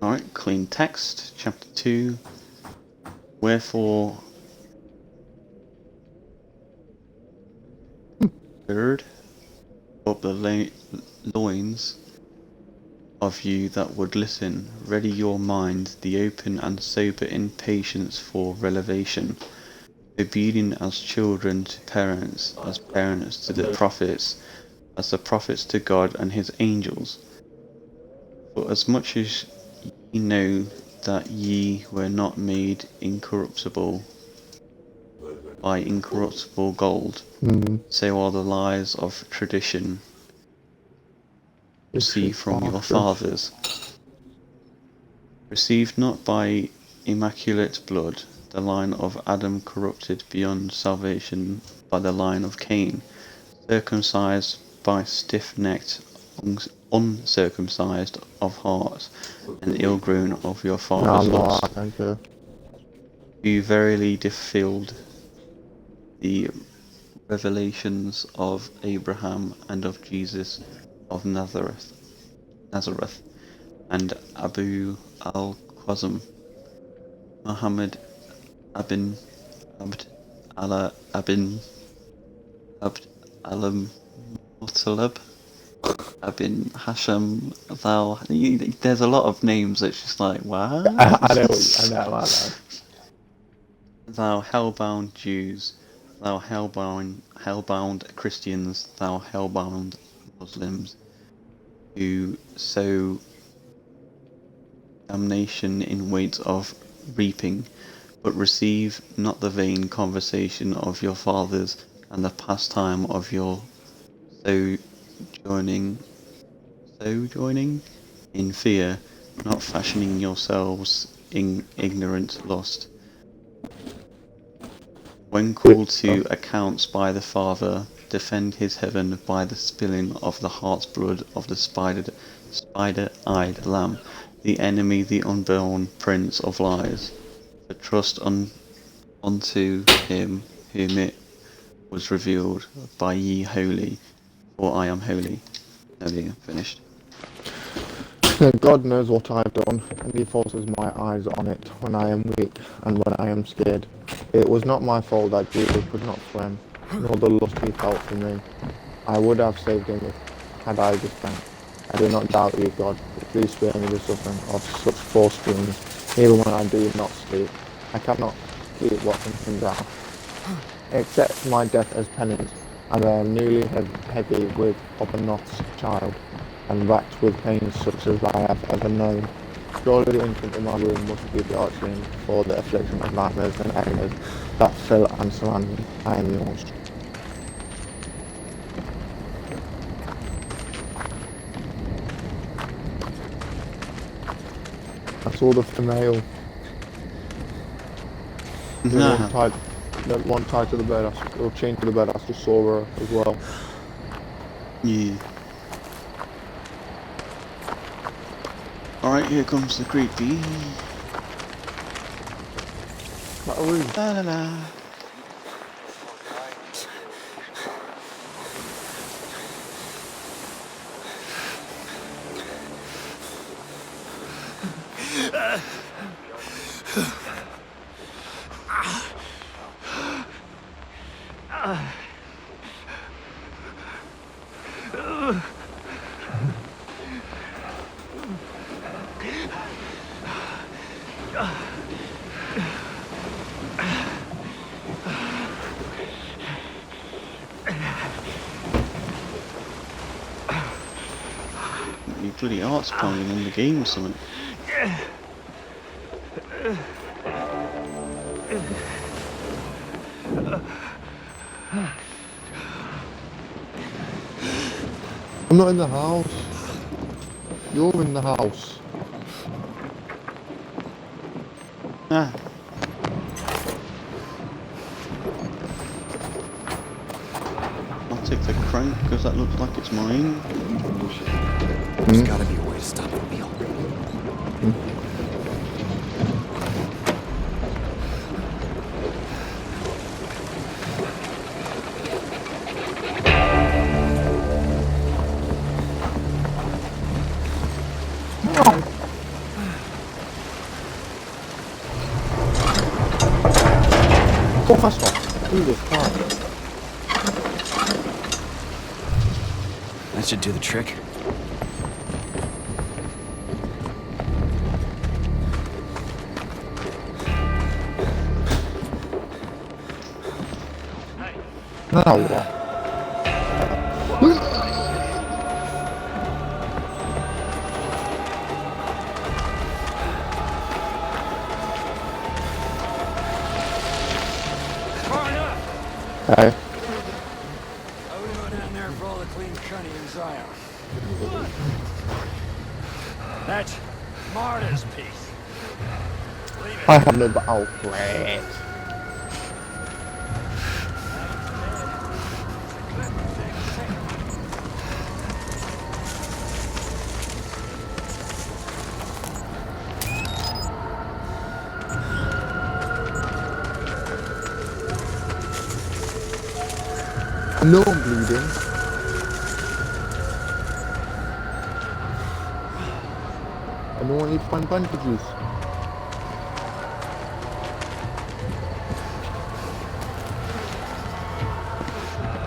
Alright, clean text, chapter 2. Wherefore, gird up the loins of you that would listen, ready your mind, the open and sober in patience for revelation, obedient as children to parents, as parents to the prophets, as the prophets to God and his angels. For as much as ye know that ye were not made incorruptible by incorruptible gold, so are the lies of tradition received from your fathers. Received not by immaculate blood, the line of Adam corrupted beyond salvation by the line of Cain, circumcised by stiff-necked, uncircumcised of heart, and ill-grown of your father's lust, who verily defiled the revelations of Abraham and of Jesus of Nazareth, and Abu al-Qasim, Muhammad Abd Allah Abd al-Muttalib, Abin Hashem, there's a lot of names that's just like, what? I know. Thou hellbound Jews, thou hellbound Christians, thou hellbound Muslims, who sow damnation in wait of reaping, but receive not the vain conversation of your fathers, and the pastime of your sojourning in fear, not fashioning yourselves in ignorant lust. When called to accounts by the Father, defend his heaven by the spilling of the heart's blood of the spider-eyed lamb, the enemy, the unborn prince of lies. For trust unto him whom it was revealed by ye holy, for I am holy. There, finished. God knows what I've done, and he forces my eyes on it when I am weak and when I am scared. It was not my fault that Jesus could not swim, nor the lust he felt for me. I would have saved him had I the strength. I do not doubt you, God, but please spare me the suffering of such false dreams, even when I do not sleep. I cannot keep watching him down. Accept my death as penance, and I am newly heavy with Papa Knott's child, and racked with pains such as I have ever known. Surely the infant in my room must be the arching for the affliction of nightmares and agonies that fill and surround me. I am yours. That's all the female. That one tied to the bed, or chained to the bed, I just saw her as well. Yeah. Alright, here comes the creepy. La la la. You bloody heart's pounding in the game or something. I'm not in the house. You're in the house. Ah. I'll take the crank because that looks like it's mine. There's gotta be a way to stop the wheel. Go faster. Jesus Christ. That should do the trick. Now I Okay. wouldn't go down there for all the clean cunny in Zion. That's Marta's piece. I have no outlet. No, I'm bleeding. I don't want you to find bandages.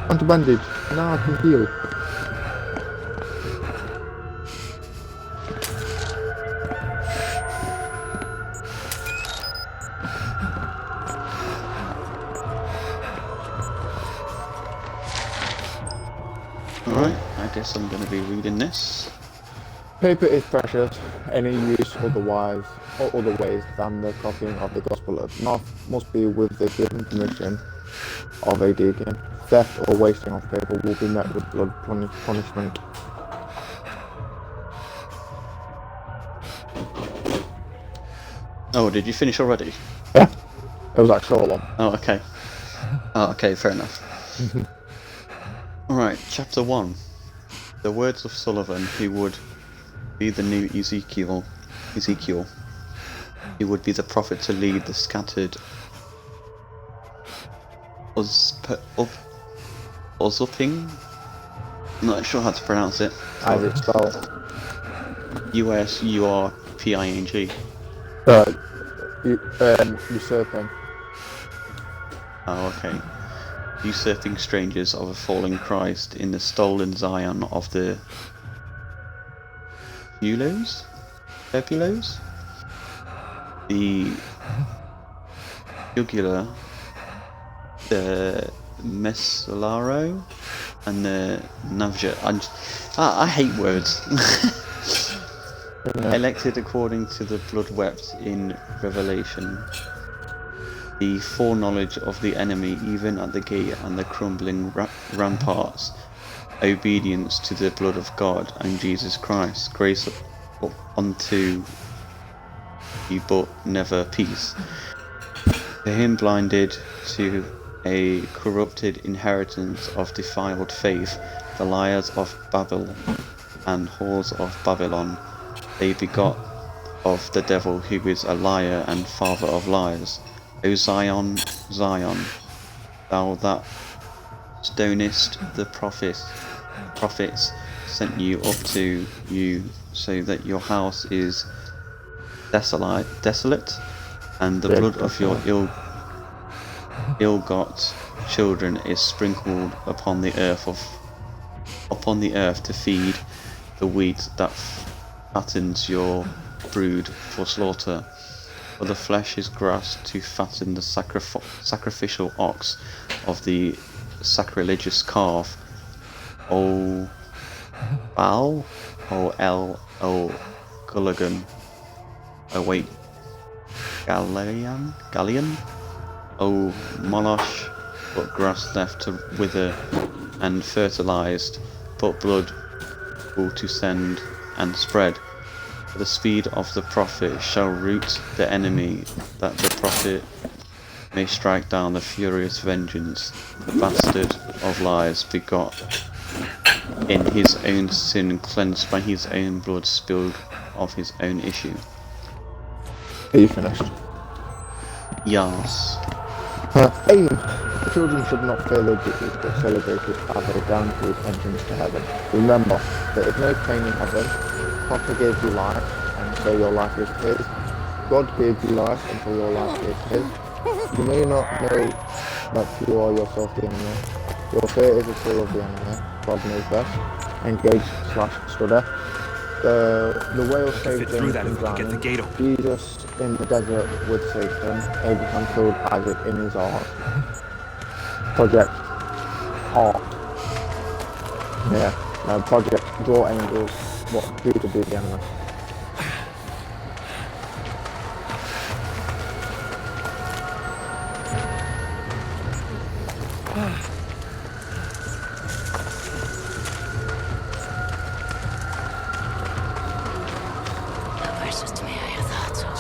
Want a bandage? Now I can heal. Alright, I guess I'm going to be reading this. Paper is precious. Any use otherwise or other ways than the copying of the gospel must be with the given permission of a deacon. Theft or wasting of paper will be met with blood punishment. Oh, did you finish already? Yeah, it was like short one. Oh, okay. Oh, okay, fair enough. Alright, chapter 1. The words of Sullivan, who would be the new Ezekiel. He would be the prophet to lead the scattered Usurping? I'm not sure how to pronounce it. As it's spelled. Usurping. Usurping. Oh, okay. Usurping strangers of a fallen Christ in the stolen Zion of the Pepulos? The Jugular, the Messalaro, and the Navja. I hate words. Elected according to the blood wept in Revelation. The foreknowledge of the enemy even at the gate and the crumbling ramparts. Obedience to the blood of God and Jesus Christ. Grace unto you but never peace. To him blinded to a corrupted inheritance of defiled faith, the liars of Babel and whores of Babylon, they begot of the devil, who is a liar and father of liars. O Zion, Zion, thou that stonest the prophets sent you up to you, so that your house is desolate, and the blood of your ill-got children is sprinkled upon the earth to feed the wheat that fattens your brood for slaughter. For the flesh is grass to fatten the sacrificial ox of the sacrilegious calf. O Baal, O El, O Gulligan. Oh wait, Galleon, O Molosh, but grass left to wither and fertilized, but blood will to send and spread. The speed of the prophet shall root the enemy, that the prophet may strike down the furious vengeance. The bastard of lies begot in his own sin, cleansed by his own blood, spilled of his own issue. Are you finished? Yes. Aim. Children should not fail their duties, but celebrate it as a guaranteed entrance to heaven. Remember, there is no pain in heaven. Papa gave you life, and so your life is his. God gave you life, and so your life is his. You may not know that you are yourself the enemy. Your fear is a tool of the enemy. God knows best. Engage/study. The whale saved them from drowning. Jesus in the desert with Satan. Abraham killed Isaac in his ark. Project Ark. Yeah. Project Draw Angels. What who to be the enemy.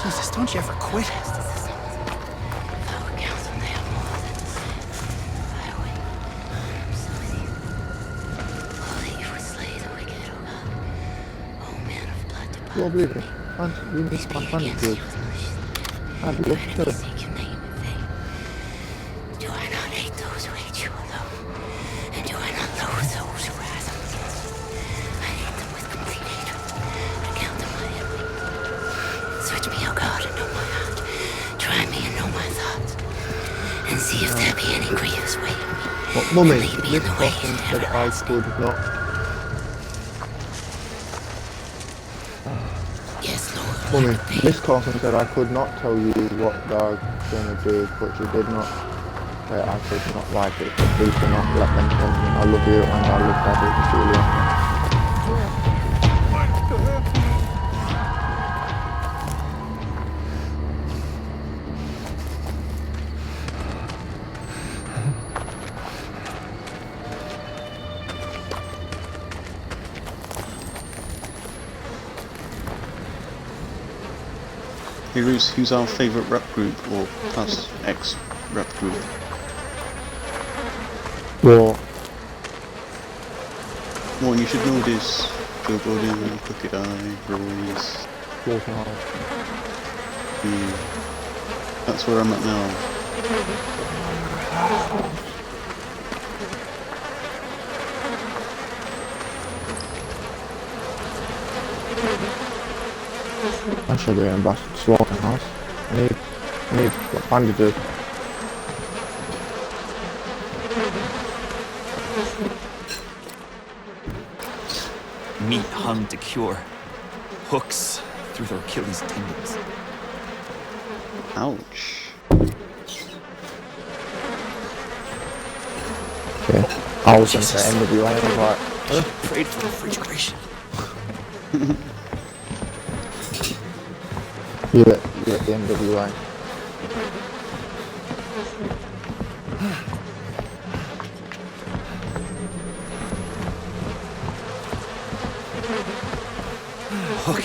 Jesus, don't you ever quit? You all believe it? And we need to find money to. I'd love to. Do I not hate those who hate you alone? And do I not loathe those who rise up against me? I hate them with complete hatred. I count them my enemy. Search me, O God, and know my heart. Try me and know my thoughts. And see if there be any grievous way in me. But Mummy, And lead me in Miss the way Cotton into said I everlasting. could not. Mummy, Miss Carson said I could not tell you what they're gonna do, but she did not say I could not like it. But please do not let them tell me I love you and I love Daddy, Julia. Who's our favourite rap group or past ex-rap group? Well, Well, you should know this. Joe Budden, Crooked Eye, Royce. That's where I'm at now. I should be in Bastard Slaughterhouse. I need bandages. Meat hung to cure. Hooks through their Achilles tendons. Ouch. Yeah. I was going to say NWA, but... Prayed for refrigeration. You at the NWA. Hook.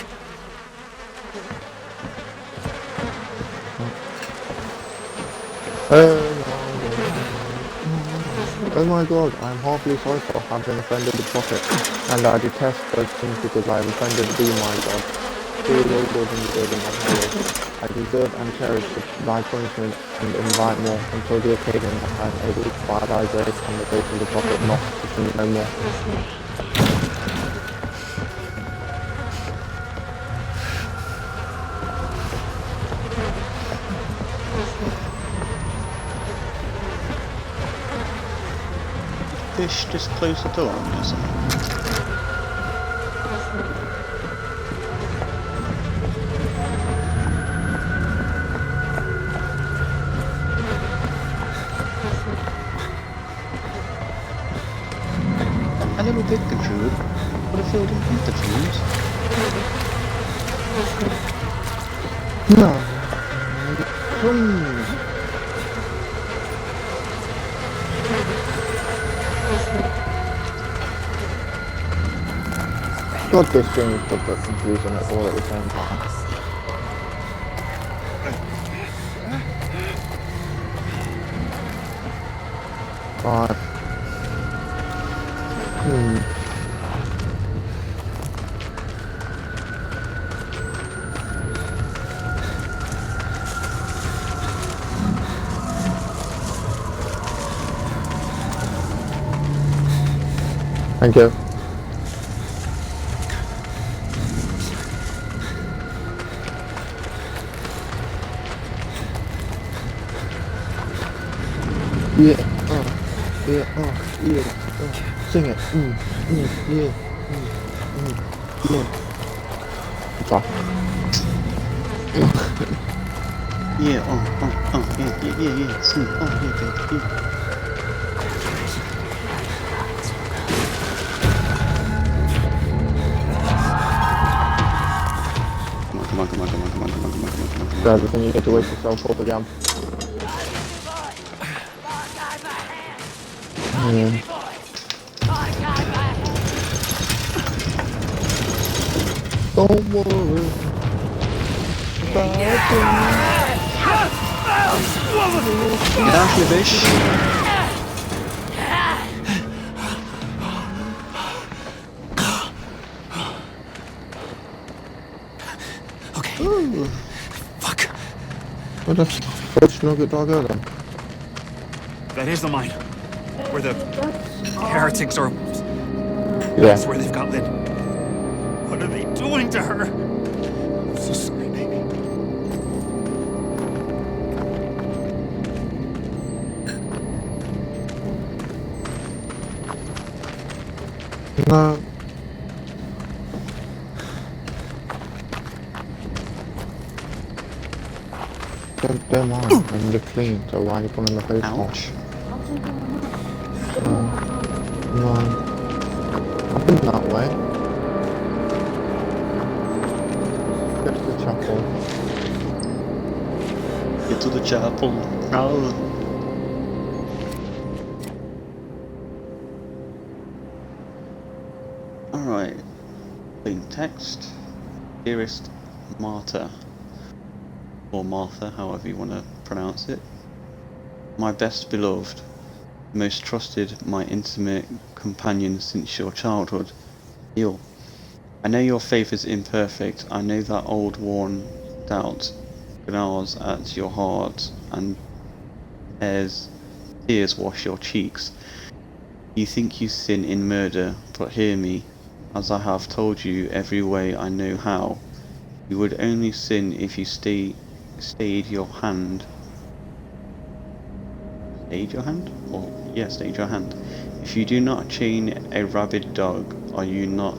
Oh my god, I am heartily sorry for having offended the Prophet, and I detest those things because I have offended thee, my God. Dear Lord, Lord, and deserving of glory. I deserve and cherish thy punishment and invite more until the occasion that I am able by thy grace and the grace of the Prophet not to sin no more. Fish just close the door on me or something. A little bit contribute, but I filled in interviews. No. God, this thing is but confusing it all at the same time. Right. Thank you. Yeah, sing it, yeah, Fuck. Yeah, yeah, sing, yeah. Come on. That's the thing, you get to wake yourself up again. Don't worry about Get off me, bitch! Okay. Ooh. Fuck. What the fuck's nugget dog out then? That is the mine. Where the heretics are. Yeah. That's where they've got Lynn. What are they doing to her? I'm so sorry, baby. No. They're mine, and they're clean, so why are you pulling the face off? No. I've been that way. Get to the chapel. Get to the chapel. Oh. Alright. Plain text. Dearest Marta. or Martha, however you want to pronounce it. My best beloved, most trusted, my intimate companion since your childhood, Gil. I know your faith is imperfect. I know that old worn doubt gnaws at your heart and tears wash your cheeks. You think you sin in murder, but hear me, as I have told you every way I know how. You would only sin if you stayed your hand. Stayed your hand? Stayed your hand. If you do not chain a rabid dog, are you not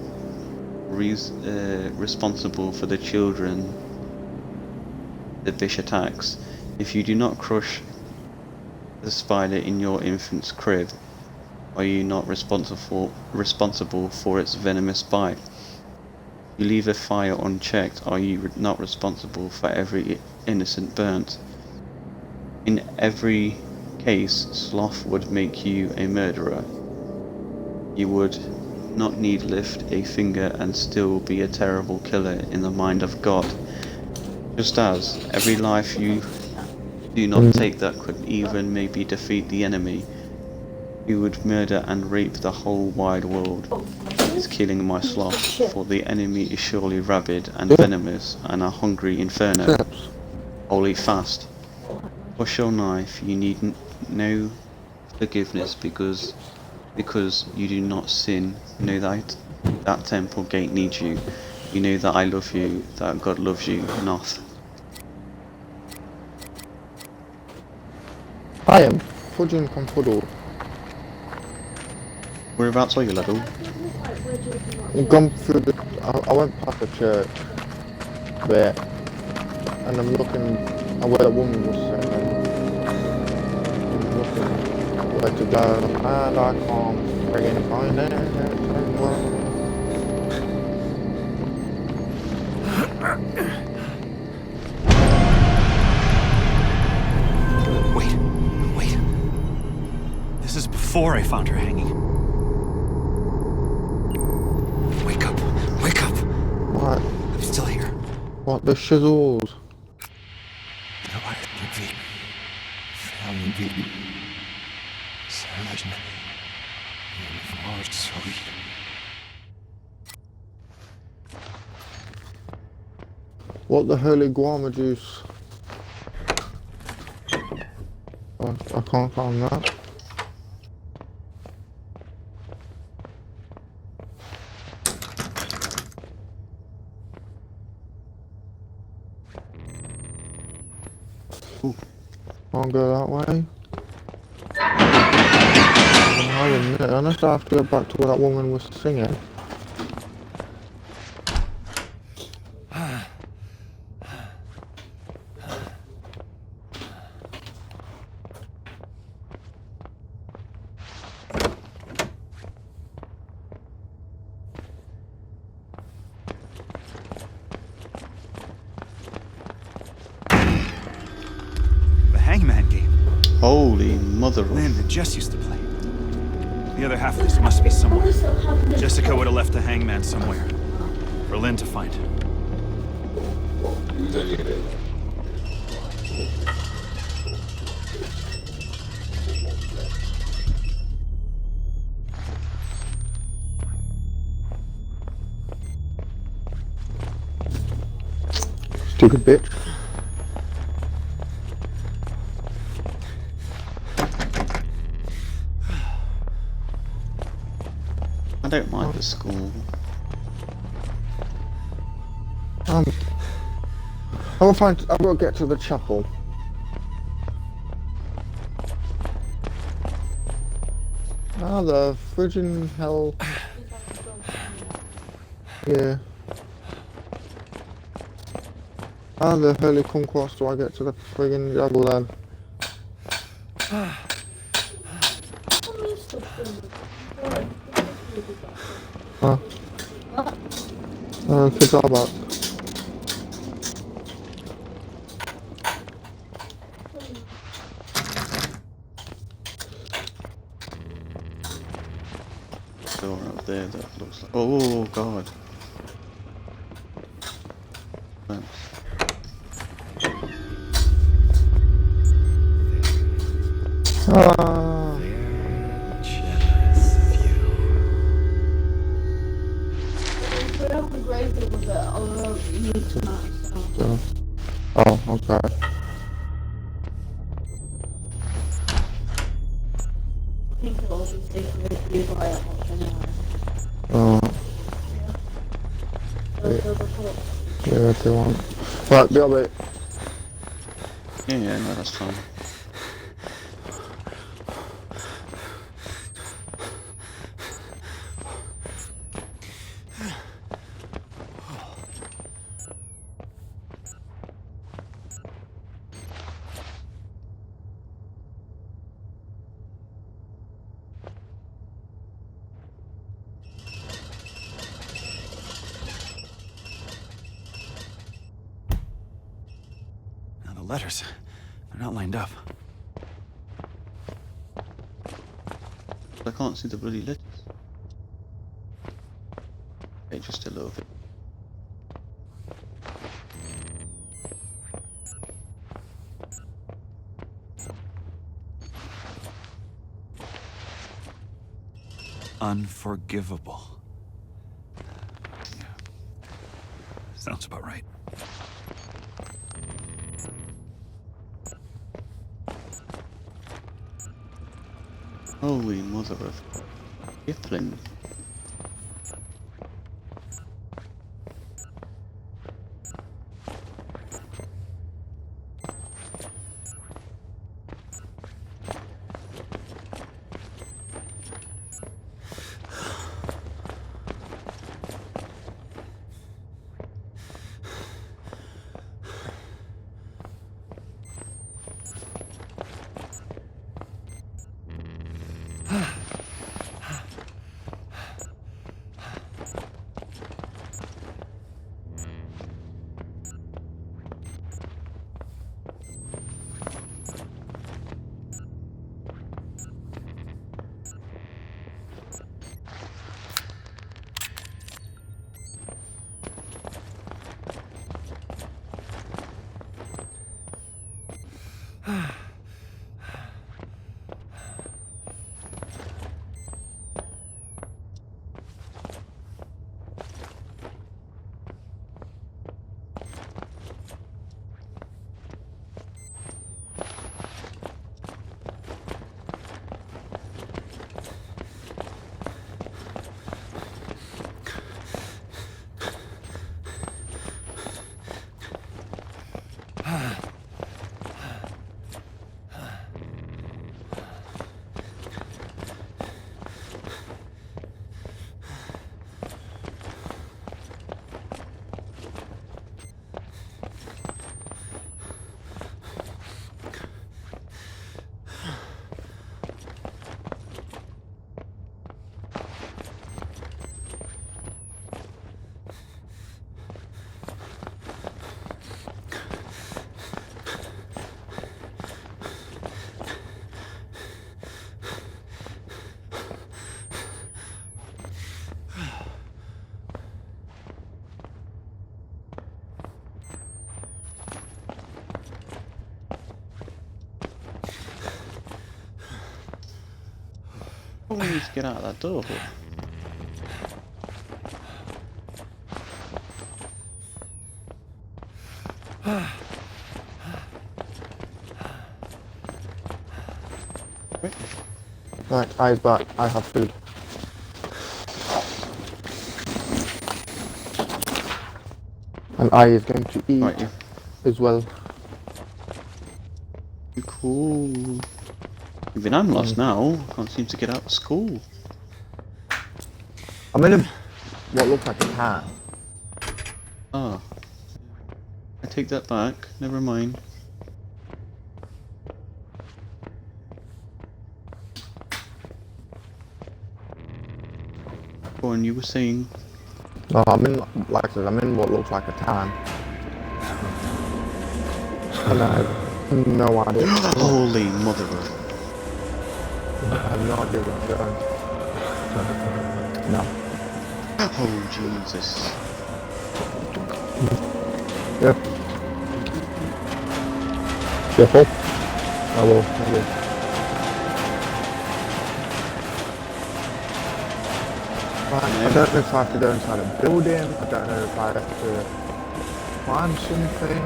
responsible for the children the fish attacks? If you do not crush the spider in your infant's crib, are you not responsible for its venomous bite? If you leave a fire unchecked, are you not responsible for every innocent burnt? In every case, sloth would make you a murderer. You would not need lift a finger and still be a terrible killer in the mind of God. Just as every life you do not take that could even maybe defeat the enemy, you would murder and rape the whole wide world. Is killing my sloth, for the enemy is surely rabid and venomous and a hungry inferno. Holy fast. Push your knife, you need no forgiveness because you do not sin. Know that temple gate needs you. You know that I love you, that God loves you, not. I am fudging confuddled. Whereabouts are you, Level? I've gone through the. I went past the church there, and I'm looking at where the woman was sitting. I'm looking where to go, and I can't friggin' find it. Wait. This is before I found her hanging. Wake up. What? I'm still here. What the shizzles? What the holy guama juice? I can't find that. Can't go that way. Hold a minute, unless I have to go back to where that woman was singing. Hangman game. Holy mother of... Lynn and Jess used to play. The other half of this must be somewhere. Jessica would have left the hangman somewhere. For Lynn to find. Stupid bitch. I don't mind the school. I will get to the chapel. Ah, the friggin' hell. Yeah. How the holy conquest do I get to the friggin' chapel then? Kids are back. Door up there that looks like... Oh, God. Thanks. Generous of you. Oh, okay. Oh. Yeah, if you want. Right, be alright. Yeah, no, that's fine. Now the letters, they're not lined up. I can't see the bloody letters. Okay, just a little bit. Unforgivable. Yeah. Sounds about right. Holy mother of Kipling. Oh, we need to get out of that door. Right, eyes back. I have food. And I is going to eat Right, yeah. as well. Cool. Even I'm lost now. I can't seem to get out of school. I'm in a what looks like a car. Ah. I take that back. Never mind. Go on, you were saying. No, I'm in, like I said, I'm in what looks like a tan. And I have no idea. Holy mother of. I have no idea what's going on. No. Oh, Jesus. Yeah. Careful. I will. Right, I don't know if I have to go inside a building. I don't know if I have to find something.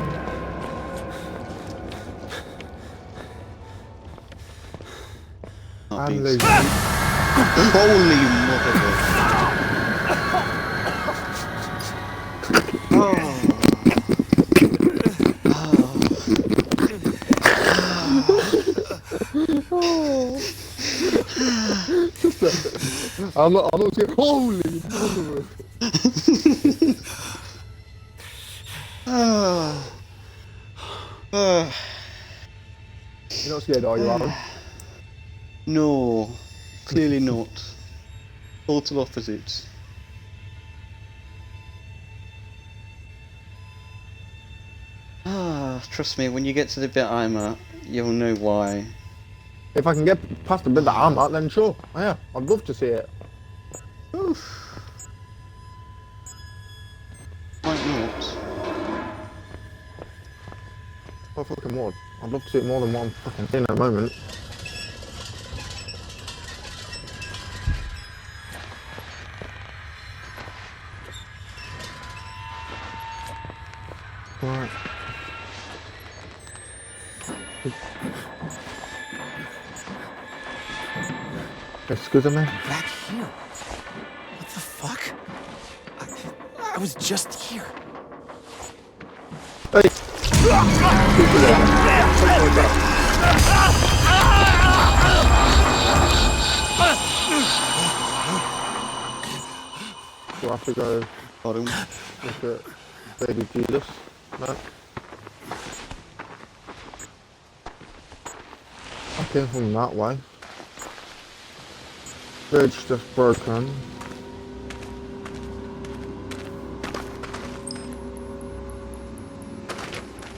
Not I'm being losing. Holy mother. I'm not scared. Holy mother. You're not scared, are you, Aaron? No, clearly not. Total opposites. Trust me, when you get to the bit I'm at, you'll know why. If I can get past the bit that I'm at, then sure. Yeah, I'd love to see it. Oof. Why not? I fucking would. I'd love to see it more than one fucking thing at the moment. Right. Excuse me? Back here? What the fuck? I was just here. Hey! Do I have to go with it? Baby Jesus? No? I came from that way. Bridge just broken.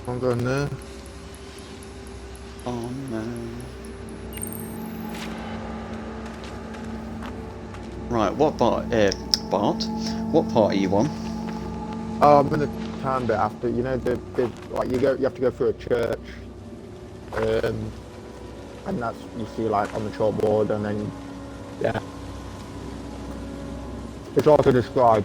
I'm going there. Oh no. Right, what Bart? What part are you on? Oh, I'm in the town bit after. You know, like you have to go through a church, and that's you see like on the chalkboard, and then yeah, it's hard to describe.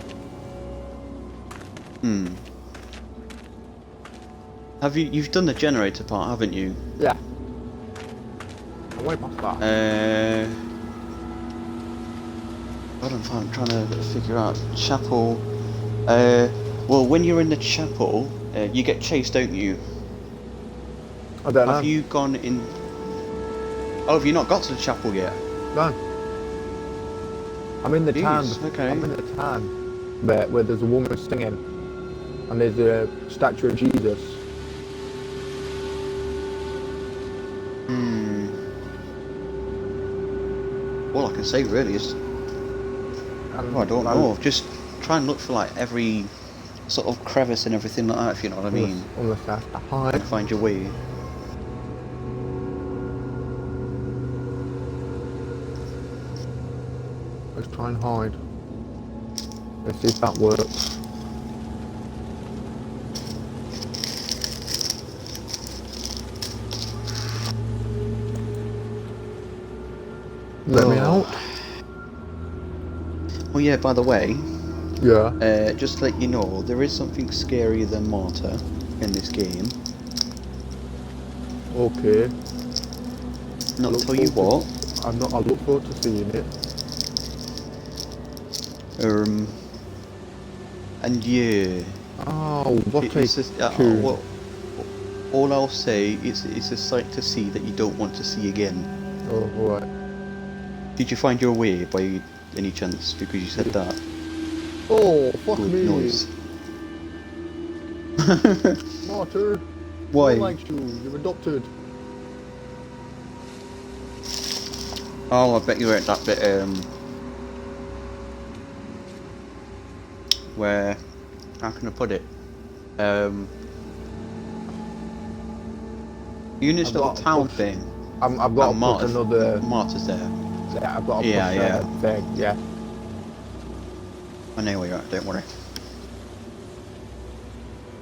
You've done the generator part, haven't you? Yeah. I'm way past that. I'm trying to figure out chapel. Well, when you're in the chapel, you get chased, don't you? I don't know. Have you gone in? Oh, have you not got to the chapel yet? No. I'm in the town. Okay. I'm in the town bit where there's a woman singing, and there's a statue of Jesus. All I can say really is, I don't know. Just try and look for like every sort of crevice and everything like that, if you know what I mean. Unless I hide. And find your way. Let's try and hide. Let's see if that works. Let me out. Oh yeah, by the way, yeah. Just to let you know, there is something scarier than Martyr in this game. Okay. Not tell you what. I look forward to seeing it. And yeah. Oh, what it's just, all I'll say is it's a sight to see that you don't want to see again. Oh, alright. Did you find your way by any chance? Because you said that. Oh, fuck Good me. noise. Martyr. Why? No likes you. You're adopted. Oh, I bet you were at that bit, where, how can I put it? You in this little town thing. I've got to put another... Martyr's there. Yeah, I've got to push thing, yeah. I know where you're at, don't worry.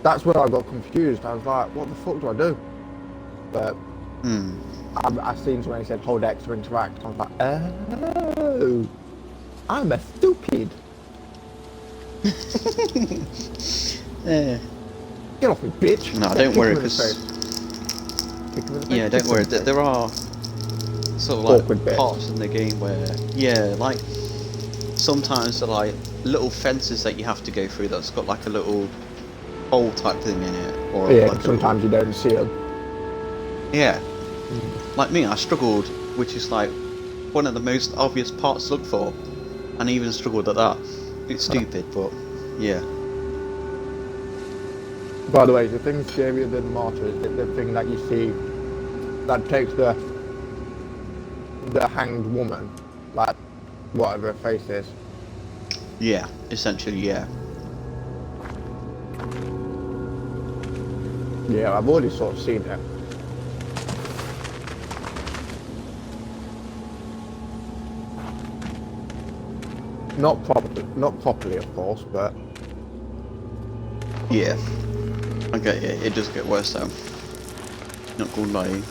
That's where I got confused. I was like, what the fuck do I do? But I seen when he said hold X to interact. I was like, oh. I'm a stupid. Get off me, bitch. No, don't worry, because don't worry. There are sort of like parts in the game where, like sometimes they're like little fences that you have to go through that's got like a little hole type thing in it, or like sometimes you don't see them. Yeah, like me, I struggled, which is like one of the most obvious parts to look for, and I even struggled at that. It's stupid, but yeah. By the way, the thing scarier than Martyr is the thing that you see that takes the hanged woman, like whatever her face is. Yeah, essentially, yeah. Yeah, I've already sort of seen it. Not properly, of course, but yeah. Okay, yeah, it does get worse though. Not gonna lie.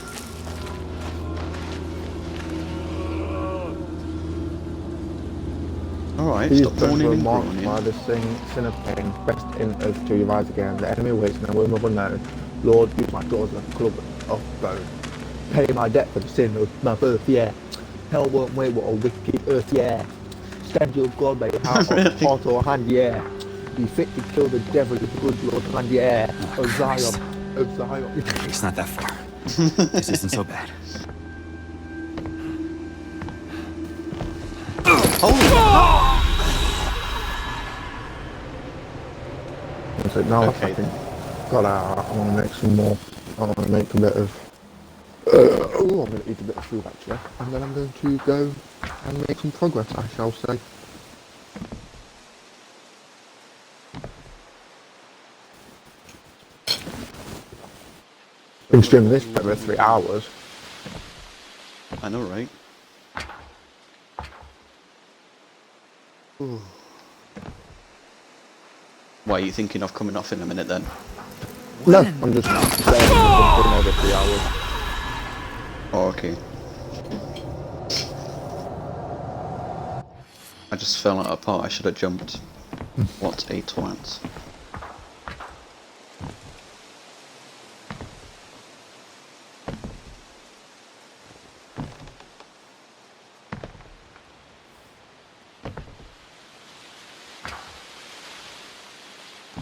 Alright, stop mourning and groaning. By the sin of pain, pressed in as to your eyes again. The enemy waits now, will never know. Lord, use my jaws as a club of bone. Pay my debt for the sin of my birth, yeah. Hell won't wait what a wicked earth, yeah. Stand your God by your heart or hand, yeah. You fit to kill the devil, you good Lord, hand, yeah. Oh, Zion. It's not that far. This isn't so bad. So now I think got out. I want to make some more. I want to make a bit of. I'm going to eat a bit of food actually, and then I'm going to go and make some progress, I shall say. Been streaming this for over 3 hours. I know, right? Ooh. Why are you thinking of coming off in a minute then? No, I'm just saying for over 3 hours. Oh, okay. I just fell out apart. I should have jumped. What a twat.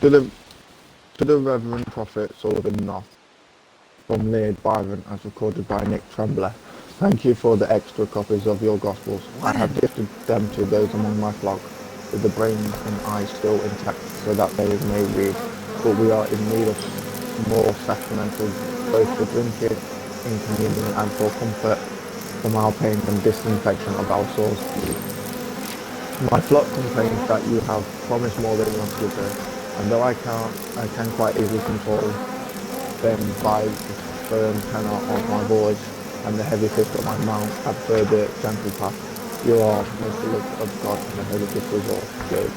To the Reverend Prophet Sullivan North, from Laird Byron as recorded by Nick Trembler. Thank you for the extra copies of your Gospels. I have gifted them to those among my flock, with the brains and eyes still intact, so that they may read. But we are in need of more sacramental, both for drinking in communion and for comfort from our pain and disinfection of our souls. My flock complains that you have promised more than you have given. And though I can quite easily control them by the firm tenor of my voice and the heavy fist of my mouth at further gentle path, you are most beloved of God and the Holy Gift is all good.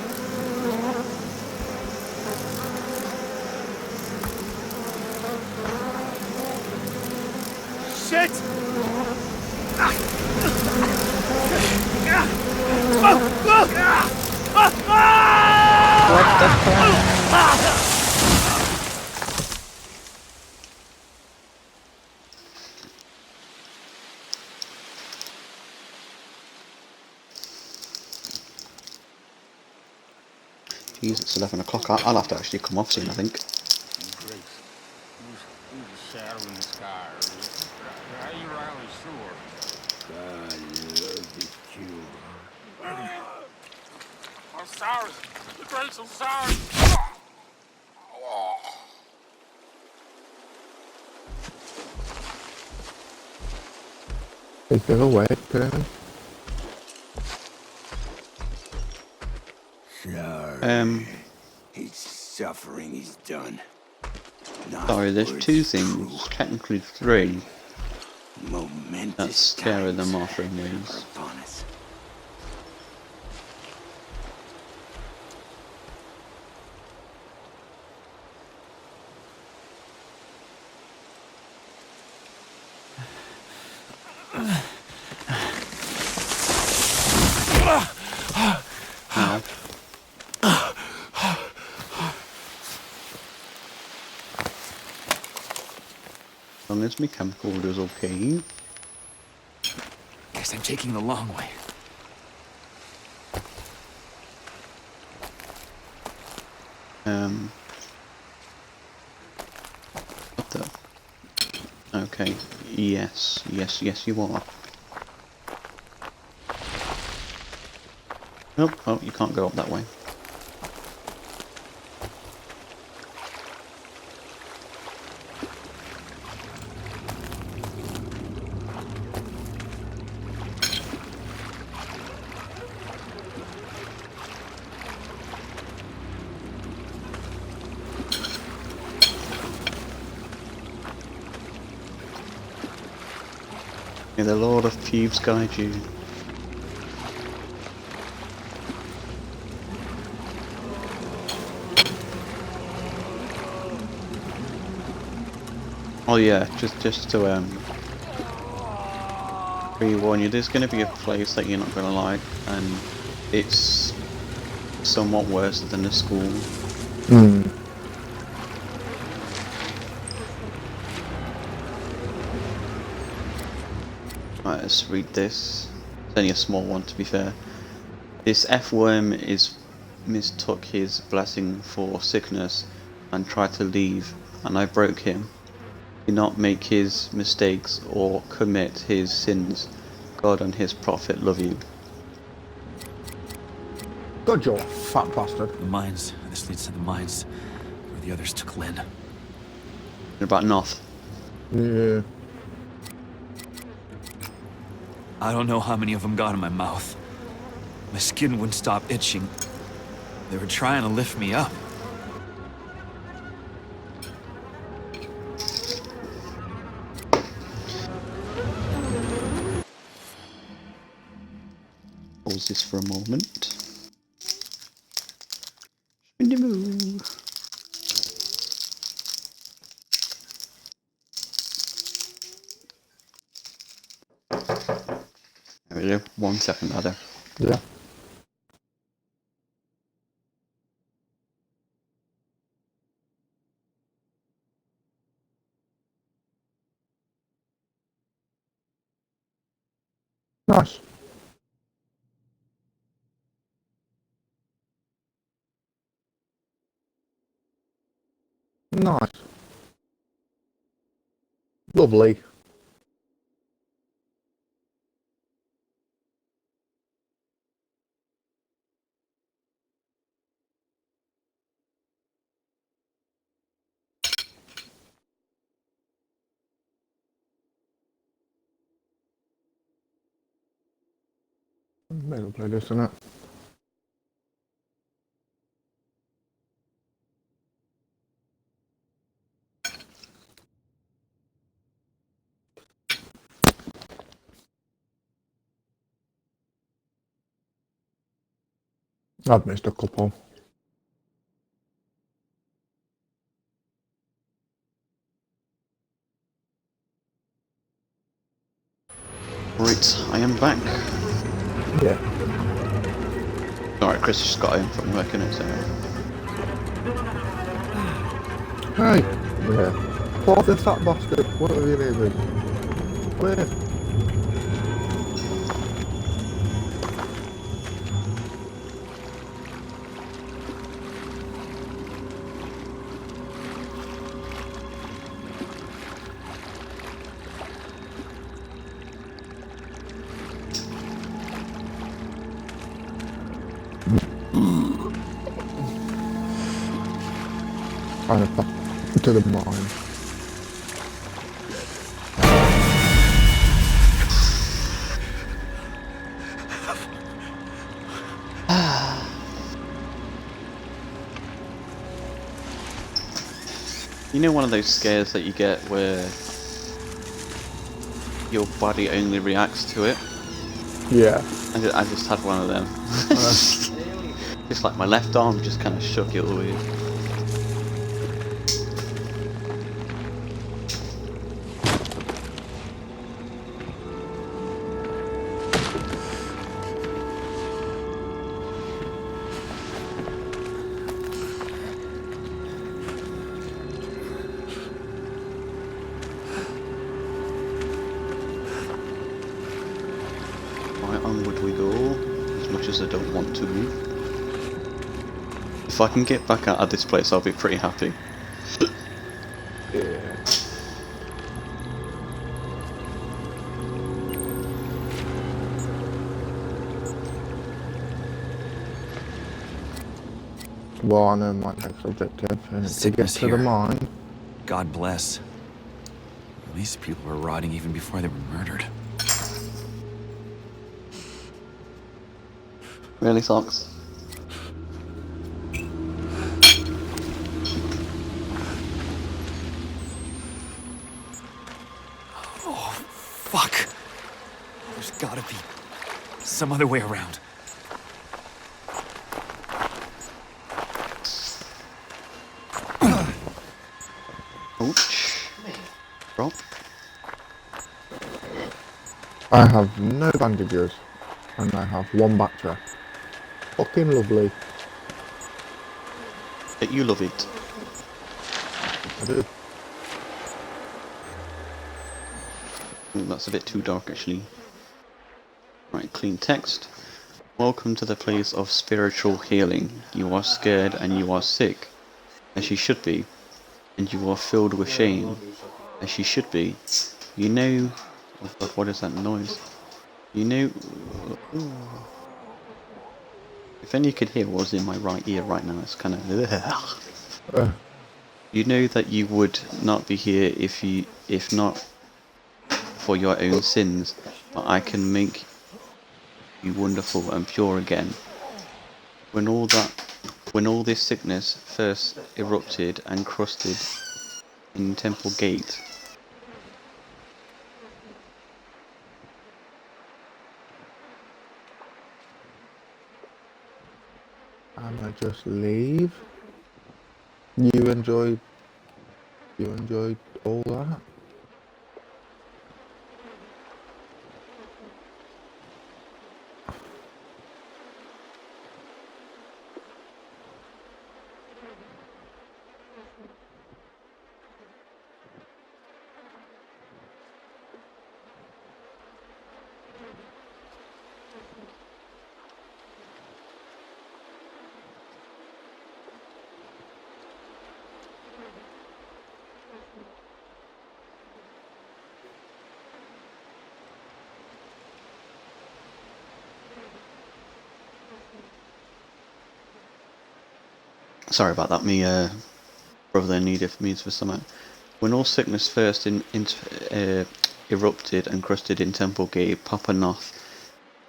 Shit! What the fuck? Jeez, it's 11 o'clock. I'll have to actually come off soon, I think. I'm sorry. The Grace, I'm sorry. Is there a way to His suffering is done. Sorry, there's 2 things, technically 3, Momentous that's scary than Martha and Wings. long as my camcorder's okay. Guess I'm taking the long way. What the? Okay. Yes, you are. Nope. Oh, you can't go up that way. May the Lord of Thieves guide you. Oh yeah, just to pre-warn you, there's going to be a place that you're not going to like, and it's somewhat worse than the school. Right, let's read this. It's only a small one, to be fair. This F-worm mistook his blessing for sickness and tried to leave, and I broke him. Do not make his mistakes or commit his sins. God and his prophet love you. God, you fat bastard. The mines. This leads to the mines, where the others took Lynn. What about North? Yeah. I don't know how many of them got in my mouth. My skin wouldn't stop itching. They were trying to lift me up. Pause this for a moment. There we go. 1 second, rather. Yeah. Nice. Nice. Lovely. Maybe play this, innit? I've missed a couple. Right, I am back. Yeah. Alright, Chris just got home from work, innit, so... Hey! Yeah. What the fat bastard? What are you doing? Where? Kind of back to the mine. You know one of those scares that you get where your body only reacts to it? Yeah. I just had one of them. Just like my left arm just kind of shook it all weird. as I don't want to move. If I can get back out of this place, I'll be pretty happy. Yeah. Well, I know my next objective is to get Sickness to the here. mine. God bless. These people were rotting even before they were murdered. Really sucks. Oh, fuck. There's gotta be some other way around. Ouch. Drop. I have no bandages, and I have one backtrack. Fucking lovely. Bet you love it. I do. Ooh, that's a bit too dark actually. Right, clean text. Welcome to the place of spiritual healing. You are scared and you are sick, as you should be, and you are filled with shame, as you should be. You know... Oh God, what is that noise? You know... Ooh. If only you could hear what was in my right ear right now, it's kind of... You know that you would not be here if not for your own sins, but I can make you wonderful and pure again. When all this sickness first erupted and crusted in Temple Gate, And I just leave. You enjoyed all that? sorry about that, me brother needed me for something. When all sickness first erupted and crusted in Temple Gate, Papa Noth,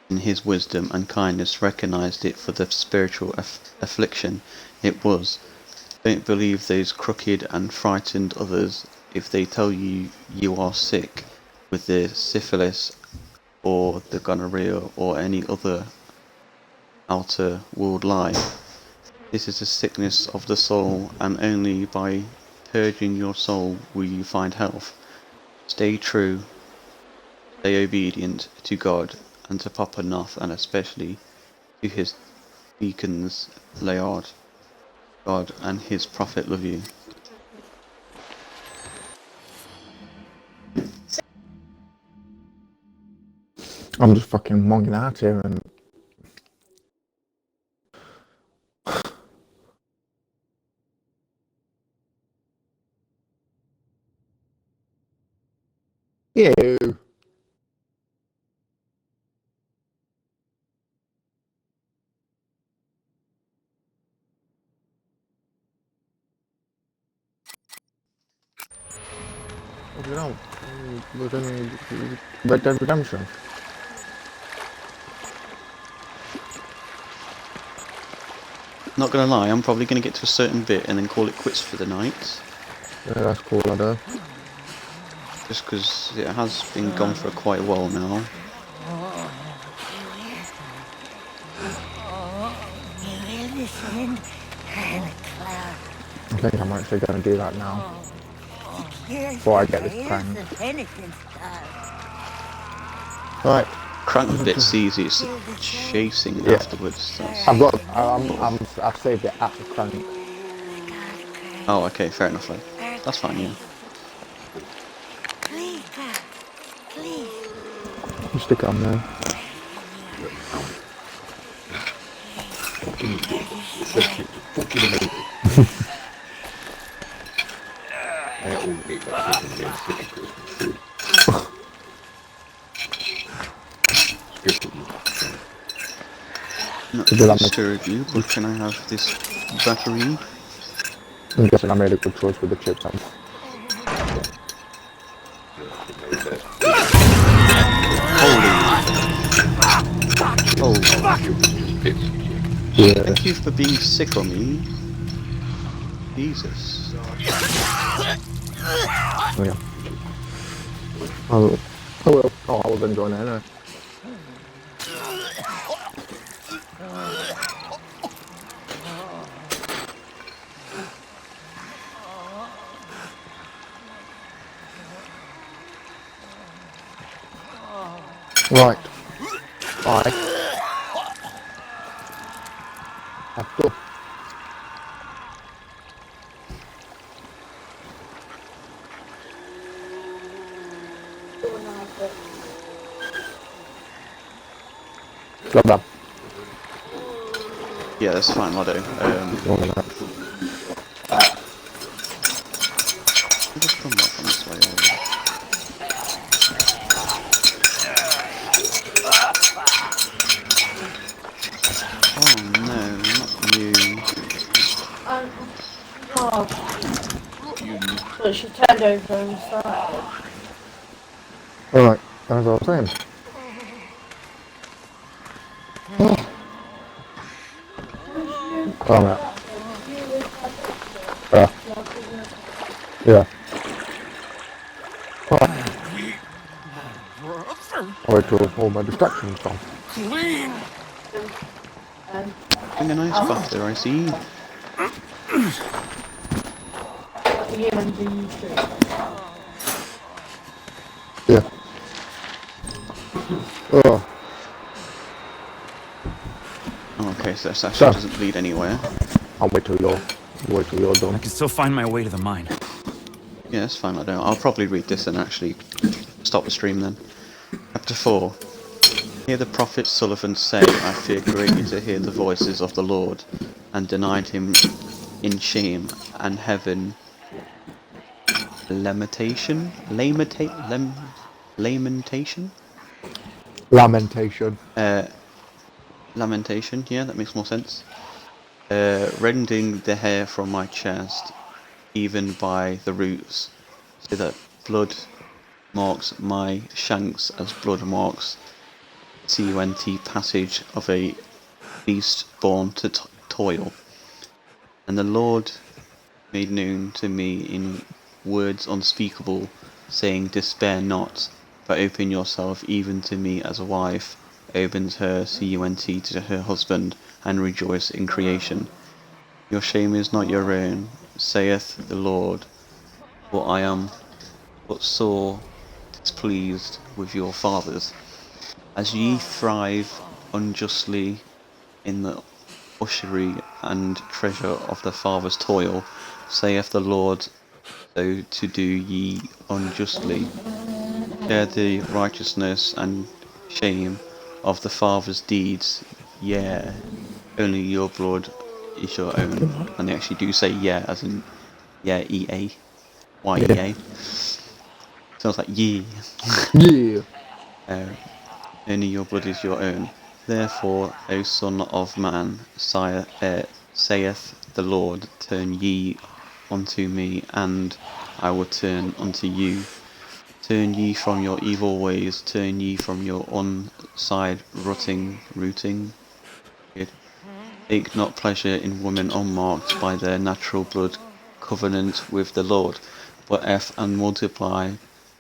in his wisdom and kindness, recognized it for the spiritual affliction it was. Don't believe those crooked and frightened others if they tell you you are sick with the syphilis or the gonorrhea or any other outer world lie. This is a sickness of the soul, and only by purging your soul will you find health. Stay true, stay obedient to God and to Papa Noth, and especially to his deacons, Layard. God and his prophet love you. I'm just fucking monging out here and... Ew. What do you know? Was any Red Dead Redemption? Not gonna lie, I'm probably gonna get to a certain bit and then call it quits for the night. Yeah, that's cool, I do. Just because it has been gone for quite a while now. I think I'm actually going to do that now. Before I get this prank. Right. Crank bit's easy, it's the chasing afterwards. That's... I've saved it at the crank. Oh, okay, fair enough then. That's fine, yeah. You stick it on there. fucking fucking amazing. I always eat that fucking city Christmas food. Not to disturb you, but can I have this battery? I'm guessing I made a good choice with the chip then. Oh. Yeah. Thank you for being sick on me. Jesus. Oh, yeah. Oh well. Oh, I was enjoying it anyway. Right. I have to. Grab that. Yeah, that's fine, I'll do. Just come back on this way already. Oh no, not you. But she turned over inside. Alright, as I was saying. Oh, no. Yeah. I'll wait till all my distractions gone. Clean. Doing a nice bath there, I see. Yeah. Oh. Okay, so this actually doesn't lead anywhere. I'll wait till you're done. I can still find my way to the mine. Yeah, that's fine, I don't. I'll probably read this and actually stop the stream then. Chapter 4. Hear the prophet Sullivan say, I fear greatly to hear the voices of the Lord, and denied him in shame, and heaven lamentation? Lamentation? Lamentation, yeah, that makes more sense. Rending the hair from my chest, even by the roots, so that blood marks my shanks as blood marks CUNT passage of a beast born to toil. And the Lord made known to me in words unspeakable, saying, Despair not, but open yourself even to me as a wife opens her CUNT to her husband, and rejoice in creation. Your shame is not your own, saith the Lord, for I am but sore displeased with your fathers. As ye thrive unjustly in the usury and treasure of the father's toil, saith the Lord, so to do ye unjustly. Share the righteousness and shame of the father's deeds, yeah, only your blood is your own. And they actually do say yeah, as in yeah, EA, YEA. Sounds like ye. Yeah. Only your blood is your own. Therefore, O son of man, saith the Lord, turn ye unto me, and I will turn unto you. Turn ye from your evil ways, turn ye from your unside rooting. Take not pleasure in women unmarked by their natural blood covenant with the Lord, but and multiply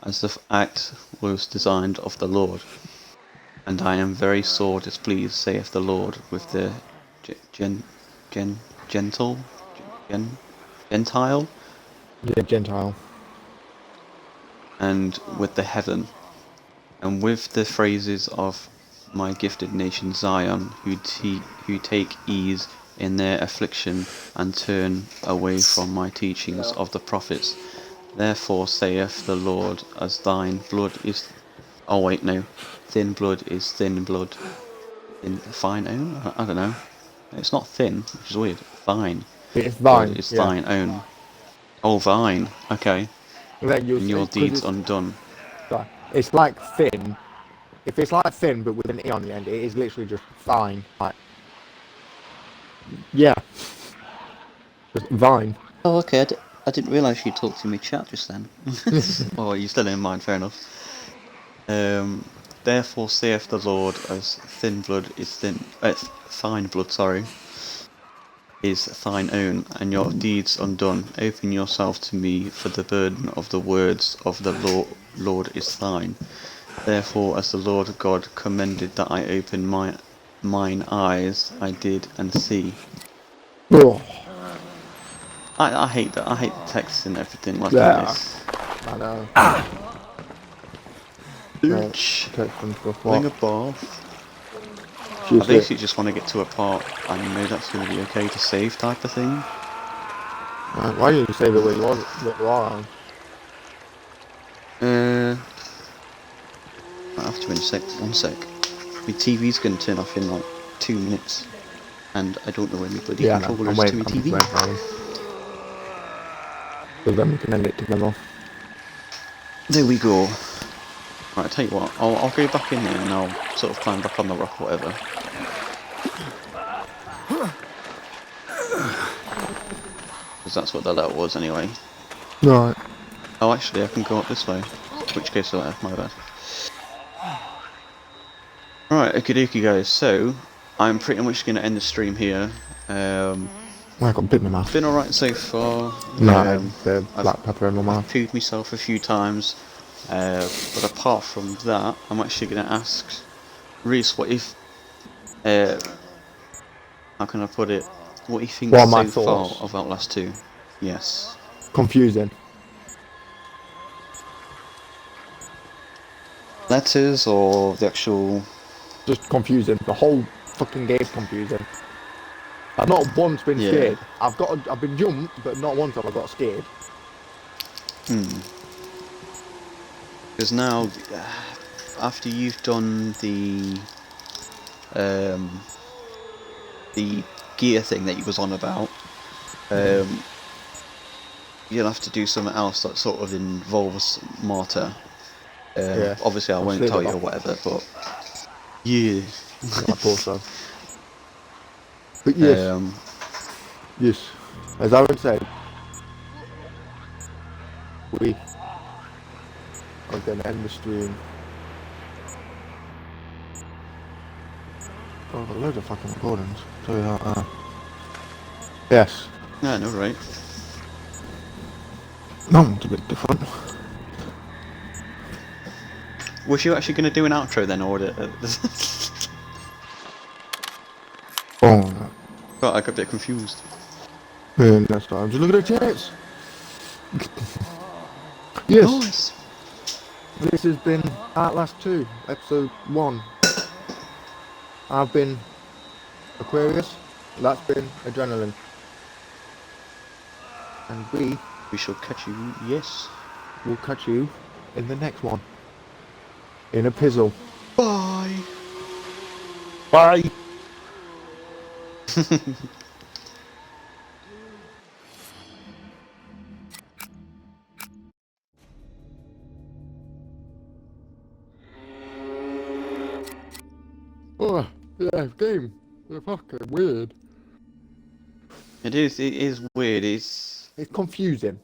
as the act was designed of the Lord. And I am very sore displeased, saith the Lord, with the Gentile, Yeah, Gentile. and with the heathen, and with the phrases of my gifted nation Zion, who take ease in their affliction, and turn away from my teachings of the prophets. Therefore saith the Lord, as thine blood is... Oh wait, no. Thin blood is thin blood. In fine own? I don't know. It's not thin, which is weird. Thine. It's Blood thine. is Yeah. thine own. Oh, thine. Okay. Then And your deeds undone. It's like thin. If it's like thin but with an E on the end, it is literally just fine. Like, yeah. Just vine. Oh, okay. I didn't realise you talked to me chat just then. Oh, you're still in mind, fair enough. Therefore saith the Lord, as thin blood is thine blood, sorry, is thine own, and your deeds undone. Open yourself to me, for the burden of the words of the Lord is thine. Therefore, as the Lord God commanded that I open mine eyes, I did and see. Oh. I hate that. I hate the text and everything like this. I know. Ooch. Ring a bath. I Just basically just want to get to a part I know that's going to be okay to save type of thing. Why don't you save it where you are on? I'll have to in a sec. 1 sec. My TV's going to turn off in like 2 minutes. And I don't know where my bloody controller is to my TV. So then we can end it together. There we go. Right, I'll tell you what, I'll go back in there and I'll sort of climb back on the rock or whatever. Because that's what that letter was anyway. Right. Oh, actually, I can go up this way. In which case, my bad. Right, okie dokie guys, so I'm pretty much going to end the stream here. I got bit in my mouth. Been alright so far. No, the black pepper in my mouth. I've pooed myself a few times. But apart from that, I'm actually going to ask Reese what if... how can I put it? What he thinks so far of Outlast 2. Yes. Confusing. Letters or the actual... Just confusing. The whole fucking game's confusing. I've not once been scared. I've been jumped, but not once have I got scared. Because now, after you've done the gear thing that you was on about, you'll have to do something else that sort of involves Martyr. Obviously I won't tell you or whatever, but yeah. I thought so. But yes, yes, as I would say, we are going to end the stream. Oh, I've got loads of fucking recordings. Tell you that. Yes. Yeah, no, right. No, it's a bit different. Was you actually going to do an outro then, or did Oh, I got a bit confused. Yeah, next time. Just look at the chats. Yes. Nice. This has been Outlast 2, episode 1. I've been Aquarius. That's been Adrenaline. And we shall catch you. Yes. We'll catch you in the next one. In a pizzle. Bye. Bye. Oh, yeah, game. They're fucking weird. It is weird. It's confusing.